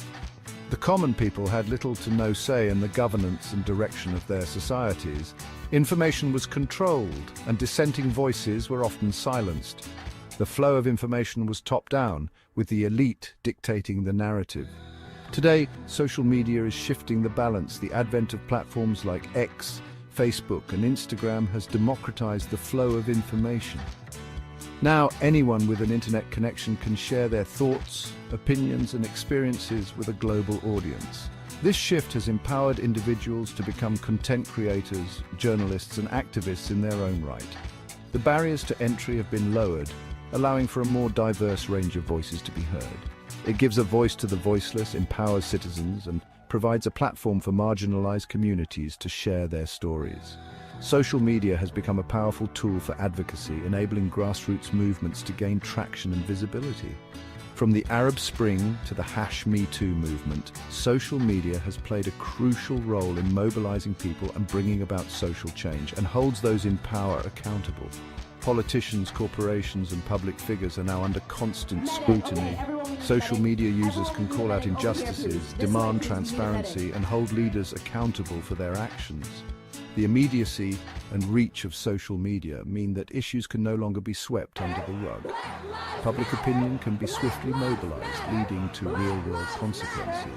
The common people had little to no say in the governance and direction of their societies. Information was controlled, and dissenting voices were often silenced. The flow of information was top-down, with the elite dictating the narrative. Today, social media is shifting the balance. The advent of platforms like X, Facebook, and Instagram has democratized the flow of information. Now, anyone with an internet connection can share their thoughts, opinions, and experiences with a global audience. This shift has empowered individuals to become content creators, journalists, and activists in their own right. The barriers to entry have been lowered, allowing for a more diverse range of voices to be heard. It gives a voice to the voiceless, empowers citizens, and provides a platform for marginalized communities to share their stories. Social media has become a powerful tool for advocacy, enabling grassroots movements to gain traction and visibility. From the Arab Spring to the #Me Too movement, social media has played a crucial role in mobilizing people and bringing about social change, and holds those in power accountable. Politicians, corporations, and public figures are now under constant scrutiny. Social media users can call out injustices, demand transparency, and hold leaders accountable for their actions. The immediacy and reach of social media mean that issues can no longer be swept under the rug. Public opinion can be swiftly mobilized, leading to real-world consequences.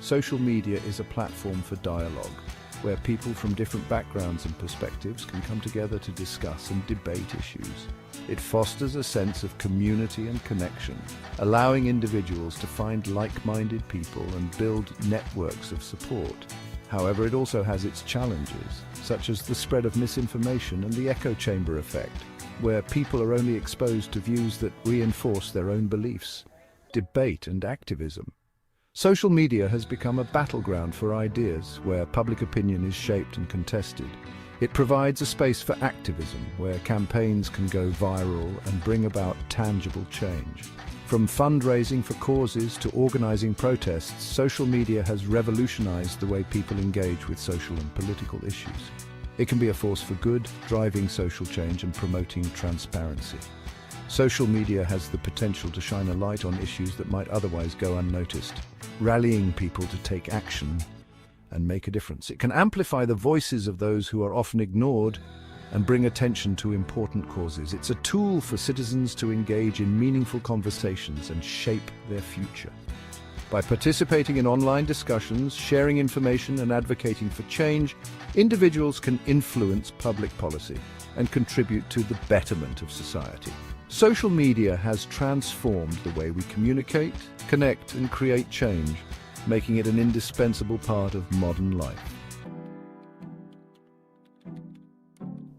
Social media is a platform for dialogue, where people from different backgrounds and perspectives can come together to discuss and debate issues. It fosters a sense of community and connection, allowing individuals to find like-minded people and build networks of support. However, it also has its challenges, such as the spread of misinformation and the echo chamber effect, where people are only exposed to views that reinforce their own beliefs. Debate and activism. Social media has become a battleground for ideas, where public opinion is shaped and contested. It provides a space for activism, where campaigns can go viral and bring about tangible change. From fundraising for causes to organizing protests, social media has revolutionized the way people engage with social and political issues. It can be a force for good, driving social change and promoting transparency. Social media has the potential to shine a light on issues that might otherwise go unnoticed, rallying people to take action and make a difference. It can amplify the voices of those who are often ignored and bring attention to important causes. It's a tool for citizens to engage in meaningful conversations and shape their future. By participating in online discussions, sharing information, and advocating for change, individuals can influence public policy and contribute to the betterment of society. Social media has transformed the way we communicate, connect, and create change, making it an indispensable part of modern life.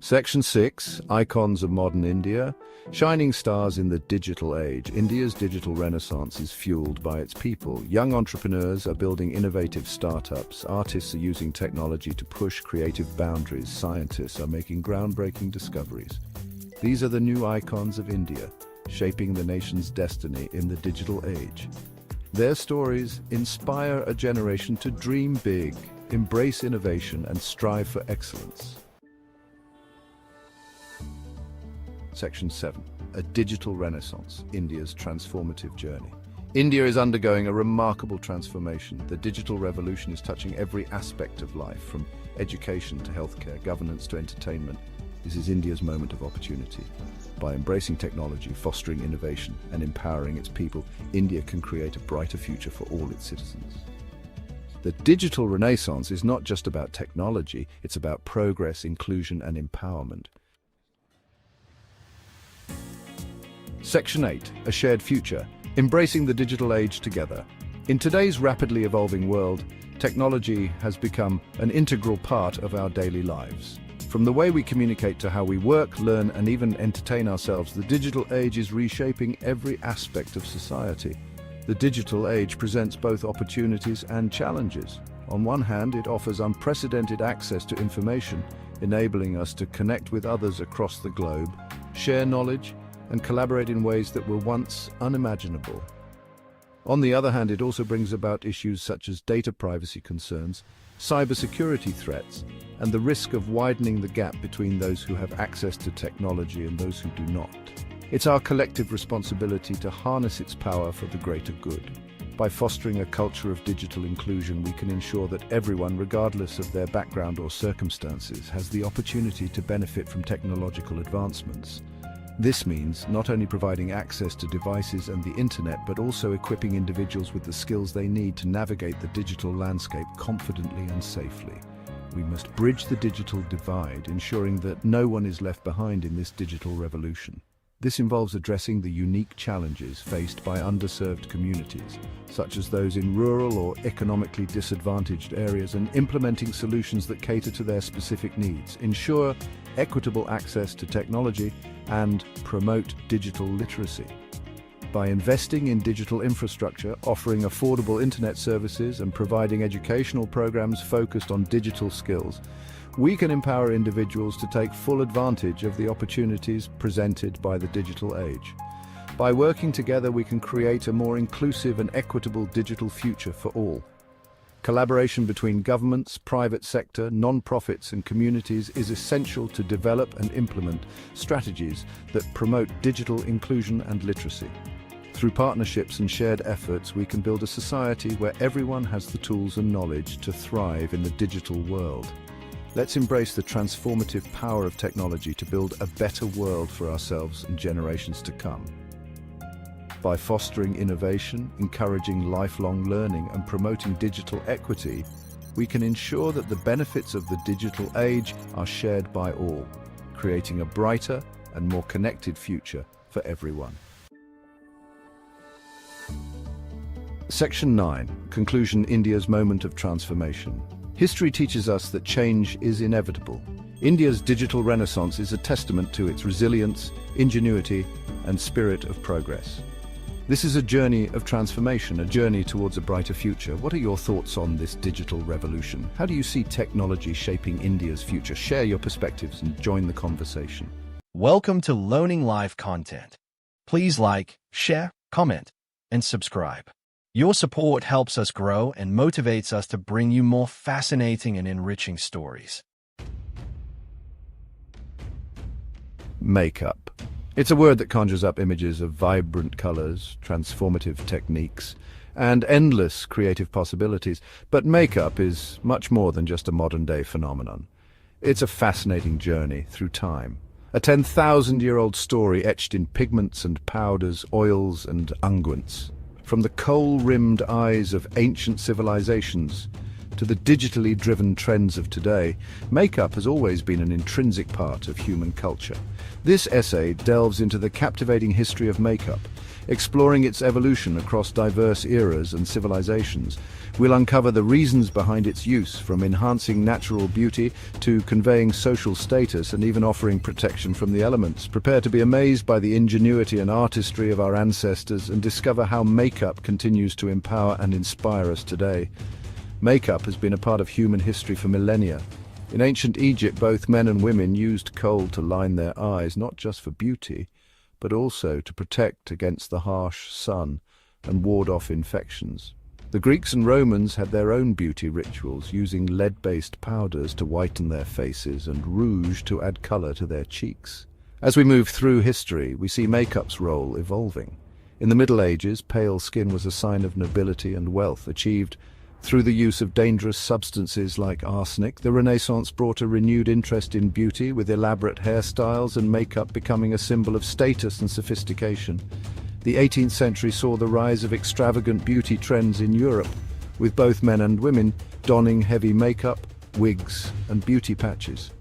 Section 6, Icons of Modern India. Shining stars in the digital age. India's digital renaissance is fueled by its people. Young entrepreneurs are building innovative startups. Artists are using technology to push creative boundaries. Scientists are making groundbreaking discoveries. These are the new icons of India, shaping the nation's destiny in the digital age. Their stories inspire a generation to dream big, embrace innovation, and strive for excellence. Section 7. A digital renaissance, India's transformative journey. India is undergoing a remarkable transformation. The digital revolution is touching every aspect of life, from education to healthcare, governance to entertainment. This is India's moment of opportunity. By embracing technology, fostering innovation, and empowering its people, India can create a brighter future for all its citizens. The digital renaissance is not just about technology, it's about progress, inclusion, and empowerment. Section 8. A shared future. Embracing the digital age together. In today's rapidly evolving world, technology has become an integral part of our daily lives. From the way we communicate to how we work, learn, and even entertain ourselves, the digital age is reshaping every aspect of society. The digital age presents both opportunities and challenges. On one hand, it offers unprecedented access to information, enabling us to connect with others across the globe, share knowledge, and collaborate in ways that were once unimaginable. On the other hand, it also brings about issues such as data privacy concerns, cybersecurity threats, and the risk of widening the gap between those who have access to technology and those who do not. It's our collective responsibility to harness its power for the greater good. By fostering a culture of digital inclusion, we can ensure that everyone, regardless of their background or circumstances, has the opportunity to benefit from technological advancements. This means not only providing access to devices and the internet, but also equipping individuals with the skills they need to navigate the digital landscape confidently and safely. We must bridge the digital divide, ensuring that no one is left behind in this digital revolution. This involves addressing the unique challenges faced by underserved communities, such as those in rural or economically disadvantaged areas, and implementing solutions that cater to their specific needs, ensure equitable access to technology, and promote digital literacy. By investing in digital infrastructure, offering affordable internet services, and providing educational programs focused on digital skills, we can empower individuals to take full advantage of the opportunities presented by the digital age. By working together, we can create a more inclusive and equitable digital future for all. Collaboration between governments, private sector, non-profits and communities is essential to develop and implement strategies that promote digital inclusion and literacy. Through partnerships and shared efforts, we can build a society where everyone has the tools and knowledge to thrive in the digital world. Let's embrace the transformative power of technology to build a better world for ourselves and generations to come. By fostering innovation, encouraging lifelong learning and promoting digital equity, we can ensure that the benefits of the digital age are shared by all, creating a brighter and more connected future for everyone. Section 9. Conclusion: India's moment of transformation. History teaches us that change is inevitable. India's digital renaissance is a testament to its resilience, ingenuity, and spirit of progress. This is a journey of transformation, a journey towards a brighter future. What are your thoughts on this digital revolution? How do you see technology shaping India's future? Share your perspectives and join the conversation. Welcome to Learning Live Content. Please like, share, comment, and subscribe. Your support helps us grow and motivates us to bring you more fascinating and enriching stories. Makeup. It's a word that conjures up images of vibrant colors, transformative techniques, and endless creative possibilities. But makeup is much more than just a modern-day phenomenon. It's a fascinating journey through time. A 10,000-year-old story etched in pigments and powders, oils and unguents. From the kohl-rimmed eyes of ancient civilizations to the digitally driven trends of today, makeup has always been an intrinsic part of human culture. This essay delves into the captivating history of makeup, exploring its evolution across diverse eras and civilizations. We'll uncover the reasons behind its use, from enhancing natural beauty to conveying social status and even offering protection from the elements. Prepare to be amazed by the ingenuity and artistry of our ancestors and discover how makeup continues to empower and inspire us today. Makeup has been a part of human history for millennia. In ancient Egypt, both men and women used kohl to line their eyes, not just for beauty, but also to protect against the harsh sun and ward off infections. The Greeks and Romans had their own beauty rituals, using lead-based powders to whiten their faces and rouge to add color to their cheeks. As we move through history, we see makeup's role evolving. In the Middle Ages, pale skin was a sign of nobility and wealth, achieved through the use of dangerous substances like arsenic. The Renaissance brought a renewed interest in beauty, with elaborate hairstyles and makeup becoming a symbol of status and sophistication. The 18th century saw the rise of extravagant beauty trends in Europe, with both men and women donning heavy makeup, wigs, and beauty patches.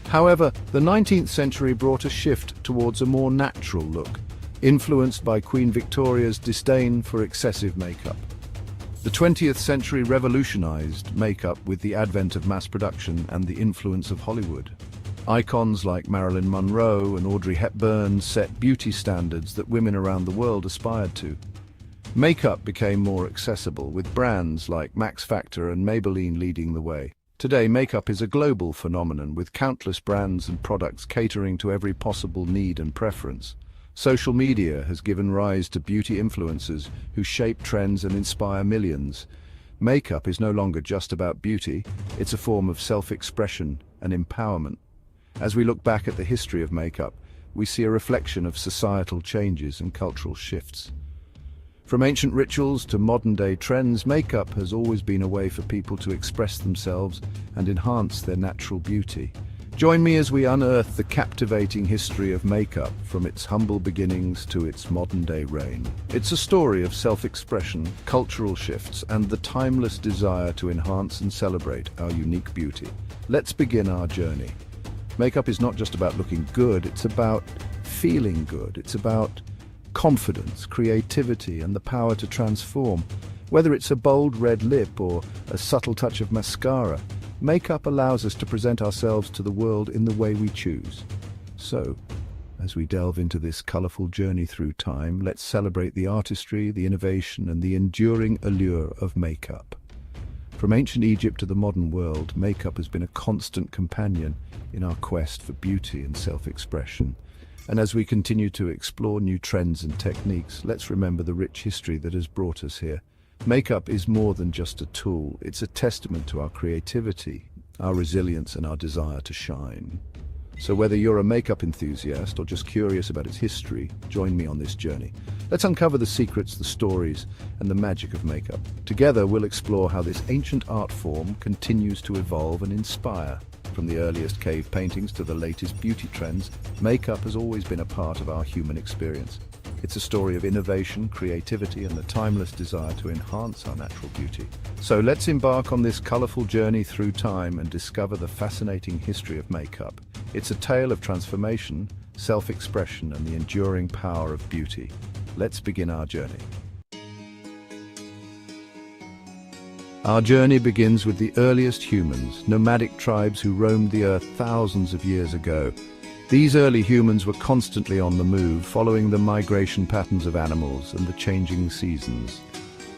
However, the 19th century brought a shift towards a more natural look, influenced by Queen Victoria's disdain for excessive makeup. The 20th century revolutionized makeup with the advent of mass production and the influence of Hollywood. Icons like Marilyn Monroe and Audrey Hepburn set beauty standards that women around the world aspired to. Makeup became more accessible, with brands like Max Factor and Maybelline leading the way. Today, makeup is a global phenomenon, with countless brands and products catering to every possible need and preference. Social media has given rise to beauty influencers who shape trends and inspire millions. Makeup is no longer just about beauty, it's a form of self-expression and empowerment. As we look back at the history of makeup, we see a reflection of societal changes and cultural shifts. From ancient rituals to modern-day trends, makeup has always been a way for people to express themselves and enhance their natural beauty. Join me as we unearth the captivating history of makeup, from its humble beginnings to its modern-day reign. It's a story of self-expression, cultural shifts, and the timeless desire to enhance and celebrate our unique beauty. Let's begin our journey. Makeup is not just about looking good, it's about feeling good. It's about confidence, creativity, and the power to transform. Whether it's a bold red lip or a subtle touch of mascara, makeup allows us to present ourselves to the world in the way we choose. So, as we delve into this colorful journey through time, let's celebrate the artistry, the innovation, and the enduring allure of makeup. From ancient Egypt to the modern world, makeup has been a constant companion in our quest for beauty and self-expression. And as we continue to explore new trends and techniques, let's remember the rich history that has brought us here. Makeup is more than just a tool. It's a testament to our creativity, our resilience, and our desire to shine. So whether you're a makeup enthusiast or just curious about its history, join me on this journey. Let's uncover the secrets, the stories, and the magic of makeup. Together, we'll explore how this ancient art form continues to evolve and inspire. From the earliest cave paintings to the latest beauty trends, makeup has always been a part of our human experience. It's a story of innovation, creativity, and the timeless desire to enhance our natural beauty. So let's embark on this colorful journey through time and discover the fascinating history of makeup. It's a tale of transformation, self-expression, and the enduring power of beauty. Let's begin our journey. Our journey begins with the earliest humans, nomadic tribes who roamed the earth thousands of years ago. These early humans were constantly on the move, following the migration patterns of animals and the changing seasons.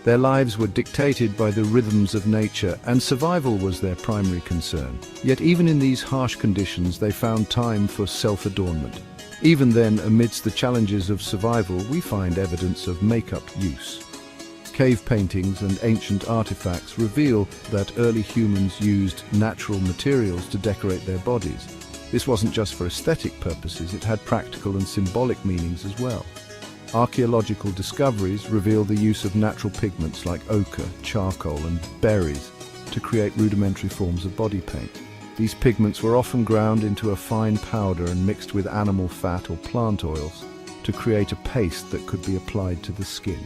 Their lives were dictated by the rhythms of nature, and survival was their primary concern. Yet even in these harsh conditions, they found time for self-adornment. Even then, amidst the challenges of survival, we find evidence of makeup use. Cave paintings and ancient artifacts reveal that early humans used natural materials to decorate their bodies. This wasn't just for aesthetic purposes, it had practical and symbolic meanings as well. Archaeological discoveries reveal the use of natural pigments like ochre, charcoal, and berries to create rudimentary forms of body paint. These pigments were often ground into a fine powder and mixed with animal fat or plant oils to create a paste that could be applied to the skin.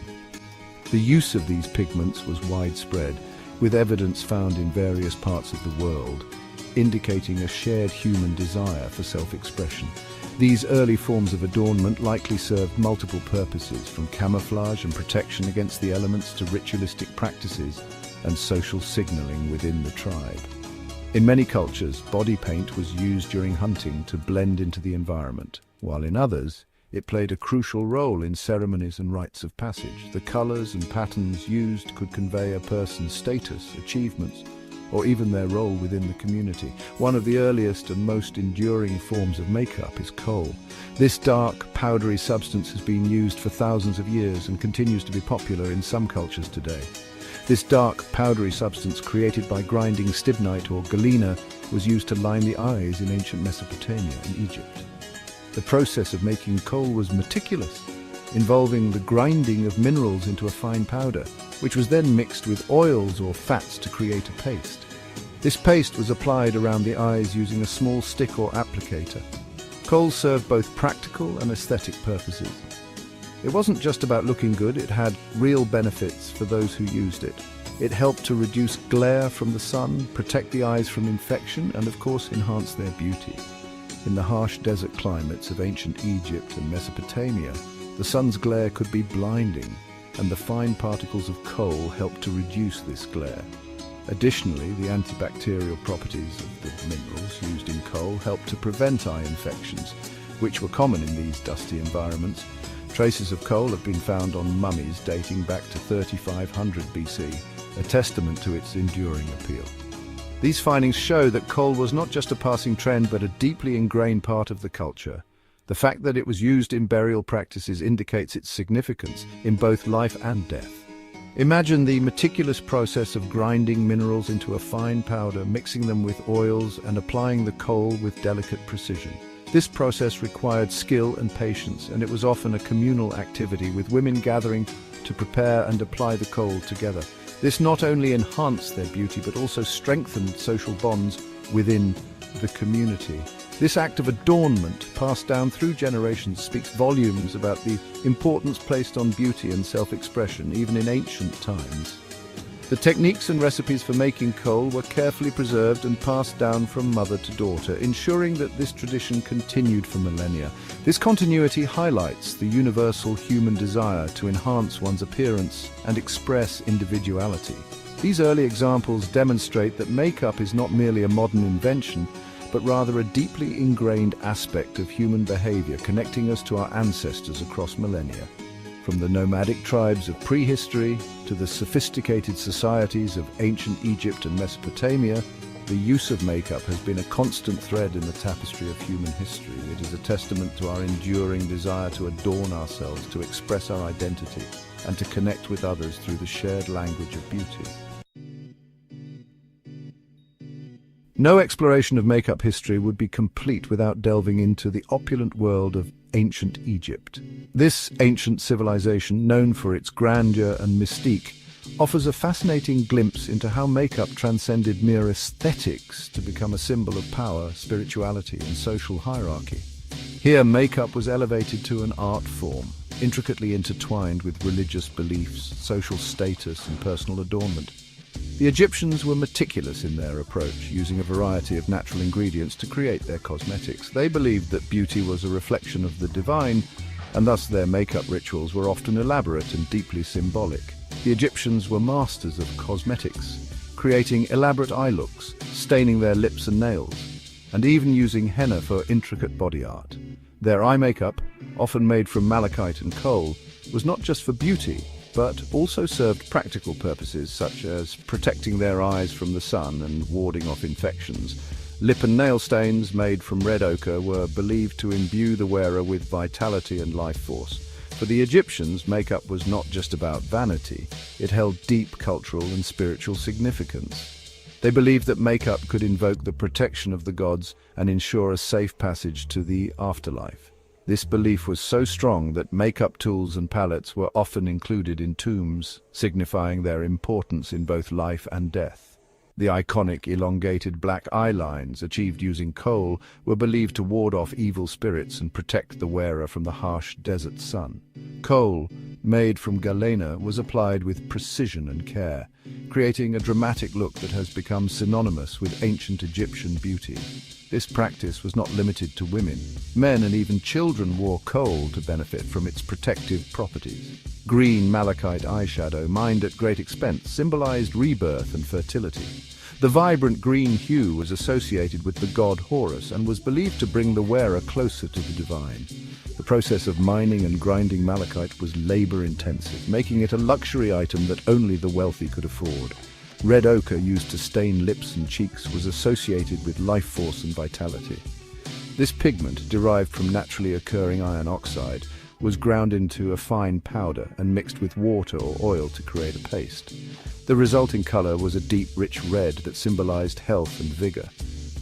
The use of these pigments was widespread, with evidence found in various parts of the world, indicating a shared human desire for self-expression. These early forms of adornment likely served multiple purposes, from camouflage and protection against the elements to ritualistic practices and social signaling within the tribe. In many cultures, body paint was used during hunting to blend into the environment, while in others, it played a crucial role in ceremonies and rites of passage. The colors and patterns used could convey a person's status, achievements, or even their role within the community. One of the earliest and most enduring forms of makeup is kohl. This dark, powdery substance has been used for thousands of years and continues to be popular in some cultures today. This dark, powdery substance, created by grinding stibnite or galena, was used to line the eyes in ancient Mesopotamia and Egypt. The process of making kohl was meticulous, involving the grinding of minerals into a fine powder, which was then mixed with oils or fats to create a paste. This paste was applied around the eyes using a small stick or applicator. Kohl served both practical and aesthetic purposes. It wasn't just about looking good, it had real benefits for those who used it. It helped to reduce glare from the sun, protect the eyes from infection, and of course enhance their beauty. In the harsh desert climates of ancient Egypt and Mesopotamia, the sun's glare could be blinding, and the fine particles of kohl helped to reduce this glare. Additionally, the antibacterial properties of the minerals used in kohl helped to prevent eye infections, which were common in these dusty environments. Traces of kohl have been found on mummies dating back to 3500 BC, a testament to its enduring appeal. These findings show that kohl was not just a passing trend but a deeply ingrained part of the culture. The fact that it was used in burial practices indicates its significance in both life and death. Imagine the meticulous process of grinding minerals into a fine powder, mixing them with oils, and applying the kohl with delicate precision. This process required skill and patience, and it was often a communal activity, with women gathering to prepare and apply the kohl together. This not only enhanced their beauty but also strengthened social bonds within the community. This act of adornment, passed down through generations, speaks volumes about the importance placed on beauty and self-expression, even in ancient times. The techniques and recipes for making kohl were carefully preserved and passed down from mother to daughter, ensuring that this tradition continued for millennia. This continuity highlights the universal human desire to enhance one's appearance and express individuality. These early examples demonstrate that makeup is not merely a modern invention, but rather a deeply ingrained aspect of human behavior, connecting us to our ancestors across millennia. From the nomadic tribes of prehistory to the sophisticated societies of ancient Egypt and Mesopotamia, The use of makeup has been a constant thread in the tapestry of human history. It is a testament to our enduring desire to adorn ourselves, to express our identity, and to connect with others through the shared language of beauty. No exploration of makeup history would be complete without delving into the opulent world of ancient Egypt. This ancient civilization, known for its grandeur and mystique, offers a fascinating glimpse into how makeup transcended mere aesthetics to become a symbol of power, spirituality, and social hierarchy. Here, makeup was elevated to an art form, intricately intertwined with religious beliefs, social status, and personal adornment. The Egyptians were meticulous in their approach, using a variety of natural ingredients to create their cosmetics. They believed that beauty was a reflection of the divine, and thus their makeup rituals were often elaborate and deeply symbolic. The Egyptians were masters of cosmetics, creating elaborate eye looks, staining their lips and nails, and even using henna for intricate body art. Their eye makeup, often made from malachite and coal, was not just for beauty, but also served practical purposes such as protecting their eyes from the sun and warding off infections. Lip and nail stains made from red ochre were believed to imbue the wearer with vitality and life force. For the Egyptians, makeup was not just about vanity, it held deep cultural and spiritual significance. They believed that makeup could invoke the protection of the gods and ensure a safe passage to the afterlife. This belief was so strong that makeup tools and palettes were often included in tombs, signifying their importance in both life and death. The iconic elongated black eye lines, achieved using coal, were believed to ward off evil spirits and protect the wearer from the harsh desert sun. Coal, made from galena, was applied with precision and care, creating a dramatic look that has become synonymous with ancient Egyptian beauty. This practice was not limited to women. Men and even children wore coal to benefit from its protective properties. Green malachite eyeshadow, mined at great expense, symbolized rebirth and fertility. The vibrant green hue was associated with the god Horus and was believed to bring the wearer closer to the divine. The process of mining and grinding malachite was labor-intensive, making it a luxury item that only the wealthy could afford. Red ochre, used to stain lips and cheeks, was associated with life force and vitality. This pigment, derived from naturally occurring iron oxide, was ground into a fine powder and mixed with water or oil to create a paste. The resulting color was a deep, rich red that symbolized health and vigor.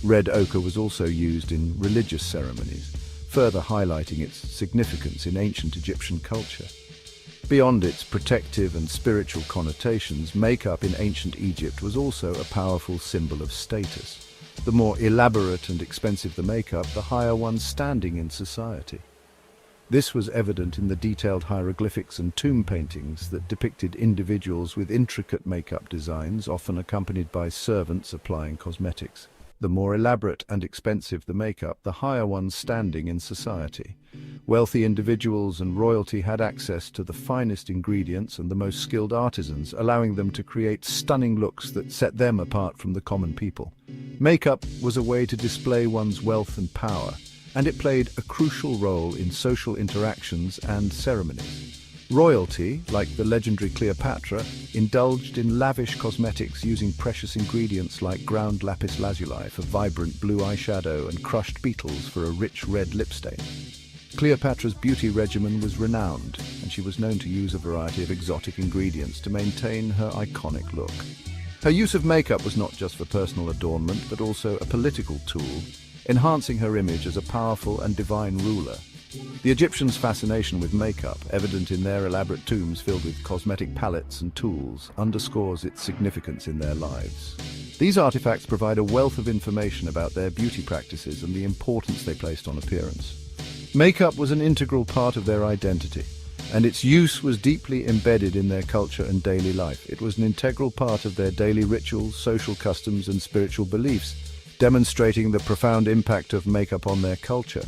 Red ochre was also used in religious ceremonies, further highlighting its significance in ancient Egyptian culture. Beyond its protective and spiritual connotations, makeup in ancient Egypt was also a powerful symbol of status. The more elaborate and expensive the makeup, the higher one's standing in society. This was evident in the detailed hieroglyphics and tomb paintings that depicted individuals with intricate makeup designs, often accompanied by servants applying cosmetics. The more elaborate and expensive the makeup, the higher one's standing in society. Wealthy individuals and royalty had access to the finest ingredients and the most skilled artisans, allowing them to create stunning looks that set them apart from the common people. Makeup was a way to display one's wealth and power, and it played a crucial role in social interactions and ceremonies. Royalty, like the legendary Cleopatra, indulged in lavish cosmetics using precious ingredients like ground lapis lazuli for vibrant blue eyeshadow and crushed beetles for a rich red lip stain. Cleopatra's beauty regimen was renowned, and she was known to use a variety of exotic ingredients to maintain her iconic look. Her use of makeup was not just for personal adornment, but also a political tool, enhancing her image as a powerful and divine ruler. The Egyptians' fascination with makeup, evident in their elaborate tombs filled with cosmetic palettes and tools, underscores its significance in their lives. These artifacts provide a wealth of information about their beauty practices and the importance they placed on appearance. Makeup was an integral part of their identity, and its use was deeply embedded in their culture and daily life. It was an integral part of their daily rituals, social customs, and spiritual beliefs, demonstrating the profound impact of makeup on their culture.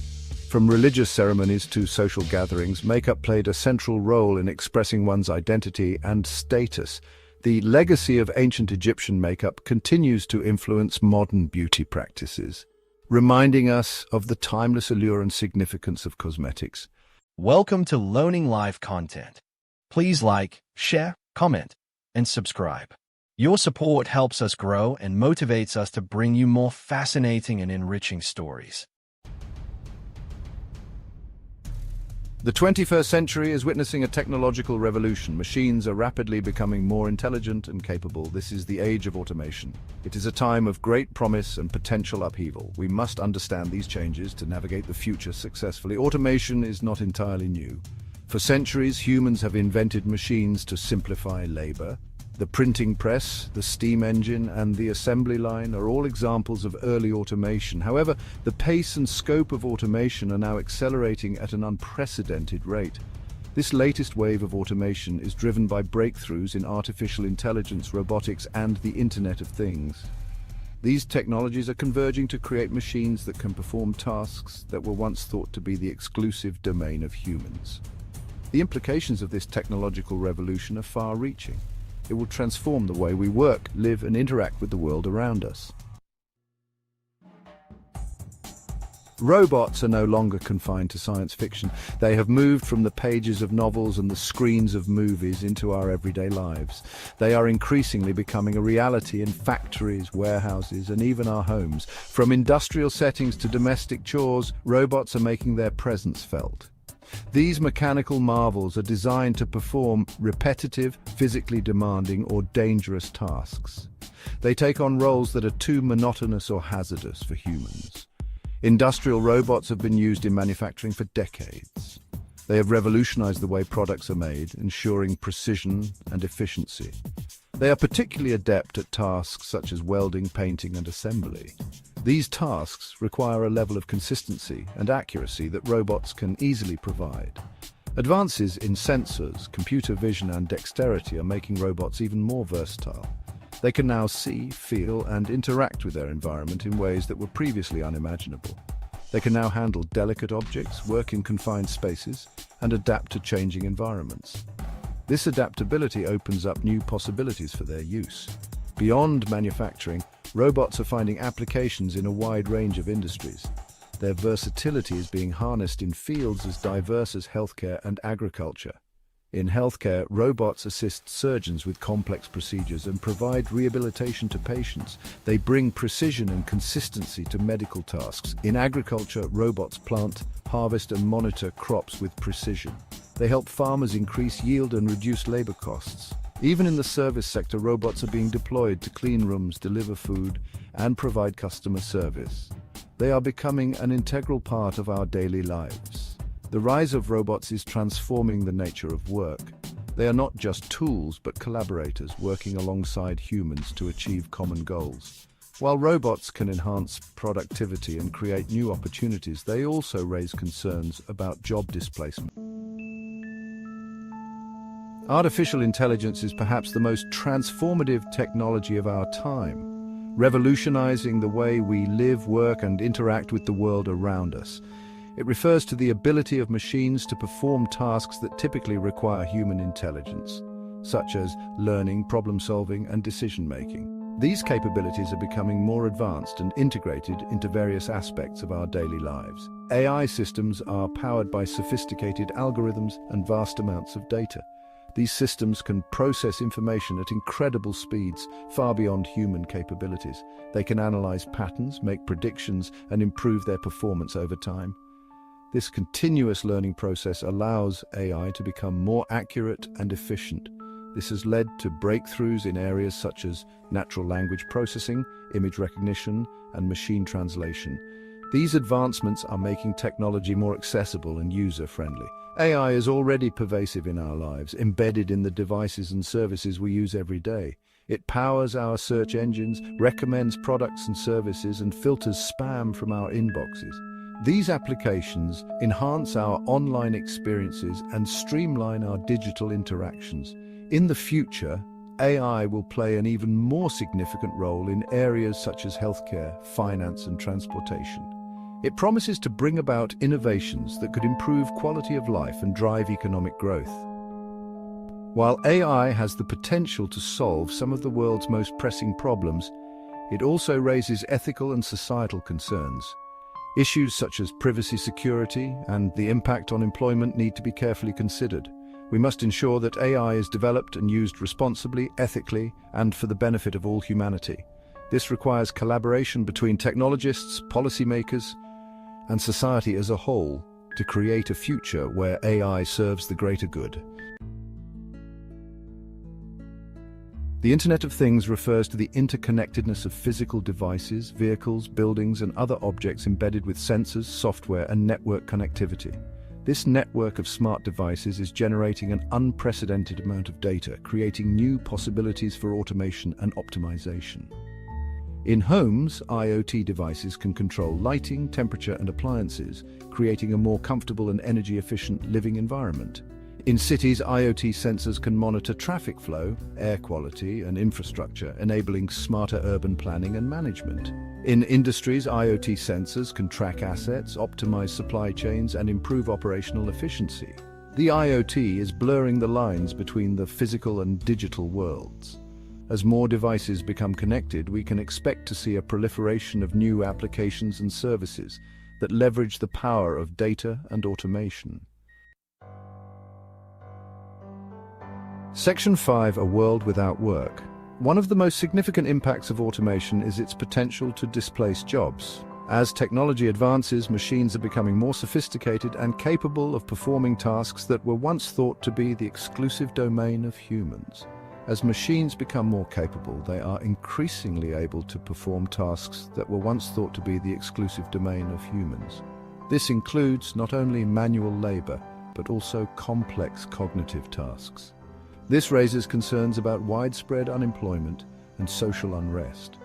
From religious ceremonies to social gatherings, makeup played a central role in expressing one's identity and status. The legacy of ancient Egyptian makeup continues to influence modern beauty practices, reminding us of the timeless allure and significance of cosmetics. Welcome to Learning Live content. Please like, share, comment, and subscribe. Your support helps us grow and motivates us to bring you more fascinating and enriching stories. The 21st century is witnessing a technological revolution. Machines are rapidly becoming more intelligent and capable. This is the age of automation. It is a time of great promise and potential upheaval. We must understand these changes to navigate the future successfully. Automation is not entirely new. For centuries, humans have invented machines to simplify labor. The printing press, the steam engine, and the assembly line are all examples of early automation. However, the pace and scope of automation are now accelerating at an unprecedented rate. This latest wave of automation is driven by breakthroughs in artificial intelligence, robotics, and the Internet of Things. These technologies are converging to create machines that can perform tasks that were once thought to be the exclusive domain of humans. The implications of this technological revolution are far-reaching. It will transform the way we work, live, and interact with the world around us. Robots are no longer confined to science fiction. They have moved from the pages of novels and the screens of movies into our everyday lives. They are increasingly becoming a reality in factories, warehouses, and even our homes. From industrial settings to domestic chores, robots are making their presence felt. These mechanical marvels are designed to perform repetitive, physically demanding, or dangerous tasks. They take on roles that are too monotonous or hazardous for humans. Industrial robots have been used in manufacturing for decades. They have revolutionized the way products are made, ensuring precision and efficiency. They are particularly adept at tasks such as welding, painting, and assembly. These tasks require a level of consistency and accuracy that robots can easily provide. Advances in sensors, computer vision, and dexterity are making robots even more versatile. They can now see, feel, and interact with their environment in ways that were previously unimaginable. They can now handle delicate objects, work in confined spaces, and adapt to changing environments. This adaptability opens up new possibilities for their use. Beyond manufacturing, robots are finding applications in a wide range of industries. Their versatility is being harnessed in fields as diverse as healthcare and agriculture. In healthcare, robots assist surgeons with complex procedures and provide rehabilitation to patients. They bring precision and consistency to medical tasks. In agriculture, robots plant, harvest, and monitor crops with precision. They help farmers increase yield and reduce labor costs. Even in the service sector, robots are being deployed to clean rooms, deliver food, and provide customer service. They are becoming an integral part of our daily lives. The rise of robots is transforming the nature of work. They are not just tools, but collaborators working alongside humans to achieve common goals. While robots can enhance productivity and create new opportunities, they also raise concerns about job displacement. Artificial intelligence is perhaps the most transformative technology of our time, revolutionizing the way we live, work, and interact with the world around us. It refers to the ability of machines to perform tasks that typically require human intelligence, such as learning, problem-solving, and decision-making. These capabilities are becoming more advanced and integrated into various aspects of our daily lives. AI systems are powered by sophisticated algorithms and vast amounts of data. These systems can process information at incredible speeds, far beyond human capabilities. They can analyze patterns, make predictions, and improve their performance over time. This continuous learning process allows AI to become more accurate and efficient. This has led to breakthroughs in areas such as natural language processing, image recognition, and machine translation. These advancements are making technology more accessible and user-friendly. AI is already pervasive in our lives, embedded in the devices and services we use every day. It powers our search engines, recommends products and services, and filters spam from our inboxes. These applications enhance our online experiences and streamline our digital interactions. In the future, AI will play an even more significant role in areas such as healthcare, finance, and transportation. It promises to bring about innovations that could improve quality of life and drive economic growth. While AI has the potential to solve some of the world's most pressing problems, it also raises ethical and societal concerns. Issues such as privacy, security, and the impact on employment need to be carefully considered. We must ensure that AI is developed and used responsibly, ethically, and for the benefit of all humanity. This requires collaboration between technologists, policymakers, and society as a whole to create a future where AI serves the greater good. The Internet of Things refers to the interconnectedness of physical devices, vehicles, buildings, and other objects embedded with sensors, software, and network connectivity. This network of smart devices is generating an unprecedented amount of data, creating new possibilities for automation and optimization. In homes, IoT devices can control lighting, temperature, and appliances, creating a more comfortable and energy-efficient living environment. In cities, IoT sensors can monitor traffic flow, air quality, and infrastructure, enabling smarter urban planning and management. In industries, IoT sensors can track assets, optimize supply chains, and improve operational efficiency. The IoT is blurring the lines between the physical and digital worlds. As more devices become connected, we can expect to see a proliferation of new applications and services that leverage the power of data and automation. Section 5, A World Without Work. One of the most significant impacts of automation is its potential to displace jobs. As technology advances, machines are becoming more sophisticated and capable of performing tasks that were once thought to be the exclusive domain of humans. As machines become more capable, they are increasingly able to perform tasks that were once thought to be the exclusive domain of humans. This includes not only manual labor, but also complex cognitive tasks. This raises concerns about widespread unemployment and social unrest.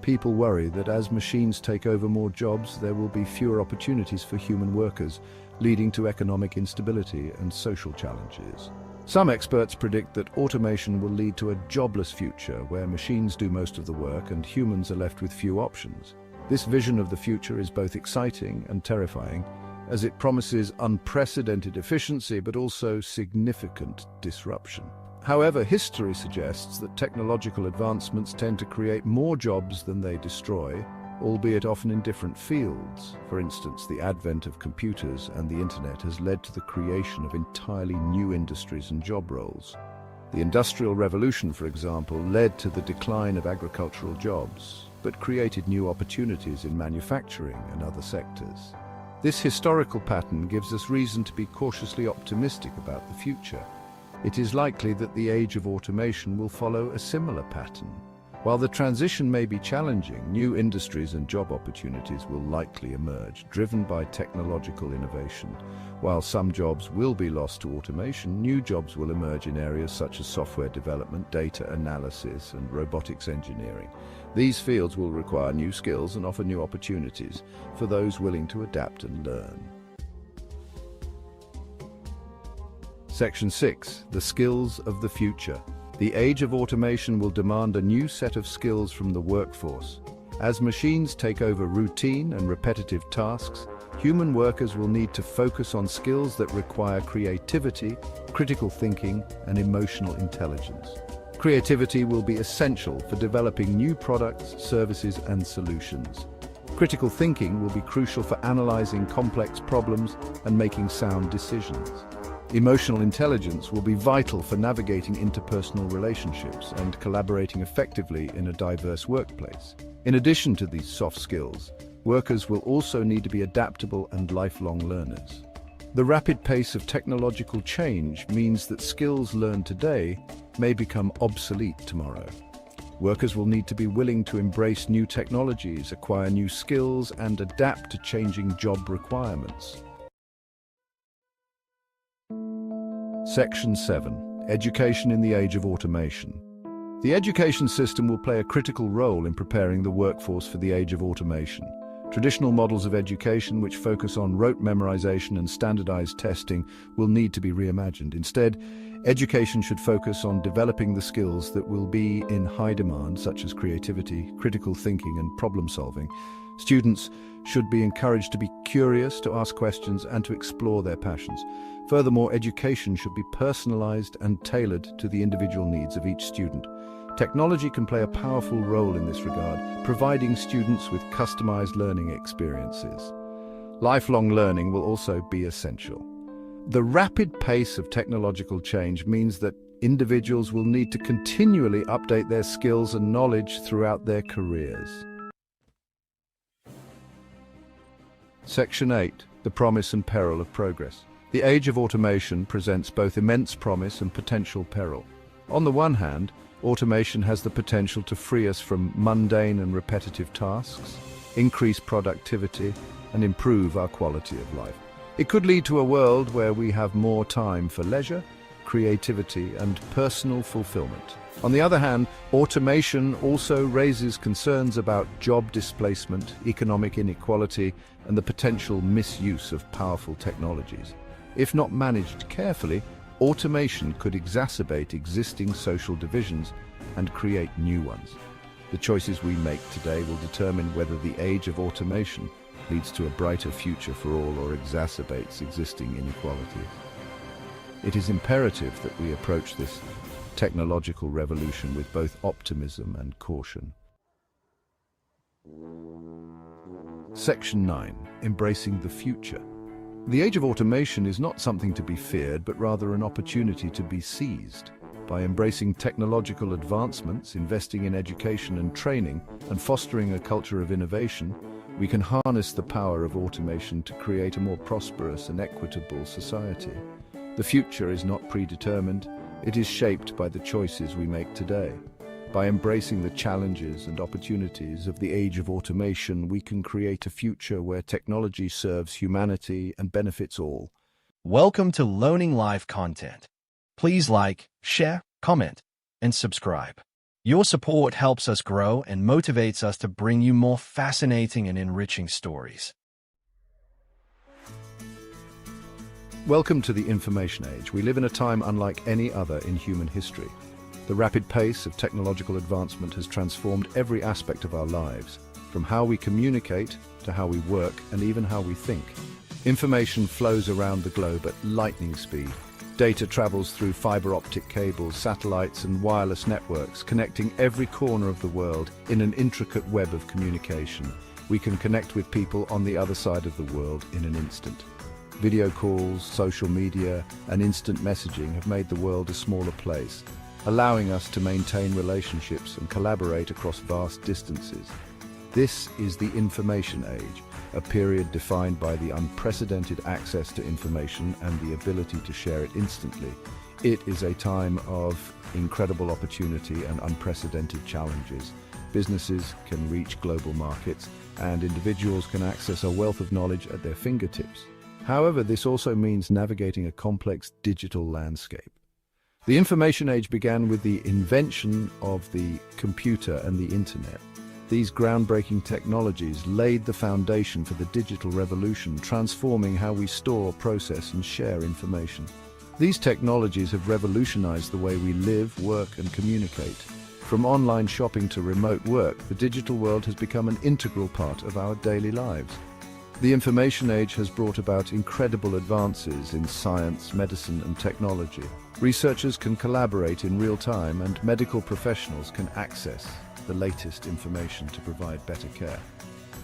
People worry that as machines take over more jobs, there will be fewer opportunities for human workers, leading to economic instability and social challenges. Some experts predict that automation will lead to a jobless future where machines do most of the work and humans are left with few options. This vision of the future is both exciting and terrifying, as it promises unprecedented efficiency but also significant disruption. However, history suggests that technological advancements tend to create more jobs than they destroy, albeit often in different fields. For instance, the advent of computers and the internet has led to the creation of entirely new industries and job roles. The Industrial Revolution, for example, led to the decline of agricultural jobs, but created new opportunities in manufacturing and other sectors. This historical pattern gives us reason to be cautiously optimistic about the future. It is likely that the age of automation will follow a similar pattern. While the transition may be challenging, new industries and job opportunities will likely emerge, driven by technological innovation. While some jobs will be lost to automation, new jobs will emerge in areas such as software development, data analysis, and robotics engineering. These fields will require new skills and offer new opportunities for those willing to adapt and learn. Section 6. The Skills of the Future. The age of automation will demand a new set of skills from the workforce. As machines take over routine and repetitive tasks, human workers will need to focus on skills that require creativity, critical thinking, and emotional intelligence. Creativity will be essential for developing new products, services, and solutions. Critical thinking will be crucial for analyzing complex problems and making sound decisions. Emotional intelligence will be vital for navigating interpersonal relationships and collaborating effectively in a diverse workplace. In addition to these soft skills, workers will also need to be adaptable and lifelong learners. The rapid pace of technological change means that skills learned today may become obsolete tomorrow. Workers will need to be willing to embrace new technologies, acquire new skills, and adapt to changing job requirements. Section 7. Education in the Age of Automation. The education system will play a critical role in preparing the workforce for the age of automation. Traditional models of education, which focus on rote memorization and standardized testing, will need to be reimagined. Instead, education should focus on developing the skills that will be in high demand, such as creativity, critical thinking, and problem-solving. Students should be encouraged to be curious, to ask questions, and to explore their passions. Furthermore, education should be personalized and tailored to the individual needs of each student. Technology can play a powerful role in this regard, providing students with customized learning experiences. Lifelong learning will also be essential. The rapid pace of technological change means that individuals will need to continually update their skills and knowledge throughout their careers. Section 8. The promise and peril of progress. The age of automation presents both immense promise and potential peril. On the one hand, automation has the potential to free us from mundane and repetitive tasks, increase productivity, and improve our quality of life. It could lead to a world where we have more time for leisure, creativity, and personal fulfillment. On the other hand, automation also raises concerns about job displacement, economic inequality, and the potential misuse of powerful technologies. If not managed carefully, automation could exacerbate existing social divisions and create new ones. The choices we make today will determine whether the age of automation leads to a brighter future for all or exacerbates existing inequalities. It is imperative that we approach this technological revolution with both optimism and caution. Section 9. Embracing the future. The age of automation is not something to be feared, but rather an opportunity to be seized. By embracing technological advancements, investing in education and training, and fostering a culture of innovation, we can harness the power of automation to create a more prosperous and equitable society. The future is not predetermined, it is shaped by the choices we make today. By embracing the challenges and opportunities of the age of automation, we can create a future where technology serves humanity and benefits all. Welcome to Learning Live content. Please like, share, comment, and subscribe. Your support helps us grow and motivates us to bring you more fascinating and enriching stories. Welcome to the information age. We live in a time unlike any other in human history. The rapid pace of technological advancement has transformed every aspect of our lives, from how we communicate to how we work and even how we think. Information flows around the globe at lightning speed. Data travels through fiber optic cables, satellites, and wireless networks, connecting every corner of the world in an intricate web of communication. We can connect with people on the other side of the world in an instant. Video calls, social media, and instant messaging have made the world a smaller place, allowing us to maintain relationships and collaborate across vast distances. This is the information age, a period defined by the unprecedented access to information and the ability to share it instantly. It is a time of incredible opportunity and unprecedented challenges. Businesses can reach global markets, and individuals can access a wealth of knowledge at their fingertips. However, this also means navigating a complex digital landscape. The information age began with the invention of the computer and the internet. These groundbreaking technologies laid the foundation for the digital revolution, transforming how we store, process, and share information. These technologies have revolutionized the way we live, work, and communicate. From online shopping to remote work, the digital world has become an integral part of our daily lives. The information age has brought about incredible advances in science, medicine, and technology. Researchers can collaborate in real time, and medical professionals can access the latest information to provide better care.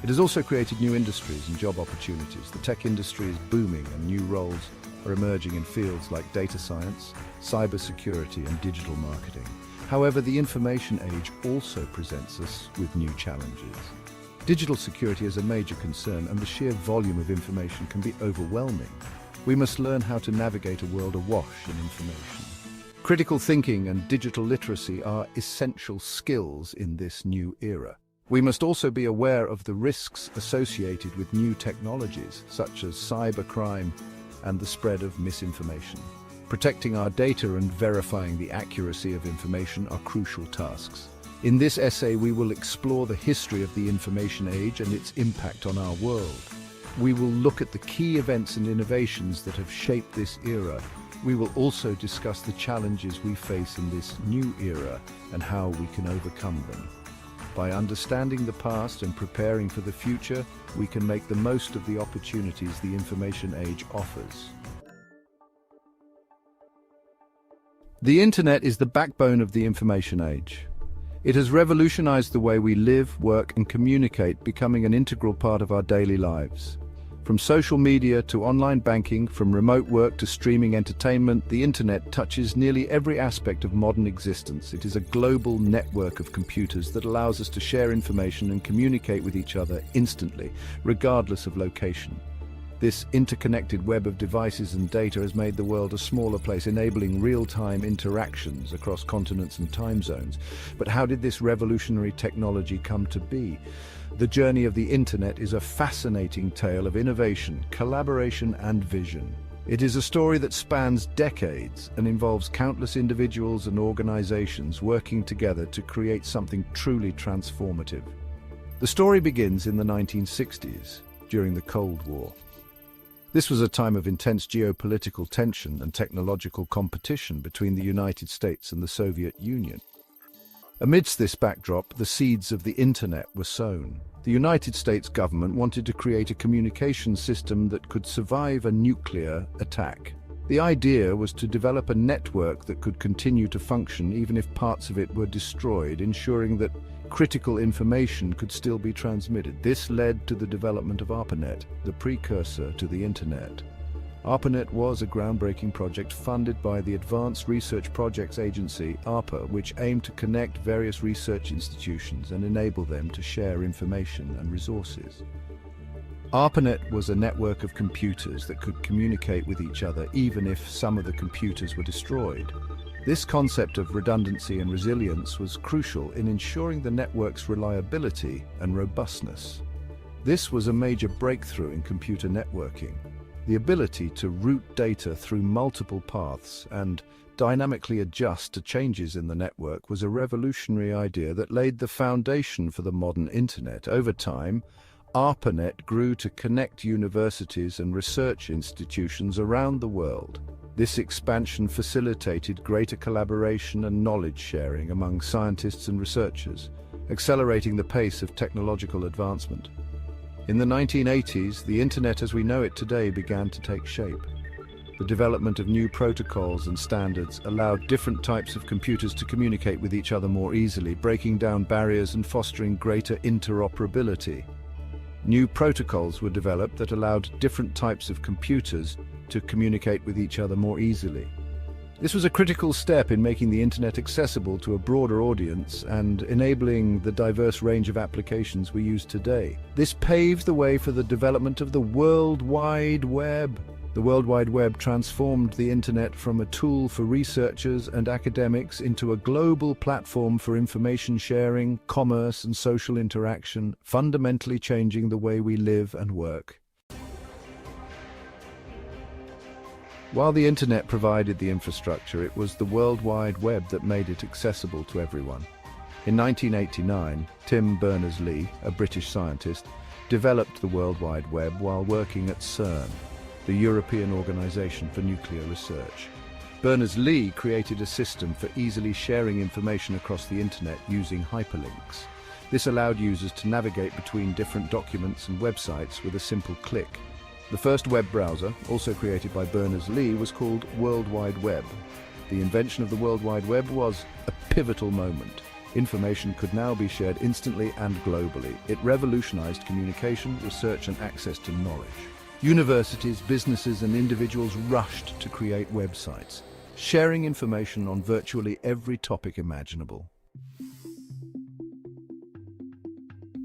It has also created new industries and job opportunities. The tech industry is booming, and new roles are emerging in fields like data science, cybersecurity, and digital marketing. However, the information age also presents us with new challenges. Digital security is a major concern, and the sheer volume of information can be overwhelming. We must learn how to navigate a world awash in information. Critical thinking and digital literacy are essential skills in this new era. We must also be aware of the risks associated with new technologies, such as cybercrime and the spread of misinformation. Protecting our data and verifying the accuracy of information are crucial tasks. In this essay, we will explore the history of the information age and its impact on our world. We will look at the key events and innovations that have shaped this era. We will also discuss the challenges we face in this new era and how we can overcome them. By understanding the past and preparing for the future, we can make the most of the opportunities the information age offers. The internet is the backbone of the information age. It has revolutionized the way we live, work, and communicate, becoming an integral part of our daily lives. From social media to online banking, from remote work to streaming entertainment, the internet touches nearly every aspect of modern existence. It is a global network of computers that allows us to share information and communicate with each other instantly, regardless of location. This interconnected web of devices and data has made the world a smaller place, enabling real-time interactions across continents and time zones. But how did this revolutionary technology come to be? The journey of the internet is a fascinating tale of innovation, collaboration, and vision. It is a story that spans decades and involves countless individuals and organizations working together to create something truly transformative. The story begins in the 1960s, during the Cold War. This was a time of intense geopolitical tension and technological competition between the United States and the Soviet Union. Amidst this backdrop, the seeds of the internet were sown. The United States government wanted to create a communication system that could survive a nuclear attack. The idea was to develop a network that could continue to function even if parts of it were destroyed, ensuring that critical information could still be transmitted. This led to the development of ARPANET, the precursor to the internet. ARPANET was a groundbreaking project funded by the Advanced Research Projects Agency, ARPA, which aimed to connect various research institutions and enable them to share information and resources. ARPANET was a network of computers that could communicate with each other even if some of the computers were destroyed. This concept of redundancy and resilience was crucial in ensuring the network's reliability and robustness. This was a major breakthrough in computer networking. The ability to route data through multiple paths and dynamically adjust to changes in the network was a revolutionary idea that laid the foundation for the modern internet. Over time, ARPANET grew to connect universities and research institutions around the world. This expansion facilitated greater collaboration and knowledge sharing among scientists and researchers, accelerating the pace of technological advancement. In the 1980s, the internet as we know it today began to take shape. The development of new protocols and standards allowed different types of computers to communicate with each other more easily, breaking down barriers and fostering greater interoperability. New protocols were developed that allowed different types of computers to communicate with each other more easily. This was a critical step in making the internet accessible to a broader audience and enabling the diverse range of applications we use today. This paved the way for the development of the World Wide Web. The World Wide Web transformed the internet from a tool for researchers and academics into a global platform for information sharing, commerce, and social interaction, fundamentally changing the way we live and work. While the internet provided the infrastructure, it was the World Wide Web that made it accessible to everyone. In 1989, Tim Berners-Lee, a British scientist, developed the World Wide Web while working at CERN, the European Organization for Nuclear Research. Berners-Lee created a system for easily sharing information across the internet using hyperlinks. This allowed users to navigate between different documents and websites with a simple click. The first web browser, also created by Berners-Lee, was called World Wide Web. The invention of the World Wide Web was a pivotal moment. Information could now be shared instantly and globally. It revolutionized communication, research, and access to knowledge. Universities, businesses, and individuals rushed to create websites, sharing information on virtually every topic imaginable.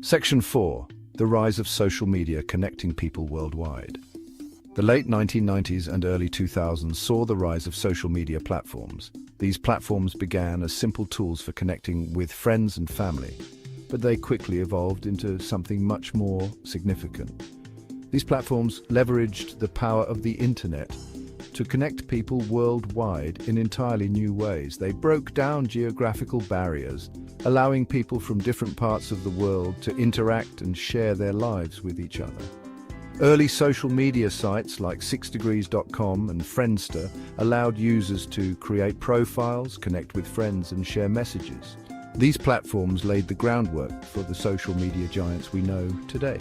Section 4. The rise of social media connecting people worldwide. The late 1990s and early 2000s saw the rise of social media platforms. These platforms began as simple tools for connecting with friends and family, but they quickly evolved into something much more significant. These platforms leveraged the power of the internet to connect people worldwide in entirely new ways. They broke down geographical barriers, allowing people from different parts of the world to interact and share their lives with each other. Early social media sites like 6degrees.com and Friendster allowed users to create profiles, connect with friends, and share messages. These platforms laid the groundwork for the social media giants we know today.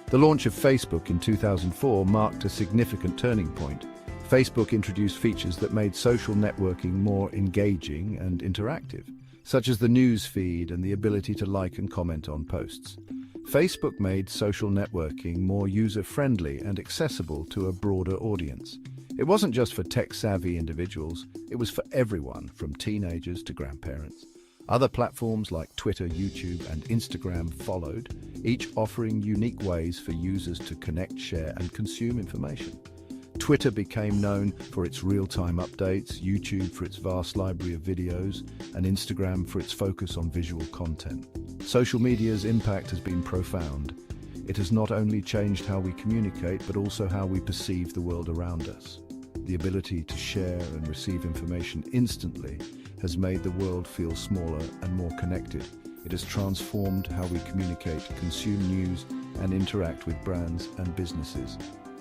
The launch of Facebook in 2004 marked a significant turning point. Facebook introduced features that made social networking more engaging and interactive, such as the news feed and the ability to like and comment on posts. Facebook made social networking more user-friendly and accessible to a broader audience. It wasn't just for tech-savvy individuals, it was for everyone, from teenagers to grandparents. Other platforms like Twitter, YouTube, and Instagram followed, each offering unique ways for users to connect, share, and consume information. Twitter became known for its real-time updates, YouTube for its vast library of videos, and Instagram for its focus on visual content. Social media's impact has been profound. It has not only changed how we communicate, but also how we perceive the world around us. The ability to share and receive information instantly has made the world feel smaller and more connected. It has transformed how we communicate, consume news, and interact with brands and businesses.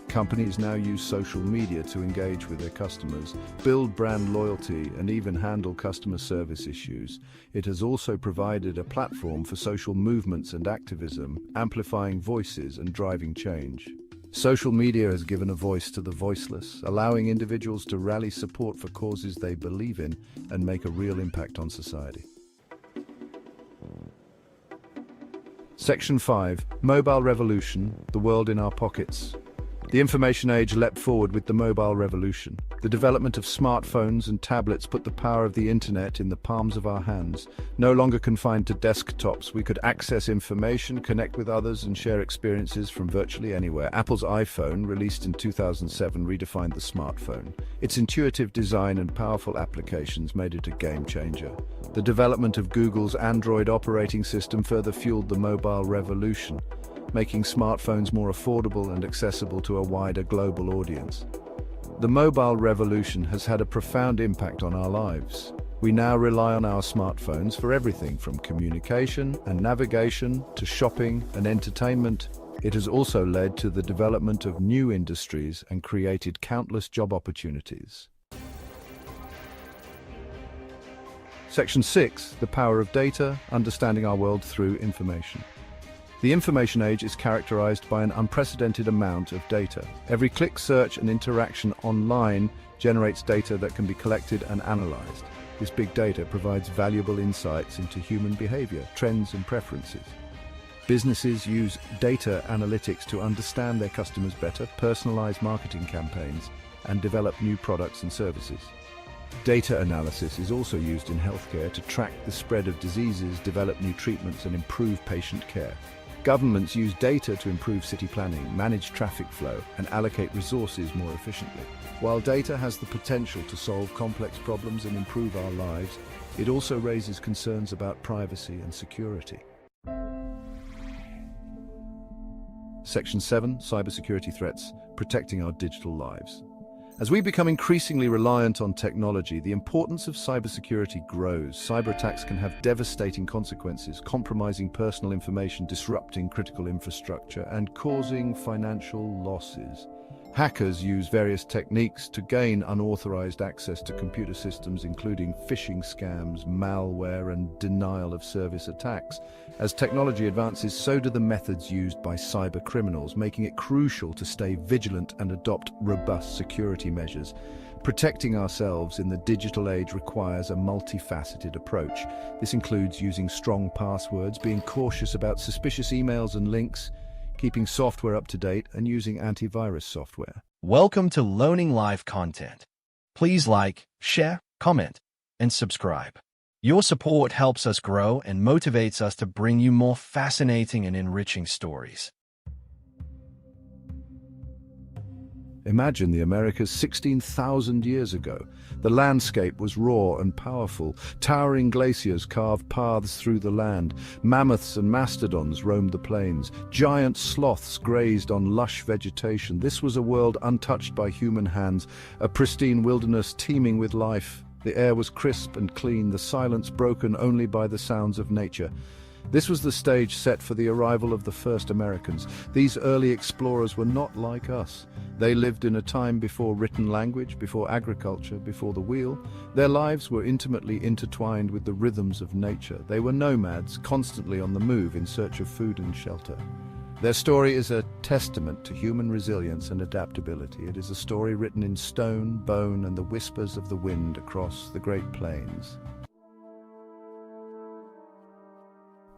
Companies now use social media to engage with their customers, build brand loyalty, and even handle customer service issues. It has also provided a platform for social movements and activism, amplifying voices and driving change. Social media has given a voice to the voiceless, allowing individuals to rally support for causes they believe in and make a real impact on society. Section 5. Mobile Revolution, the world in our pockets. The information age leapt forward with the mobile revolution. The development of smartphones and tablets put the power of the internet in the palms of our hands. No longer confined to desktops, we could access information, connect with others, and share experiences from virtually anywhere. Apple's iPhone, released in 2007, redefined the smartphone. Its intuitive design and powerful applications made it a game changer. The development of Google's Android operating system further fueled the mobile revolution, making smartphones more affordable and accessible to a wider global audience. The mobile revolution has had a profound impact on our lives. We now rely on our smartphones for everything from communication and navigation to shopping and entertainment. It has also led to the development of new industries and created countless job opportunities. Section 6. The power of data, understanding our world through information. The information age is characterized by an unprecedented amount of data. Every click, search, and interaction online generates data that can be collected and analyzed. This big data provides valuable insights into human behavior, trends, and preferences. Businesses use data analytics to understand their customers better, personalize marketing campaigns, and develop new products and services. Data analysis is also used in healthcare to track the spread of diseases, develop new treatments, and improve patient care. Governments use data to improve city planning, manage traffic flow, and allocate resources more efficiently. While data has the potential to solve complex problems and improve our lives, it also raises concerns about privacy and security. Section 7. Cybersecurity threats, protecting our digital lives. As we become increasingly reliant on technology, the importance of cybersecurity grows. Cyber attacks can have devastating consequences, compromising personal information, disrupting critical infrastructure, and causing financial losses. Hackers use various techniques to gain unauthorized access to computer systems, including phishing scams, malware, and denial-of-service attacks. As technology advances, so do the methods used by cyber criminals, making it crucial to stay vigilant and adopt robust security measures. Protecting ourselves in the digital age requires a multifaceted approach. This includes using strong passwords, being cautious about suspicious emails and links, keeping software up to date, and using antivirus software. Welcome to Learning Live content. Please like, share, comment, and subscribe. Your support helps us grow and motivates us to bring you more fascinating and enriching stories. Imagine the Americas 16,000 years ago. The landscape was raw and powerful. Towering glaciers carved paths through the land. Mammoths and mastodons roamed the plains. Giant sloths grazed on lush vegetation. This was a world untouched by human hands, a pristine wilderness teeming with life. The air was crisp and clean, the silence broken only by the sounds of nature. This was the stage set for the arrival of the first Americans. These early explorers were not like us. They lived in a time before written language, before agriculture, before the wheel. Their lives were intimately intertwined with the rhythms of nature. They were nomads, constantly on the move in search of food and shelter. Their story is a testament to human resilience and adaptability. It is a story written in stone, bone, and the whispers of the wind across the Great Plains.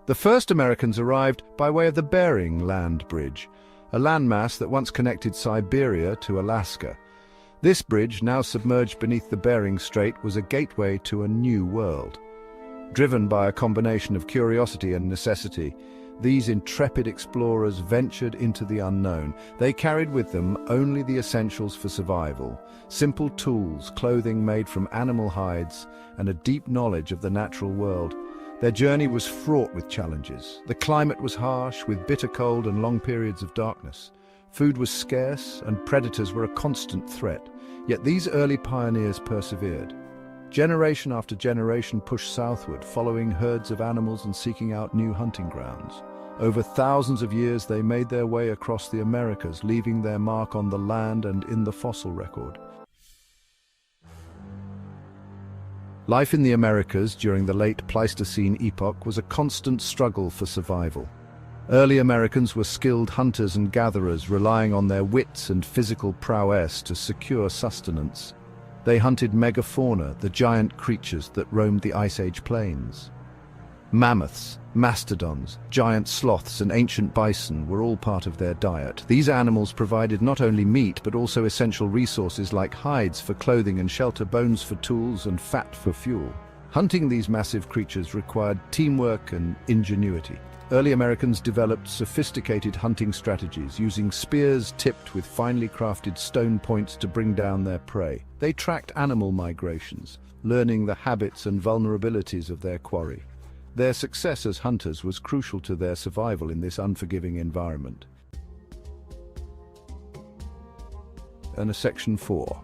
The first Americans arrived by way of the Bering Land Bridge, a landmass that once connected Siberia to Alaska. This bridge, now submerged beneath the Bering Strait, was a gateway to a new world. Driven by a combination of curiosity and necessity, these intrepid explorers ventured into the unknown. They carried with them only the essentials for survival: simple tools, clothing made from animal hides, and a deep knowledge of the natural world. Their journey was fraught with challenges. The climate was harsh, with bitter cold and long periods of darkness. Food was scarce, and predators were a constant threat. Yet these early pioneers persevered. Generation after generation pushed southward, following herds of animals and seeking out new hunting grounds. Over thousands of years, they made their way across the Americas, leaving their mark on the land and in the fossil record. Life in the Americas during the late Pleistocene epoch was a constant struggle for survival. Early Americans were skilled hunters and gatherers, relying on their wits and physical prowess to secure sustenance. They hunted megafauna, the giant creatures that roamed the Ice Age plains. Mammoths, mastodons, giant sloths, and ancient bison were all part of their diet. These animals provided not only meat but also essential resources like hides for clothing and shelter, bones for tools, and fat for fuel. Hunting these massive creatures required teamwork and ingenuity. Early Americans developed sophisticated hunting strategies, using spears tipped with finely crafted stone points to bring down their prey. They tracked animal migrations, learning the habits and vulnerabilities of their quarry. Their success as hunters was crucial to their survival in this unforgiving environment. And Section 4.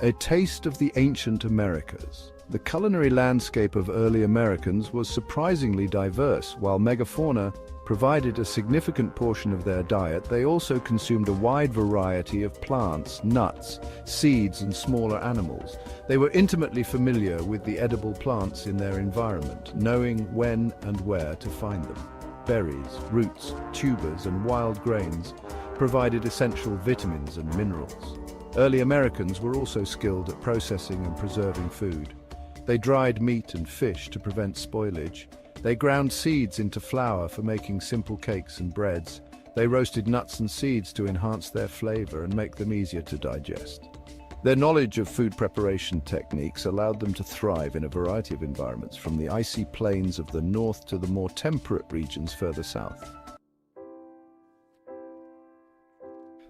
A taste of the ancient Americas. The culinary landscape of early Americans was surprisingly diverse. While megafauna provided a significant portion of their diet, they also consumed a wide variety of plants, nuts, seeds, and smaller animals. They were intimately familiar with the edible plants in their environment, knowing when and where to find them. Berries, roots, tubers, and wild grains provided essential vitamins and minerals. Early Americans were also skilled at processing and preserving food. They dried meat and fish to prevent spoilage. They ground seeds into flour for making simple cakes and breads. They roasted nuts and seeds to enhance their flavor and make them easier to digest. Their knowledge of food preparation techniques allowed them to thrive in a variety of environments, from the icy plains of the north to the more temperate regions further south.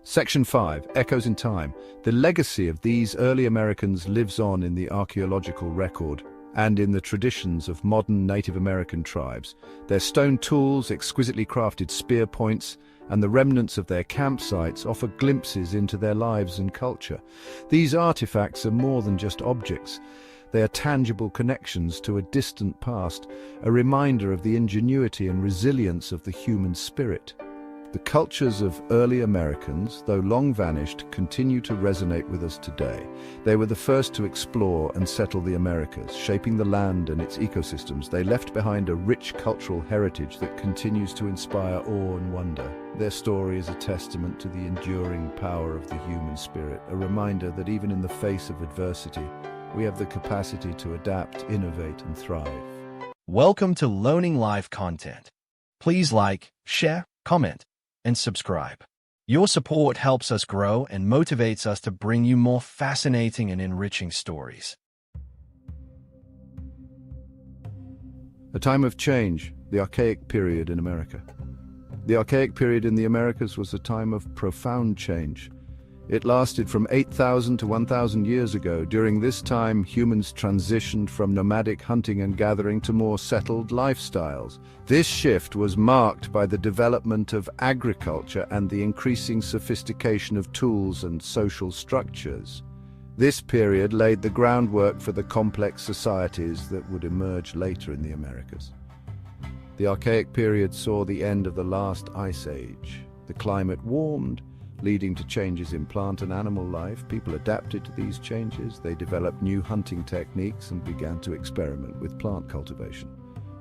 Section 5. Echoes in Time. The legacy of these early Americans lives on in the archaeological record and in the traditions of modern Native American tribes. Their stone tools, exquisitely crafted spear points, and the remnants of their campsites offer glimpses into their lives and culture. These artifacts are more than just objects. They are tangible connections to a distant past, a reminder of the ingenuity and resilience of the human spirit. The cultures of early Americans, though long vanished, continue to resonate with us today. They were the first to explore and settle the Americas, shaping the land and its ecosystems. They left behind a rich cultural heritage that continues to inspire awe and wonder. Their story is a testament to the enduring power of the human spirit, a reminder that even in the face of adversity, we have the capacity to adapt, innovate, and thrive. Welcome to Learning Live content. Please like, share, comment, and subscribe. Your support helps us grow and motivates us to bring you more fascinating and enriching stories. A time of change, the Archaic Period in America. The Archaic Period in the Americas was a time of profound change. It lasted from 8,000 to 1,000 years ago. During this time, humans transitioned from nomadic hunting and gathering to more settled lifestyles. This shift was marked by the development of agriculture and the increasing sophistication of tools and social structures. This period laid the groundwork for the complex societies that would emerge later in the Americas. The Archaic Period saw the end of the last ice age. The climate warmed, leading to changes in plant and animal life. People adapted to these changes. They developed new hunting techniques and began to experiment with plant cultivation.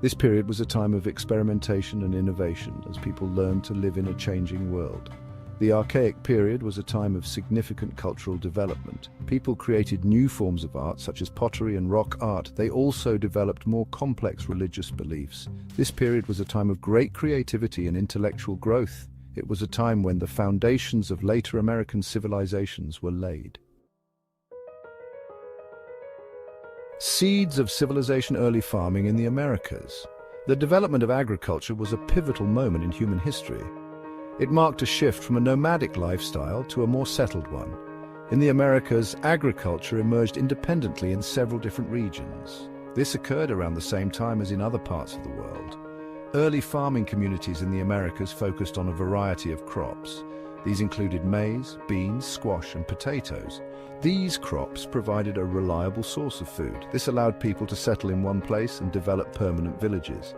This period was a time of experimentation and innovation as people learned to live in a changing world. The Archaic period was a time of significant cultural development. People created new forms of art, such as pottery and rock art. They also developed more complex religious beliefs. This period was a time of great creativity and intellectual growth. It was a time when the foundations of later American civilizations were laid. Seeds of civilization: early farming in the Americas. The development of agriculture was a pivotal moment in human history. It marked a shift from a nomadic lifestyle to a more settled one. In the Americas, agriculture emerged independently in several different regions. This occurred around the same time as in other parts of the world. Early farming communities in the Americas focused on a variety of crops. These included maize, beans, squash, and potatoes. These crops provided a reliable source of food. This allowed people to settle in one place and develop permanent villages.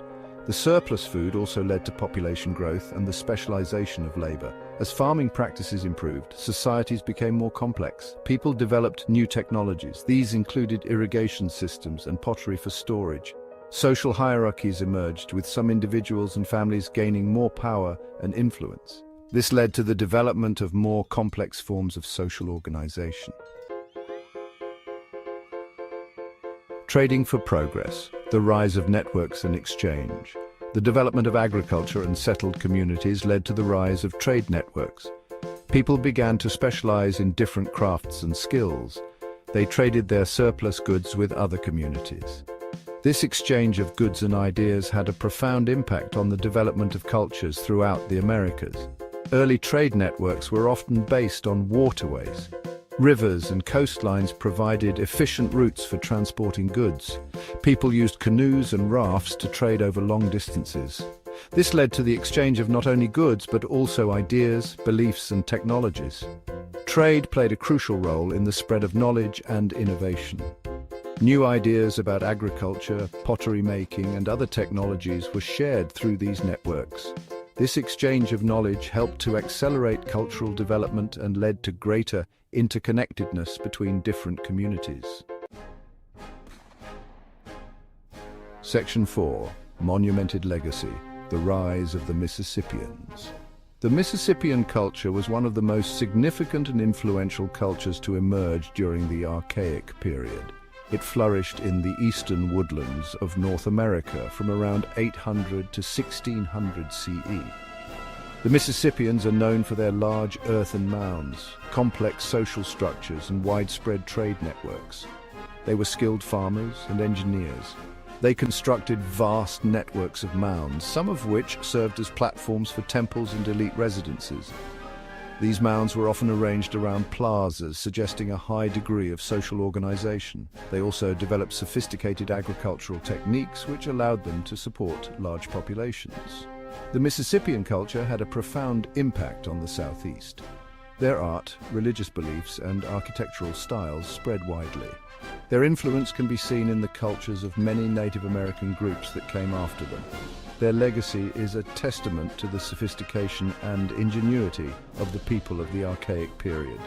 The surplus food also led to population growth and the specialization of labor. As farming practices improved, societies became more complex. People developed new technologies. These included irrigation systems and pottery for storage. Social hierarchies emerged, with some individuals and families gaining more power and influence. This led to the development of more complex forms of social organization. Trading for progress. The rise of networks and exchange. The development of agriculture and settled communities led to the rise of trade networks. People began to specialize in different crafts and skills. They traded their surplus goods with other communities. This exchange of goods and ideas had a profound impact on the development of cultures throughout the Americas. Early trade networks were often based on waterways. Rivers and coastlines provided efficient routes for transporting goods. People used canoes and rafts to trade over long distances. This led to the exchange of not only goods but also ideas, beliefs, and technologies. Trade played a crucial role in the spread of knowledge and innovation. New ideas about agriculture, pottery making, and other technologies were shared through these networks. This exchange of knowledge helped to accelerate cultural development and led to greater interconnectedness between different communities. Section 4. Monumented Legacy. The Rise of the Mississippians. The Mississippian culture was one of the most significant and influential cultures to emerge during the Archaic period. It flourished in the eastern woodlands of North America from around 800 to 1600 CE. The Mississippians are known for their large earthen mounds, complex social structures, and widespread trade networks. They were skilled farmers and engineers. They constructed vast networks of mounds, some of which served as platforms for temples and elite residences. These mounds were often arranged around plazas, suggesting a high degree of social organization. They also developed sophisticated agricultural techniques which allowed them to support large populations. The Mississippian culture had a profound impact on the Southeast. Their art, religious beliefs, and architectural styles spread widely. Their influence can be seen in the cultures of many Native American groups that came after them. Their legacy is a testament to the sophistication and ingenuity of the people of the Archaic period.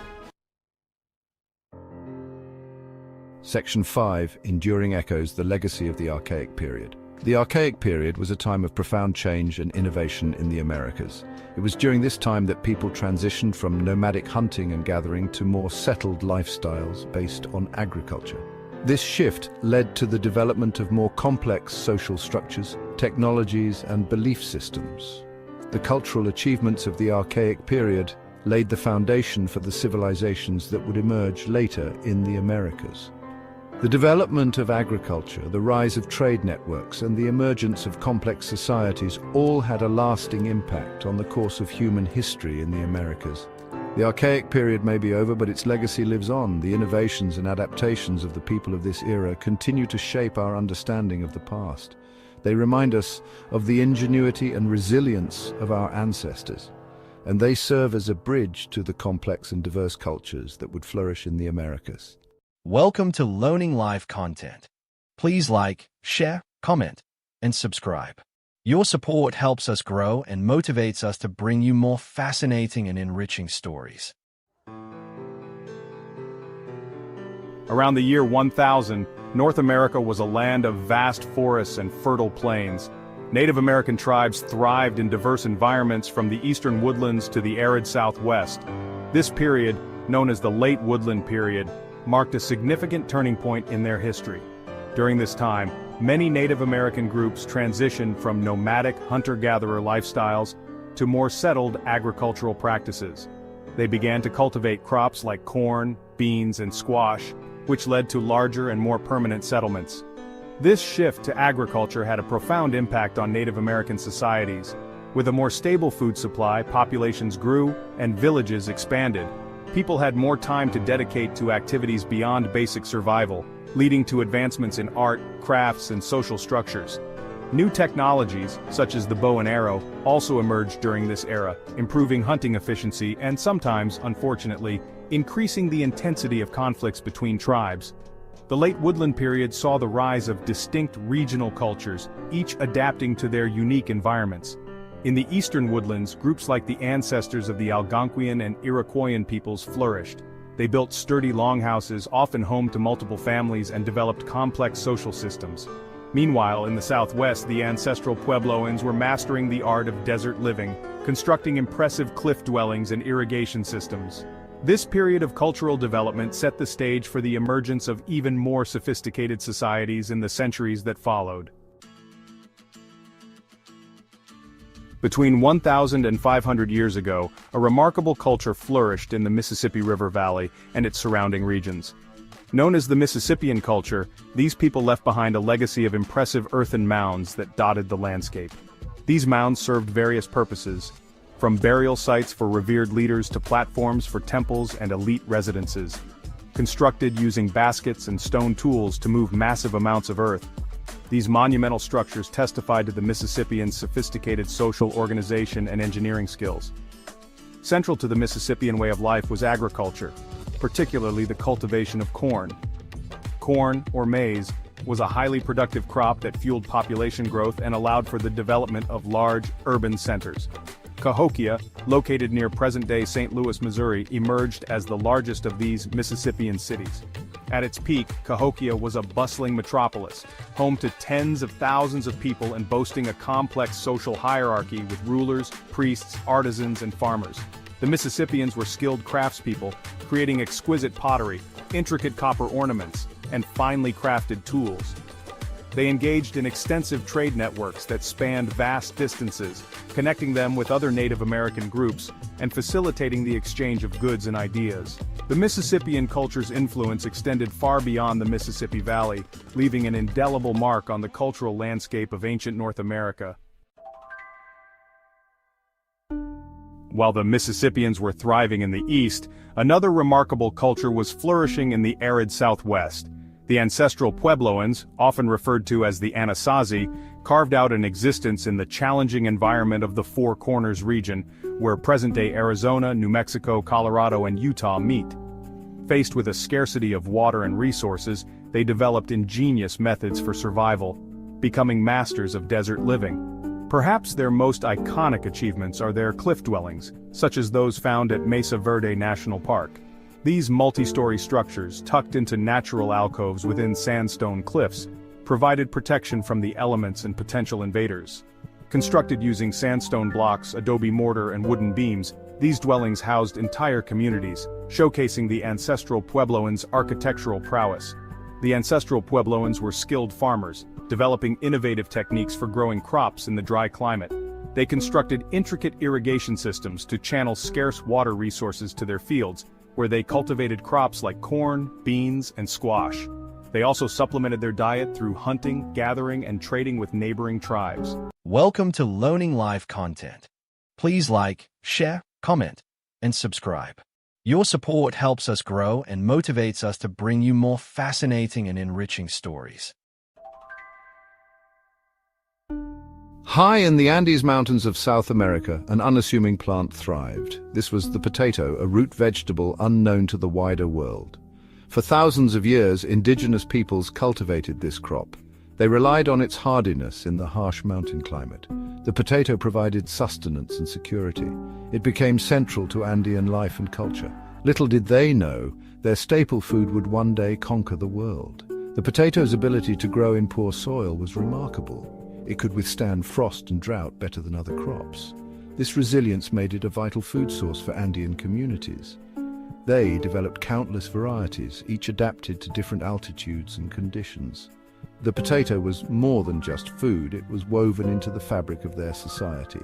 Section 5. Enduring Echoes: The Legacy of the Archaic Period. The Archaic period was a time of profound change and innovation in the Americas. It was during this time that people transitioned from nomadic hunting and gathering to more settled lifestyles based on agriculture. This shift led to the development of more complex social structures, technologies, and belief systems. The cultural achievements of the Archaic period laid the foundation for the civilizations that would emerge later in the Americas. The development of agriculture, the rise of trade networks, and the emergence of complex societies all had a lasting impact on the course of human history in the Americas. The Archaic period may be over, but its legacy lives on. The innovations and adaptations of the people of this era continue to shape our understanding of the past. They remind us of the ingenuity and resilience of our ancestors, and they serve as a bridge to the complex and diverse cultures that would flourish in the Americas. Welcome to Learning Live content. Please like, share, comment, and subscribe. Your support helps us grow and motivates us to bring you more fascinating and enriching stories. Around the year 1000, North America was a land of vast forests and fertile plains. Native American tribes thrived in diverse environments from the eastern woodlands to the arid southwest. This period, known as the Late Woodland Period, marked a significant turning point in their history. During this time, many Native American groups transitioned from nomadic hunter-gatherer lifestyles to more settled agricultural practices. They began to cultivate crops like corn, beans, and squash, which led to larger and more permanent settlements. This shift to agriculture had a profound impact on Native American societies. With a more stable food supply, populations grew, and villages expanded. People had more time to dedicate to activities beyond basic survival, leading to advancements in art, crafts, and social structures. New technologies, such as the bow and arrow, also emerged during this era, improving hunting efficiency and sometimes, unfortunately, increasing the intensity of conflicts between tribes. The Late Woodland Period saw the rise of distinct regional cultures, each adapting to their unique environments. In the eastern woodlands, groups like the ancestors of the Algonquian and Iroquoian peoples flourished. They built sturdy longhouses, often home to multiple families, and developed complex social systems. Meanwhile, in the southwest, the ancestral Puebloans were mastering the art of desert living, constructing impressive cliff dwellings and irrigation systems. This period of cultural development set the stage for the emergence of even more sophisticated societies in the centuries that followed. Between 1,000 and 500 years ago, a remarkable culture flourished in the Mississippi River Valley and its surrounding regions. Known as the Mississippian culture, these people left behind a legacy of impressive earthen mounds that dotted the landscape. These mounds served various purposes, from burial sites for revered leaders to platforms for temples and elite residences. Constructed using baskets and stone tools to move massive amounts of earth, these monumental structures testified to the Mississippians' sophisticated social organization and engineering skills. Central to the Mississippian way of life was agriculture, particularly the cultivation of corn. Corn, or maize, was a highly productive crop that fueled population growth and allowed for the development of large, urban centers. Cahokia, located near present-day St. Louis, Missouri, emerged as the largest of these Mississippian cities. At its peak, Cahokia was a bustling metropolis, home to tens of thousands of people and boasting a complex social hierarchy with rulers, priests, artisans, and farmers. The Mississippians were skilled craftspeople, creating exquisite pottery, intricate copper ornaments, and finely crafted tools. They engaged in extensive trade networks that spanned vast distances, connecting them with other Native American groups and facilitating the exchange of goods and ideas. The Mississippian culture's influence extended far beyond the Mississippi Valley, leaving an indelible mark on the cultural landscape of ancient North America. While the Mississippians were thriving in the east, another remarkable culture was flourishing in the arid southwest. The ancestral Puebloans, often referred to as the Anasazi, carved out an existence in the challenging environment of the Four Corners region, where present-day Arizona, New Mexico, Colorado, and Utah meet. Faced with a scarcity of water and resources, they developed ingenious methods for survival, becoming masters of desert living. Perhaps their most iconic achievements are their cliff dwellings, such as those found at Mesa Verde National Park. These multi-story structures, tucked into natural alcoves within sandstone cliffs, provided protection from the elements and potential invaders. Constructed using sandstone blocks, adobe mortar, and wooden beams, these dwellings housed entire communities, showcasing the ancestral Puebloans' architectural prowess. The ancestral Puebloans were skilled farmers, developing innovative techniques for growing crops in the dry climate. They constructed intricate irrigation systems to channel scarce water resources to their fields, where they cultivated crops like corn, beans, and squash. They also supplemented their diet through hunting, gathering, and trading with neighboring tribes. Welcome to Learning Live content. Please like, share, comment, and subscribe. Your support helps us grow and motivates us to bring you more fascinating and enriching stories. High in the Andes Mountains of South America, an unassuming plant thrived. This was the potato, a root vegetable unknown to the wider world. For thousands of years, indigenous peoples cultivated this crop. They relied on its hardiness in the harsh mountain climate. The potato provided sustenance and security. It became central to Andean life and culture. Little did they know, their staple food would one day conquer the world. The potato's ability to grow in poor soil was remarkable. It could withstand frost and drought better than other crops. This resilience made it a vital food source for Andean communities. They developed countless varieties, each adapted to different altitudes and conditions. The potato was more than just food, it was woven into the fabric of their society.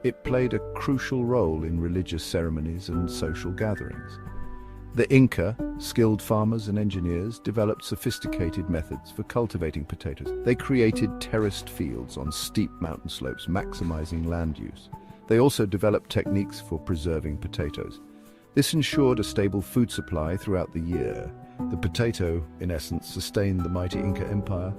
It played a crucial role in religious ceremonies and social gatherings. The Inca, skilled farmers and engineers, developed sophisticated methods for cultivating potatoes. They created terraced fields on steep mountain slopes, maximizing land use. They also developed techniques for preserving potatoes. This ensured a stable food supply throughout the year. The potato, in essence, sustained the mighty Inca Empire.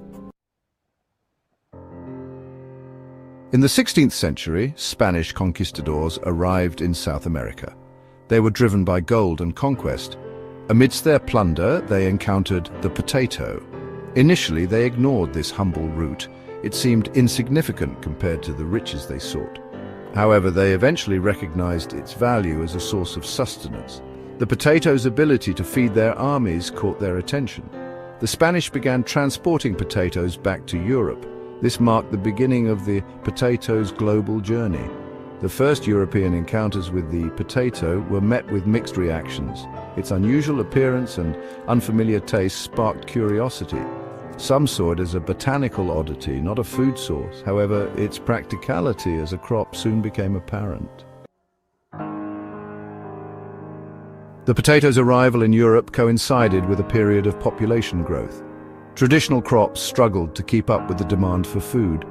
In the 16th century, Spanish conquistadors arrived in South America. They were driven by gold and conquest. Amidst their plunder, they encountered the potato. Initially, they ignored this humble root. It seemed insignificant compared to the riches they sought. However, they eventually recognized its value as a source of sustenance. The potato's ability to feed their armies caught their attention. The Spanish began transporting potatoes back to Europe. This marked the beginning of the potato's global journey. The first European encounters with the potato were met with mixed reactions. Its unusual appearance and unfamiliar taste sparked curiosity. Some saw it as a botanical oddity, not a food source. However, its practicality as a crop soon became apparent. The potato's arrival in Europe coincided with a period of population growth. Traditional crops struggled to keep up with the demand for food.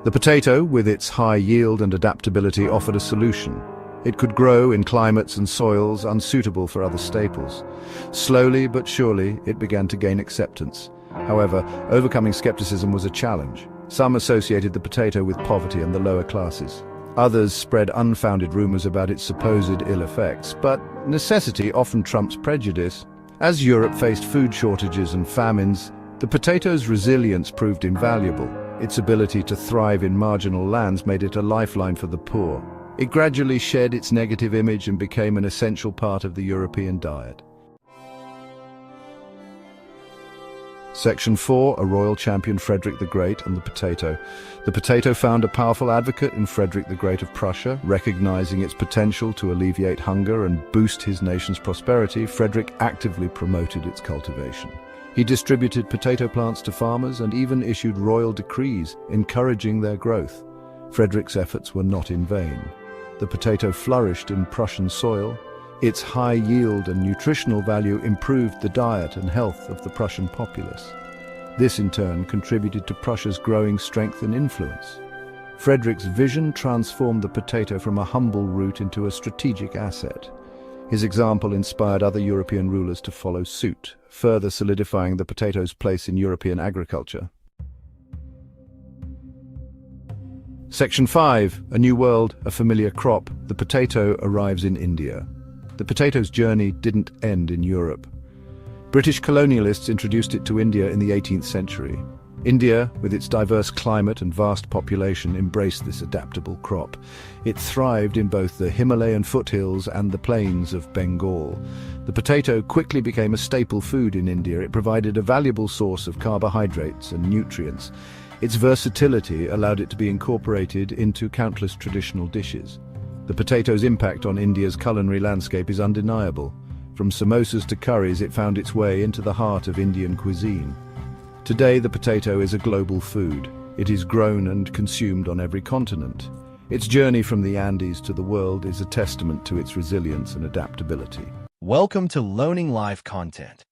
The potato, with its high yield and adaptability, offered a solution. It could grow in climates and soils unsuitable for other staples. Slowly but surely, it began to gain acceptance. However, overcoming skepticism was a challenge. Some associated the potato with poverty and the lower classes. Others spread unfounded rumors about its supposed ill effects, but necessity often trumps prejudice. As Europe faced food shortages and famines, the potato's resilience proved invaluable. Its ability to thrive in marginal lands made it a lifeline for the poor. It gradually shed its negative image and became an essential part of the European diet. Section 4, a royal champion, Frederick the Great and the potato. The potato found a powerful advocate in Frederick the Great of Prussia. Recognizing its potential to alleviate hunger and boost his nation's prosperity, Frederick actively promoted its cultivation. He distributed potato plants to farmers and even issued royal decrees encouraging their growth. Frederick's efforts were not in vain. The potato flourished in Prussian soil. Its high yield and nutritional value improved the diet and health of the Prussian populace. This in turn contributed to Prussia's growing strength and influence. Frederick's vision transformed the potato from a humble root into a strategic asset. His example inspired other European rulers to follow suit, further solidifying the potato's place in European agriculture. Section 5, a new world, a familiar crop. The potato arrives in India. The potato's journey didn't end in Europe. British colonialists introduced it to India in the 18th century. India, with its diverse climate and vast population, embraced this adaptable crop. It thrived in both the Himalayan foothills and the plains of Bengal. The potato quickly became a staple food in India. It provided a valuable source of carbohydrates and nutrients. Its versatility allowed it to be incorporated into countless traditional dishes. The potato's impact on India's culinary landscape is undeniable. From samosas to curries, it found its way into the heart of Indian cuisine. Today, the potato is a global food. It is grown and consumed on every continent. Its journey from the Andes to the world is a testament to its resilience and adaptability. Welcome to Learning Live content.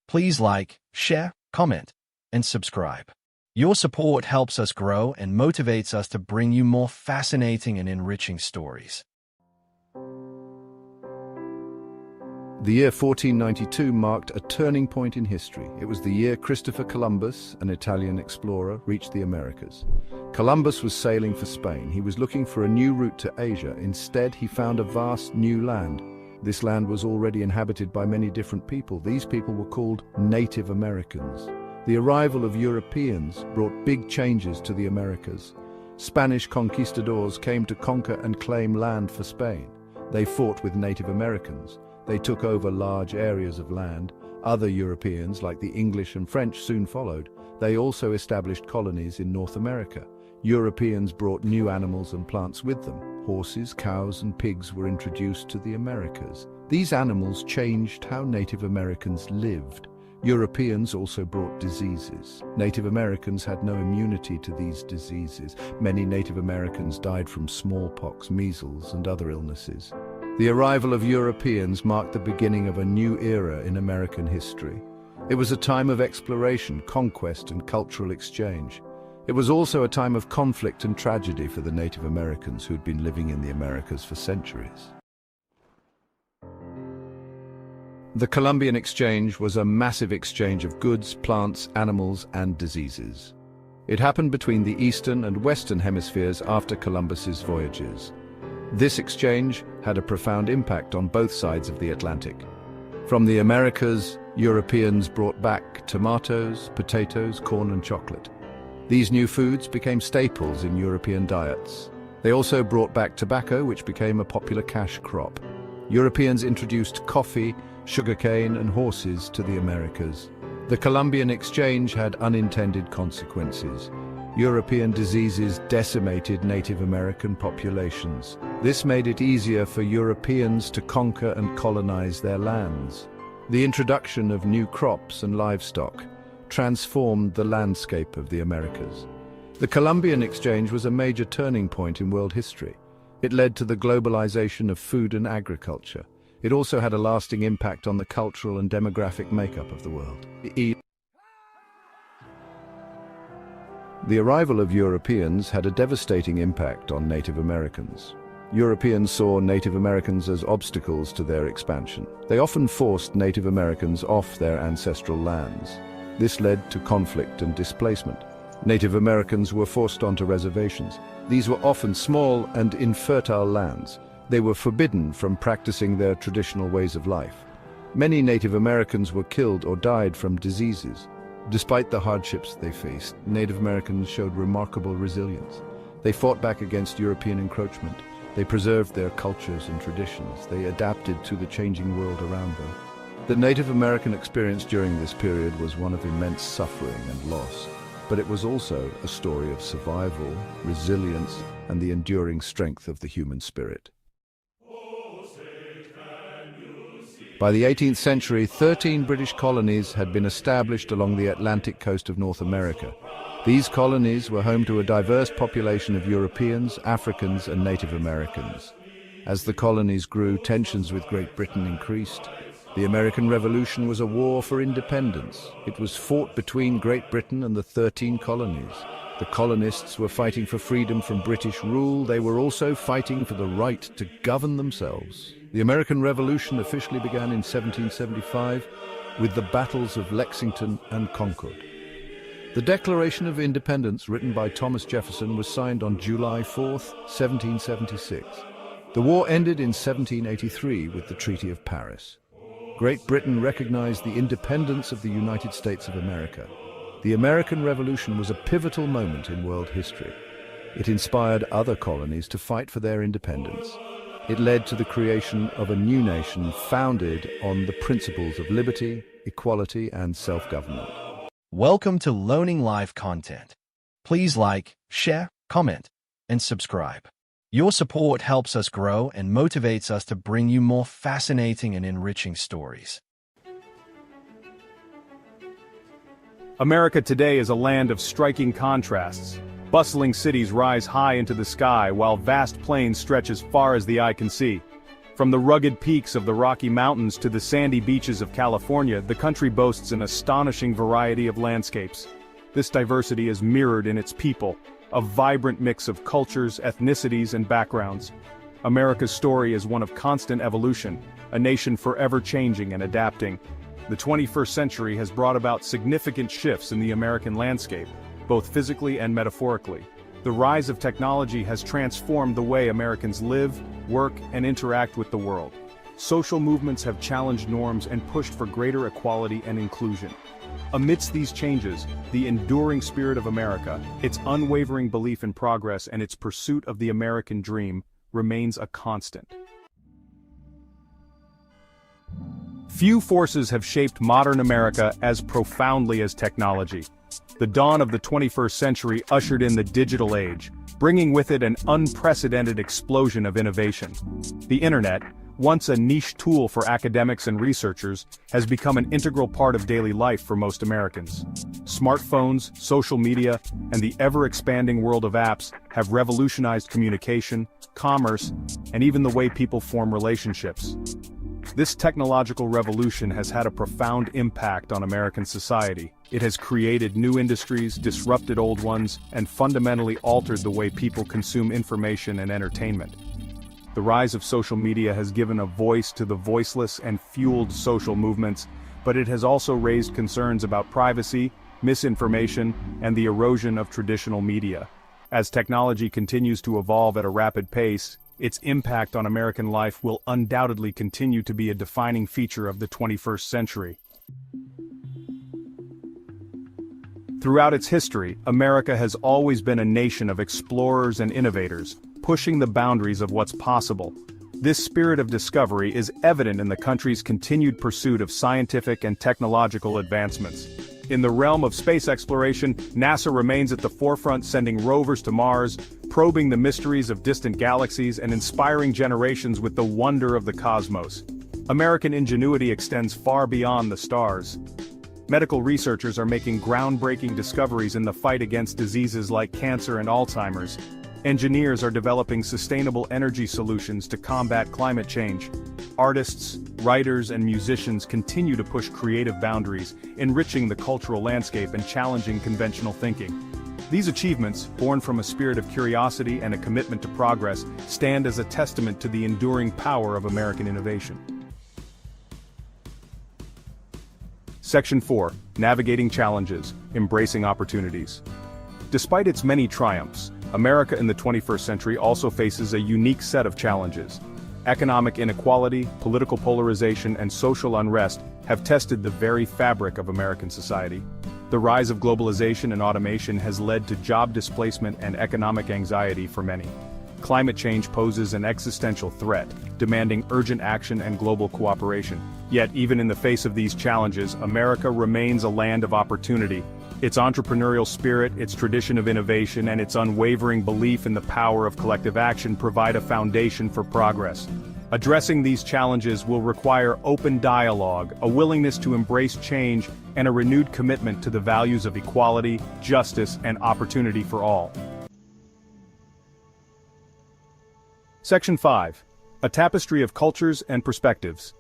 Please like, share, comment, and subscribe. Your support helps us grow and motivates us to bring you more fascinating and enriching stories. The year 1492 marked a turning point in history. It was the year Christopher Columbus, an Italian explorer, reached the Americas. Columbus was sailing for Spain. He was looking for a new route to Asia. Instead, he found a vast new land. This land was already inhabited by many different people. These people were called Native Americans. The arrival of Europeans brought big changes to the Americas. Spanish conquistadors came to conquer and claim land for Spain. They fought with Native Americans. They took over large areas of land. Other Europeans, like the English and French, soon followed. They also established colonies in North America. Europeans brought new animals and plants with them. Horses, cows, and pigs were introduced to the Americas. These animals changed how Native Americans lived. Europeans also brought diseases. Native Americans had no immunity to these diseases. Many Native Americans died from smallpox, measles, and other illnesses. The arrival of Europeans marked the beginning of a new era in American history. It was a time of exploration, conquest, and cultural exchange. It was also a time of conflict and tragedy for the Native Americans who'd been living in the Americas for centuries. The Columbian Exchange was a massive exchange of goods, plants, animals, and diseases. It happened between the eastern and western hemispheres after Columbus's voyages. This exchange had a profound impact on both sides of the Atlantic. From the Americas, Europeans brought back tomatoes, potatoes, corn, and chocolate. These new foods became staples in European diets. They also brought back tobacco, which became a popular cash crop. Europeans introduced coffee, sugarcane, and horses to the Americas. The Columbian Exchange had unintended consequences. European diseases decimated Native American populations. This made it easier for Europeans to conquer and colonize their lands. The introduction of new crops and livestock transformed the landscape of the Americas. The Columbian Exchange was a major turning point in world history. It led to the globalization of food and agriculture. It also had a lasting impact on the cultural and demographic makeup of the world. The arrival of Europeans had a devastating impact on Native Americans. Europeans saw Native Americans as obstacles to their expansion. They often forced Native Americans off their ancestral lands. This led to conflict and displacement. Native Americans were forced onto reservations. These were often small and infertile lands. They were forbidden from practicing their traditional ways of life. Many Native Americans were killed or died from diseases. Despite the hardships they faced, Native Americans showed remarkable resilience. They fought back against European encroachment. They preserved their cultures and traditions. They adapted to the changing world around them. The Native American experience during this period was one of immense suffering and loss, but it was also a story of survival, resilience, and the enduring strength of the human spirit. By the 18th century, 13 British colonies had been established along the Atlantic coast of North America. These colonies were home to a diverse population of Europeans, Africans, and Native Americans. As the colonies grew, tensions with Great Britain increased. The American Revolution was a war for independence. It was fought between Great Britain and the 13 colonies. The colonists were fighting for freedom from British rule. They were also fighting for the right to govern themselves. The American Revolution officially began in 1775 with the battles of Lexington and Concord. The Declaration of Independence, written by Thomas Jefferson, was signed on July 4, 1776. The war ended in 1783 with the Treaty of Paris. Great Britain recognized the independence of the United States of America. The American Revolution was a pivotal moment in world history. It inspired other colonies to fight for their independence. It led to the creation of a new nation founded on the principles of liberty, equality, and self-government. Welcome to Learning Live content. Please like, share, comment, and subscribe. Your support helps us grow and motivates us to bring you more fascinating and enriching stories. America today is a land of striking contrasts. Bustling cities rise high into the sky while vast plains stretch as far as the eye can see. From the rugged peaks of the Rocky Mountains to the sandy beaches of California, the country boasts an astonishing variety of landscapes. This diversity is mirrored in its people, a vibrant mix of cultures, ethnicities, and backgrounds. America's story is one of constant evolution, a nation forever changing and adapting. The 21st century has brought about significant shifts in the American landscape, both physically and metaphorically. The rise of technology has transformed the way Americans live, work, and interact with the world. Social movements have challenged norms and pushed for greater equality and inclusion. Amidst these changes, the enduring spirit of America, its unwavering belief in progress, and its pursuit of the American dream remains a constant. Few forces have shaped modern America as profoundly as technology. The dawn of the 21st century ushered in the digital age, bringing with it an unprecedented explosion of innovation. The internet, once a niche tool for academics and researchers, has become an integral part of daily life for most Americans. Smartphones, social media, and the ever-expanding world of apps have revolutionized communication, commerce, and even the way people form relationships. This technological revolution has had a profound impact on American society. It has created new industries, disrupted old ones, and fundamentally altered the way people consume information and entertainment. The rise of social media has given a voice to the voiceless and fueled social movements, but it has also raised concerns about privacy, misinformation, and the erosion of traditional media. As technology continues to evolve at a rapid pace, its impact on American life will undoubtedly continue to be a defining feature of the 21st century. Throughout its history, America has always been a nation of explorers and innovators, pushing the boundaries of what's possible. This spirit of discovery is evident in the country's continued pursuit of scientific and technological advancements. In the realm of space exploration, NASA remains at the forefront, sending rovers to Mars, probing the mysteries of distant galaxies and inspiring generations with the wonder of the cosmos. American ingenuity extends far beyond the stars. Medical researchers are making groundbreaking discoveries in the fight against diseases like cancer and Alzheimer's. Engineers are developing sustainable energy solutions to combat climate change. Artists, writers, and musicians continue to push creative boundaries, enriching the cultural landscape and challenging conventional thinking. These achievements, born from a spirit of curiosity and a commitment to progress, stand as a testament to the enduring power of American innovation. Section 4. Navigating Challenges, Embracing Opportunities. Despite its many triumphs, America in the 21st century also faces a unique set of challenges. Economic inequality, political polarization, and social unrest have tested the very fabric of American society. The rise of globalization and automation has led to job displacement and economic anxiety for many. Climate change poses an existential threat, demanding urgent action and global cooperation. Yet, even in the face of these challenges, America remains a land of opportunity. Its entrepreneurial spirit, its tradition of innovation, and its unwavering belief in the power of collective action provide a foundation for progress. Addressing these challenges will require open dialogue, a willingness to embrace change, and a renewed commitment to the values of equality, justice, and opportunity for all. Section 5. A Tapestry of Cultures and Perspectives.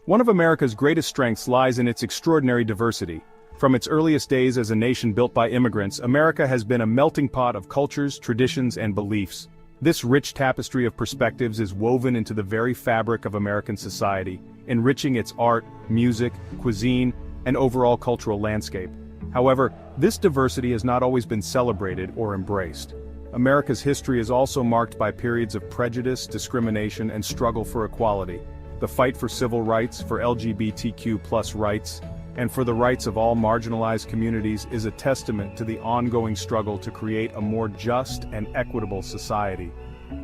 One of America's greatest strengths lies in its extraordinary diversity. From its earliest days as a nation built by immigrants, America has been a melting pot of cultures, traditions, and beliefs. This rich tapestry of perspectives is woven into the very fabric of American society, enriching its art, music, cuisine, and overall cultural landscape. However, this diversity has not always been celebrated or embraced. America's history is also marked by periods of prejudice, discrimination, and struggle for equality. The fight for civil rights, for LGBTQ+ rights, and for the rights of all marginalized communities is a testament to the ongoing struggle to create a more just and equitable society.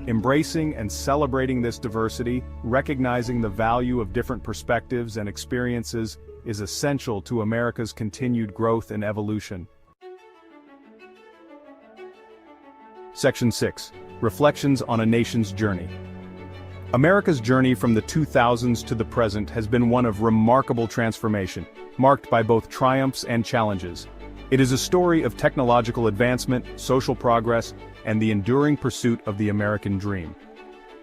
Embracing and celebrating this diversity, recognizing the value of different perspectives and experiences, is essential to America's continued growth and evolution. Section 6. Reflections on a Nation's Journey. America's journey from the 2000s to the present has been one of remarkable transformation, marked by both triumphs and challenges. It is a story of technological advancement, social progress, and the enduring pursuit of the American dream.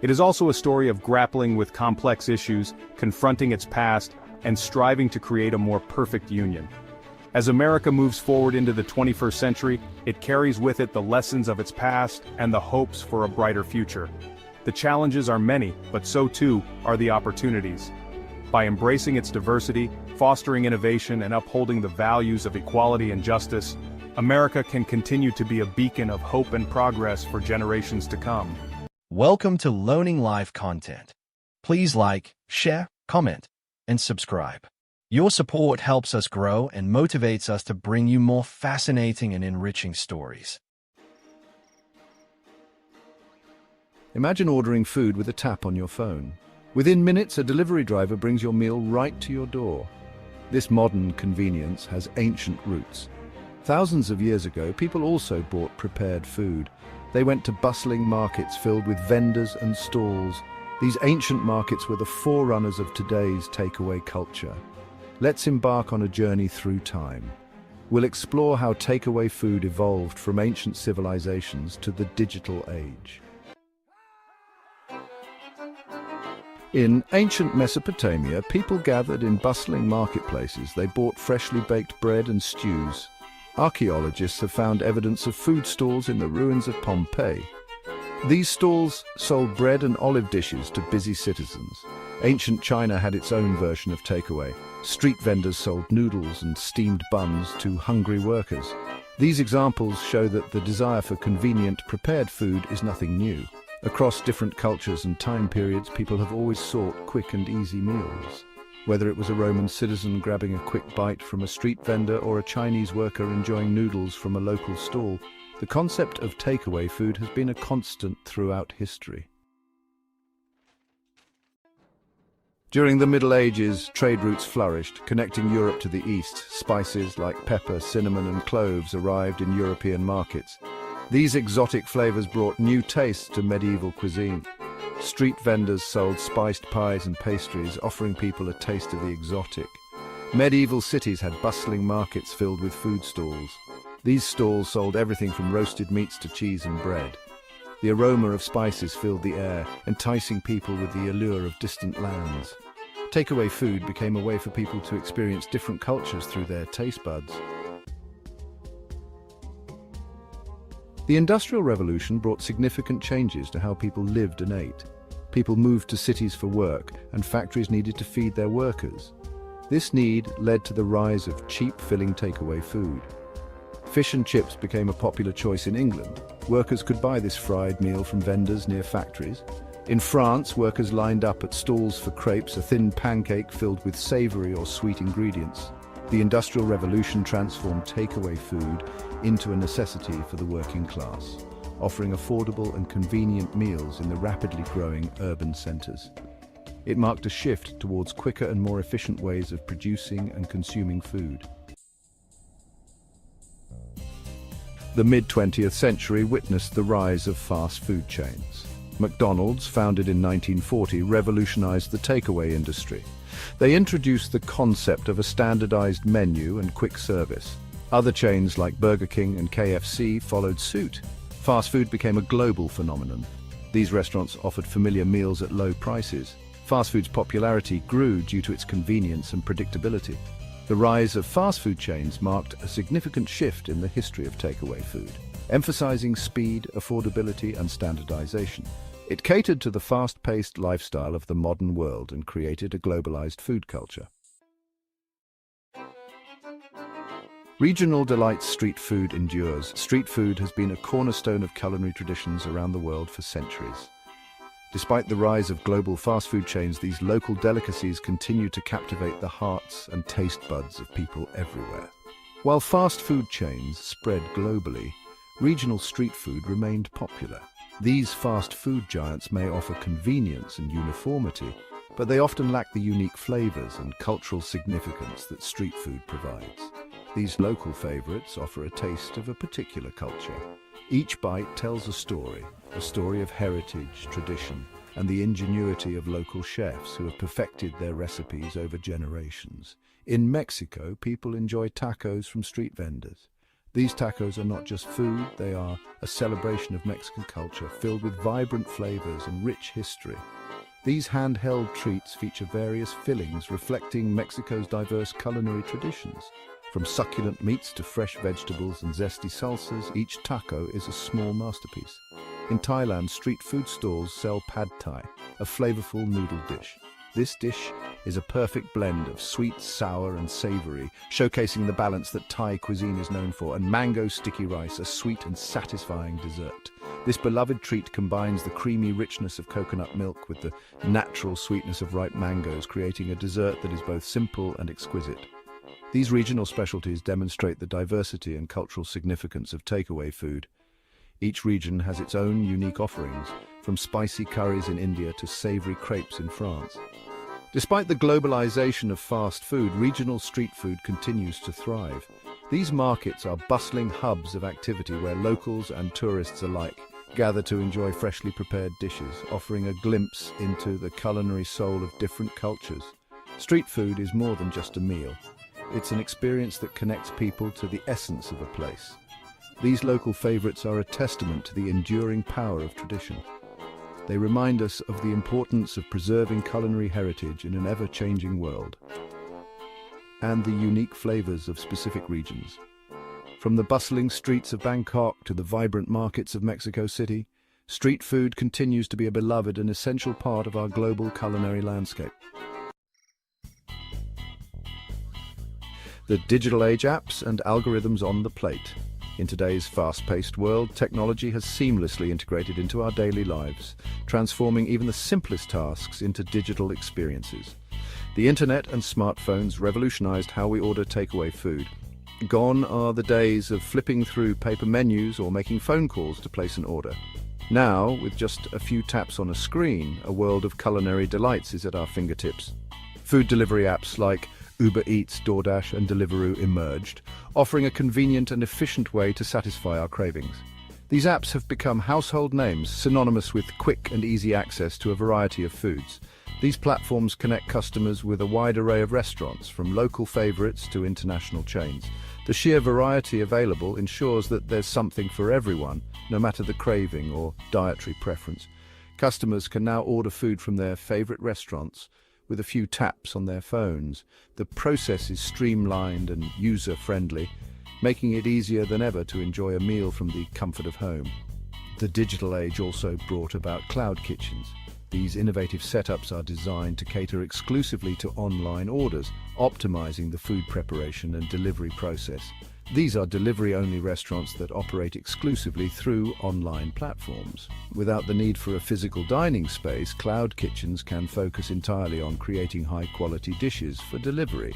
It is also a story of grappling with complex issues, confronting its past, and striving to create a more perfect union. As America moves forward into the 21st century, it carries with it the lessons of its past and the hopes for a brighter future. The challenges are many, but so too are the opportunities. By embracing its diversity, fostering innovation, and upholding the values of equality and justice, America can continue to be a beacon of hope and progress for generations to come. Welcome to Learning Live content. Please like, share, comment, and subscribe. Your support helps us grow and motivates us to bring you more fascinating and enriching stories. Imagine ordering food with a tap on your phone. Within minutes, a delivery driver brings your meal right to your door. This modern convenience has ancient roots. Thousands of years ago, people also bought prepared food. They went to bustling markets filled with vendors and stalls. These ancient markets were the forerunners of today's takeaway culture. Let's embark on a journey through time. We'll explore how takeaway food evolved from ancient civilizations to the digital age. In ancient Mesopotamia, people gathered in bustling marketplaces. They bought freshly baked bread and stews. Archaeologists have found evidence of food stalls in the ruins of Pompeii. These stalls sold bread and olive dishes to busy citizens. Ancient China had its own version of takeaway. Street vendors sold noodles and steamed buns to hungry workers. These examples show that the desire for convenient, prepared food is nothing new. Across different cultures and time periods, people have always sought quick and easy meals. Whether it was a Roman citizen grabbing a quick bite from a street vendor or a Chinese worker enjoying noodles from a local stall, the concept of takeaway food has been a constant throughout history. During the Middle Ages, trade routes flourished, connecting Europe to the East. Spices like pepper, cinnamon, and cloves arrived in European markets. These exotic flavors brought new tastes to medieval cuisine. Street vendors sold spiced pies and pastries, offering people a taste of the exotic. Medieval cities had bustling markets filled with food stalls. These stalls sold everything from roasted meats to cheese and bread. The aroma of spices filled the air, enticing people with the allure of distant lands. Takeaway food became a way for people to experience different cultures through their taste buds. The Industrial Revolution brought significant changes to how people lived and ate. People moved to cities for work, and factories needed to feed their workers. This need led to the rise of cheap, filling takeaway food. Fish and chips became a popular choice in England. Workers could buy this fried meal from vendors near factories. In France, workers lined up at stalls for crepes, a thin pancake filled with savory or sweet ingredients. The Industrial Revolution transformed takeaway food into a necessity for the working class, offering affordable and convenient meals in the rapidly growing urban centers. It marked a shift towards quicker and more efficient ways of producing and consuming food. The mid-20th century witnessed the rise of fast food chains. McDonald's, founded in 1940, revolutionized the takeaway industry. They introduced the concept of a standardized menu and quick service. Other chains like Burger King and KFC followed suit. Fast food became a global phenomenon. These restaurants offered familiar meals at low prices. Fast food's popularity grew due to its convenience and predictability. The rise of fast food chains marked a significant shift in the history of takeaway food, emphasizing speed, affordability, and standardization. It catered to the fast-paced lifestyle of the modern world and created a globalized food culture. Regional delights street food endures. Street food has been a cornerstone of culinary traditions around the world for centuries. Despite the rise of global fast food chains, these local delicacies continue to captivate the hearts and taste buds of people everywhere. While fast food chains spread globally, regional street food remained popular. These fast food giants may offer convenience and uniformity, but they often lack the unique flavors and cultural significance that street food provides. These local favorites offer a taste of a particular culture. Each bite tells a story of heritage, tradition, and the ingenuity of local chefs who have perfected their recipes over generations. In Mexico, people enjoy tacos from street vendors. These tacos are not just food, they are a celebration of Mexican culture filled with vibrant flavors and rich history. These handheld treats feature various fillings reflecting Mexico's diverse culinary traditions. From succulent meats to fresh vegetables and zesty salsas, each taco is a small masterpiece. In Thailand, street food stalls sell pad thai, a flavorful noodle dish. This dish is a perfect blend of sweet, sour, and savory, showcasing the balance that Thai cuisine is known for, and mango sticky rice, a sweet and satisfying dessert. This beloved treat combines the creamy richness of coconut milk with the natural sweetness of ripe mangoes, creating a dessert that is both simple and exquisite. These regional specialties demonstrate the diversity and cultural significance of takeaway food. Each region has its own unique offerings, from spicy curries in India to savory crepes in France. Despite the globalization of fast food, regional street food continues to thrive. These markets are bustling hubs of activity where locals and tourists alike gather to enjoy freshly prepared dishes, offering a glimpse into the culinary soul of different cultures. Street food is more than just a meal. It's an experience that connects people to the essence of a place. These local favorites are a testament to the enduring power of tradition. They remind us of the importance of preserving culinary heritage in an ever-changing world, and the unique flavors of specific regions. From the bustling streets of Bangkok to the vibrant markets of Mexico City, street food continues to be a beloved and essential part of our global culinary landscape. The digital age, apps and algorithms on the plate. In today's fast-paced world, technology has seamlessly integrated into our daily lives, transforming even the simplest tasks into digital experiences. The internet and smartphones revolutionized how we order takeaway food. Gone are the days of flipping through paper menus or making phone calls to place an order. Now, with just a few taps on a screen, a world of culinary delights is at our fingertips. Food delivery apps like Uber Eats, DoorDash and Deliveroo emerged, offering a convenient and efficient way to satisfy our cravings. These apps have become household names, synonymous with quick and easy access to a variety of foods. These platforms connect customers with a wide array of restaurants, from local favorites to international chains. The sheer variety available ensures that there's something for everyone, no matter the craving or dietary preference. Customers can now order food from their favorite restaurants with a few taps on their phones. The process is streamlined and user-friendly, making it easier than ever to enjoy a meal from the comfort of home. The digital age also brought about cloud kitchens. These innovative setups are designed to cater exclusively to online orders, optimizing the food preparation and delivery process. These are delivery-only restaurants that operate exclusively through online platforms. Without the need for a physical dining space, cloud kitchens can focus entirely on creating high-quality dishes for delivery.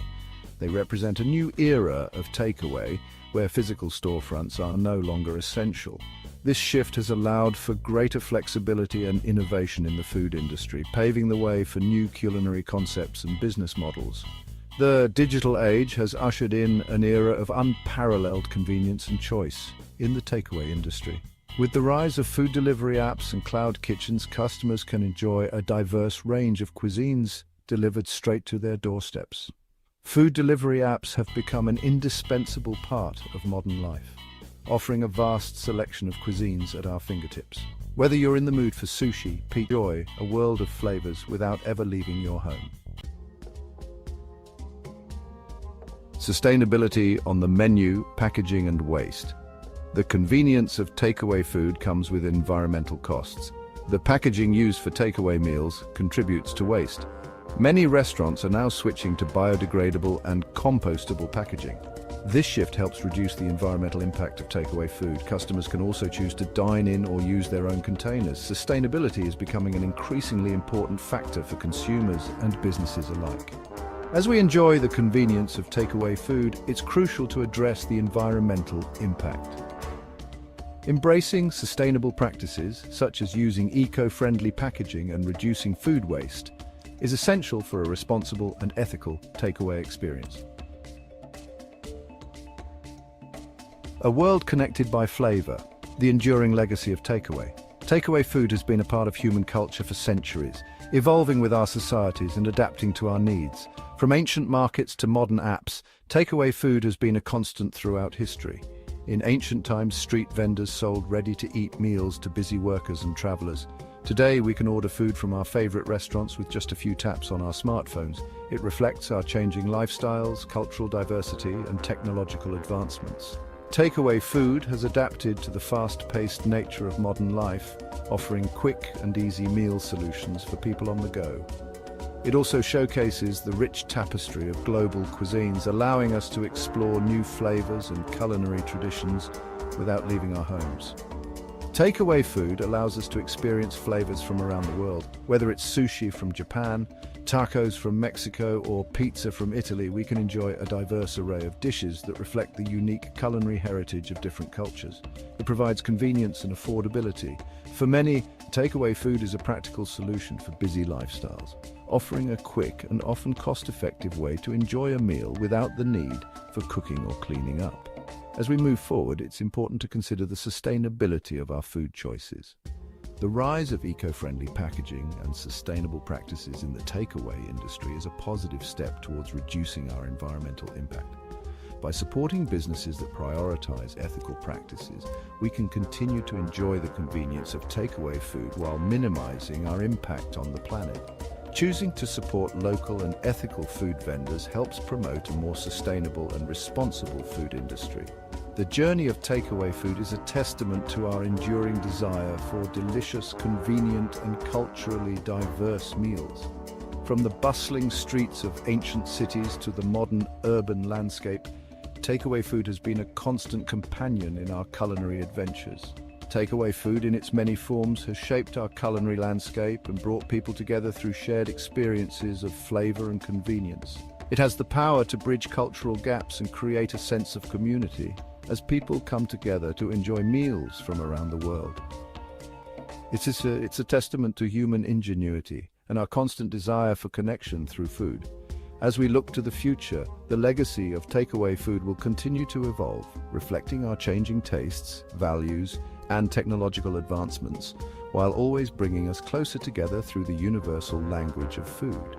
They represent a new era of takeaway, where physical storefronts are no longer essential. This shift has allowed for greater flexibility and innovation in the food industry, paving the way for new culinary concepts and business models. The digital age has ushered in an era of unparalleled convenience and choice in the takeaway industry. With the rise of food delivery apps and cloud kitchens, customers can enjoy a diverse range of cuisines delivered straight to their doorsteps. Food delivery apps have become an indispensable part of modern life, offering a vast selection of cuisines at our fingertips. Whether you're in the mood for sushi, enjoy a world of flavors without ever leaving your home. Sustainability on the menu, packaging and waste. The convenience of takeaway food comes with environmental costs. The packaging used for takeaway meals contributes to waste. Many restaurants are now switching to biodegradable and compostable packaging. This shift helps reduce the environmental impact of takeaway food. Customers can also choose to dine in or use their own containers. Sustainability is becoming an increasingly important factor for consumers and businesses alike. As we enjoy the convenience of takeaway food, it's crucial to address the environmental impact. Embracing sustainable practices, such as using eco-friendly packaging and reducing food waste, is essential for a responsible and ethical takeaway experience. A world connected by flavor, the enduring legacy of takeaway. Takeaway food has been a part of human culture for centuries, evolving with our societies and adapting to our needs. From ancient markets to modern apps, takeaway food has been a constant throughout history. In ancient times, street vendors sold ready-to-eat meals to busy workers and travelers. Today, we can order food from our favorite restaurants with just a few taps on our smartphones. It reflects our changing lifestyles, cultural diversity, and technological advancements. Takeaway food has adapted to the fast-paced nature of modern life, offering quick and easy meal solutions for people on the go. It also showcases the rich tapestry of global cuisines, allowing us to explore new flavors and culinary traditions without leaving our homes. Takeaway food allows us to experience flavors from around the world. Whether it's sushi from Japan, tacos from Mexico, or pizza from Italy, we can enjoy a diverse array of dishes that reflect the unique culinary heritage of different cultures. It provides convenience and affordability. For many, takeaway food is a practical solution for busy lifestyles, offering a quick and often cost-effective way to enjoy a meal without the need for cooking or cleaning up. As we move forward, it's important to consider the sustainability of our food choices. The rise of eco-friendly packaging and sustainable practices in the takeaway industry is a positive step towards reducing our environmental impact. By supporting businesses that prioritize ethical practices, we can continue to enjoy the convenience of takeaway food while minimizing our impact on the planet. Choosing to support local and ethical food vendors helps promote a more sustainable and responsible food industry. The journey of takeaway food is a testament to our enduring desire for delicious, convenient, and culturally diverse meals. From the bustling streets of ancient cities to the modern urban landscape, takeaway food has been a constant companion in our culinary adventures. Takeaway food in its many forms has shaped our culinary landscape and brought people together through shared experiences of flavor and convenience. It has the power to bridge cultural gaps and create a sense of community as people come together to enjoy meals from around the world. It's a testament to human ingenuity and our constant desire for connection through food. As we look to the future, the legacy of takeaway food will continue to evolve, reflecting our changing tastes, values, and technological advancements, while always bringing us closer together through the universal language of food.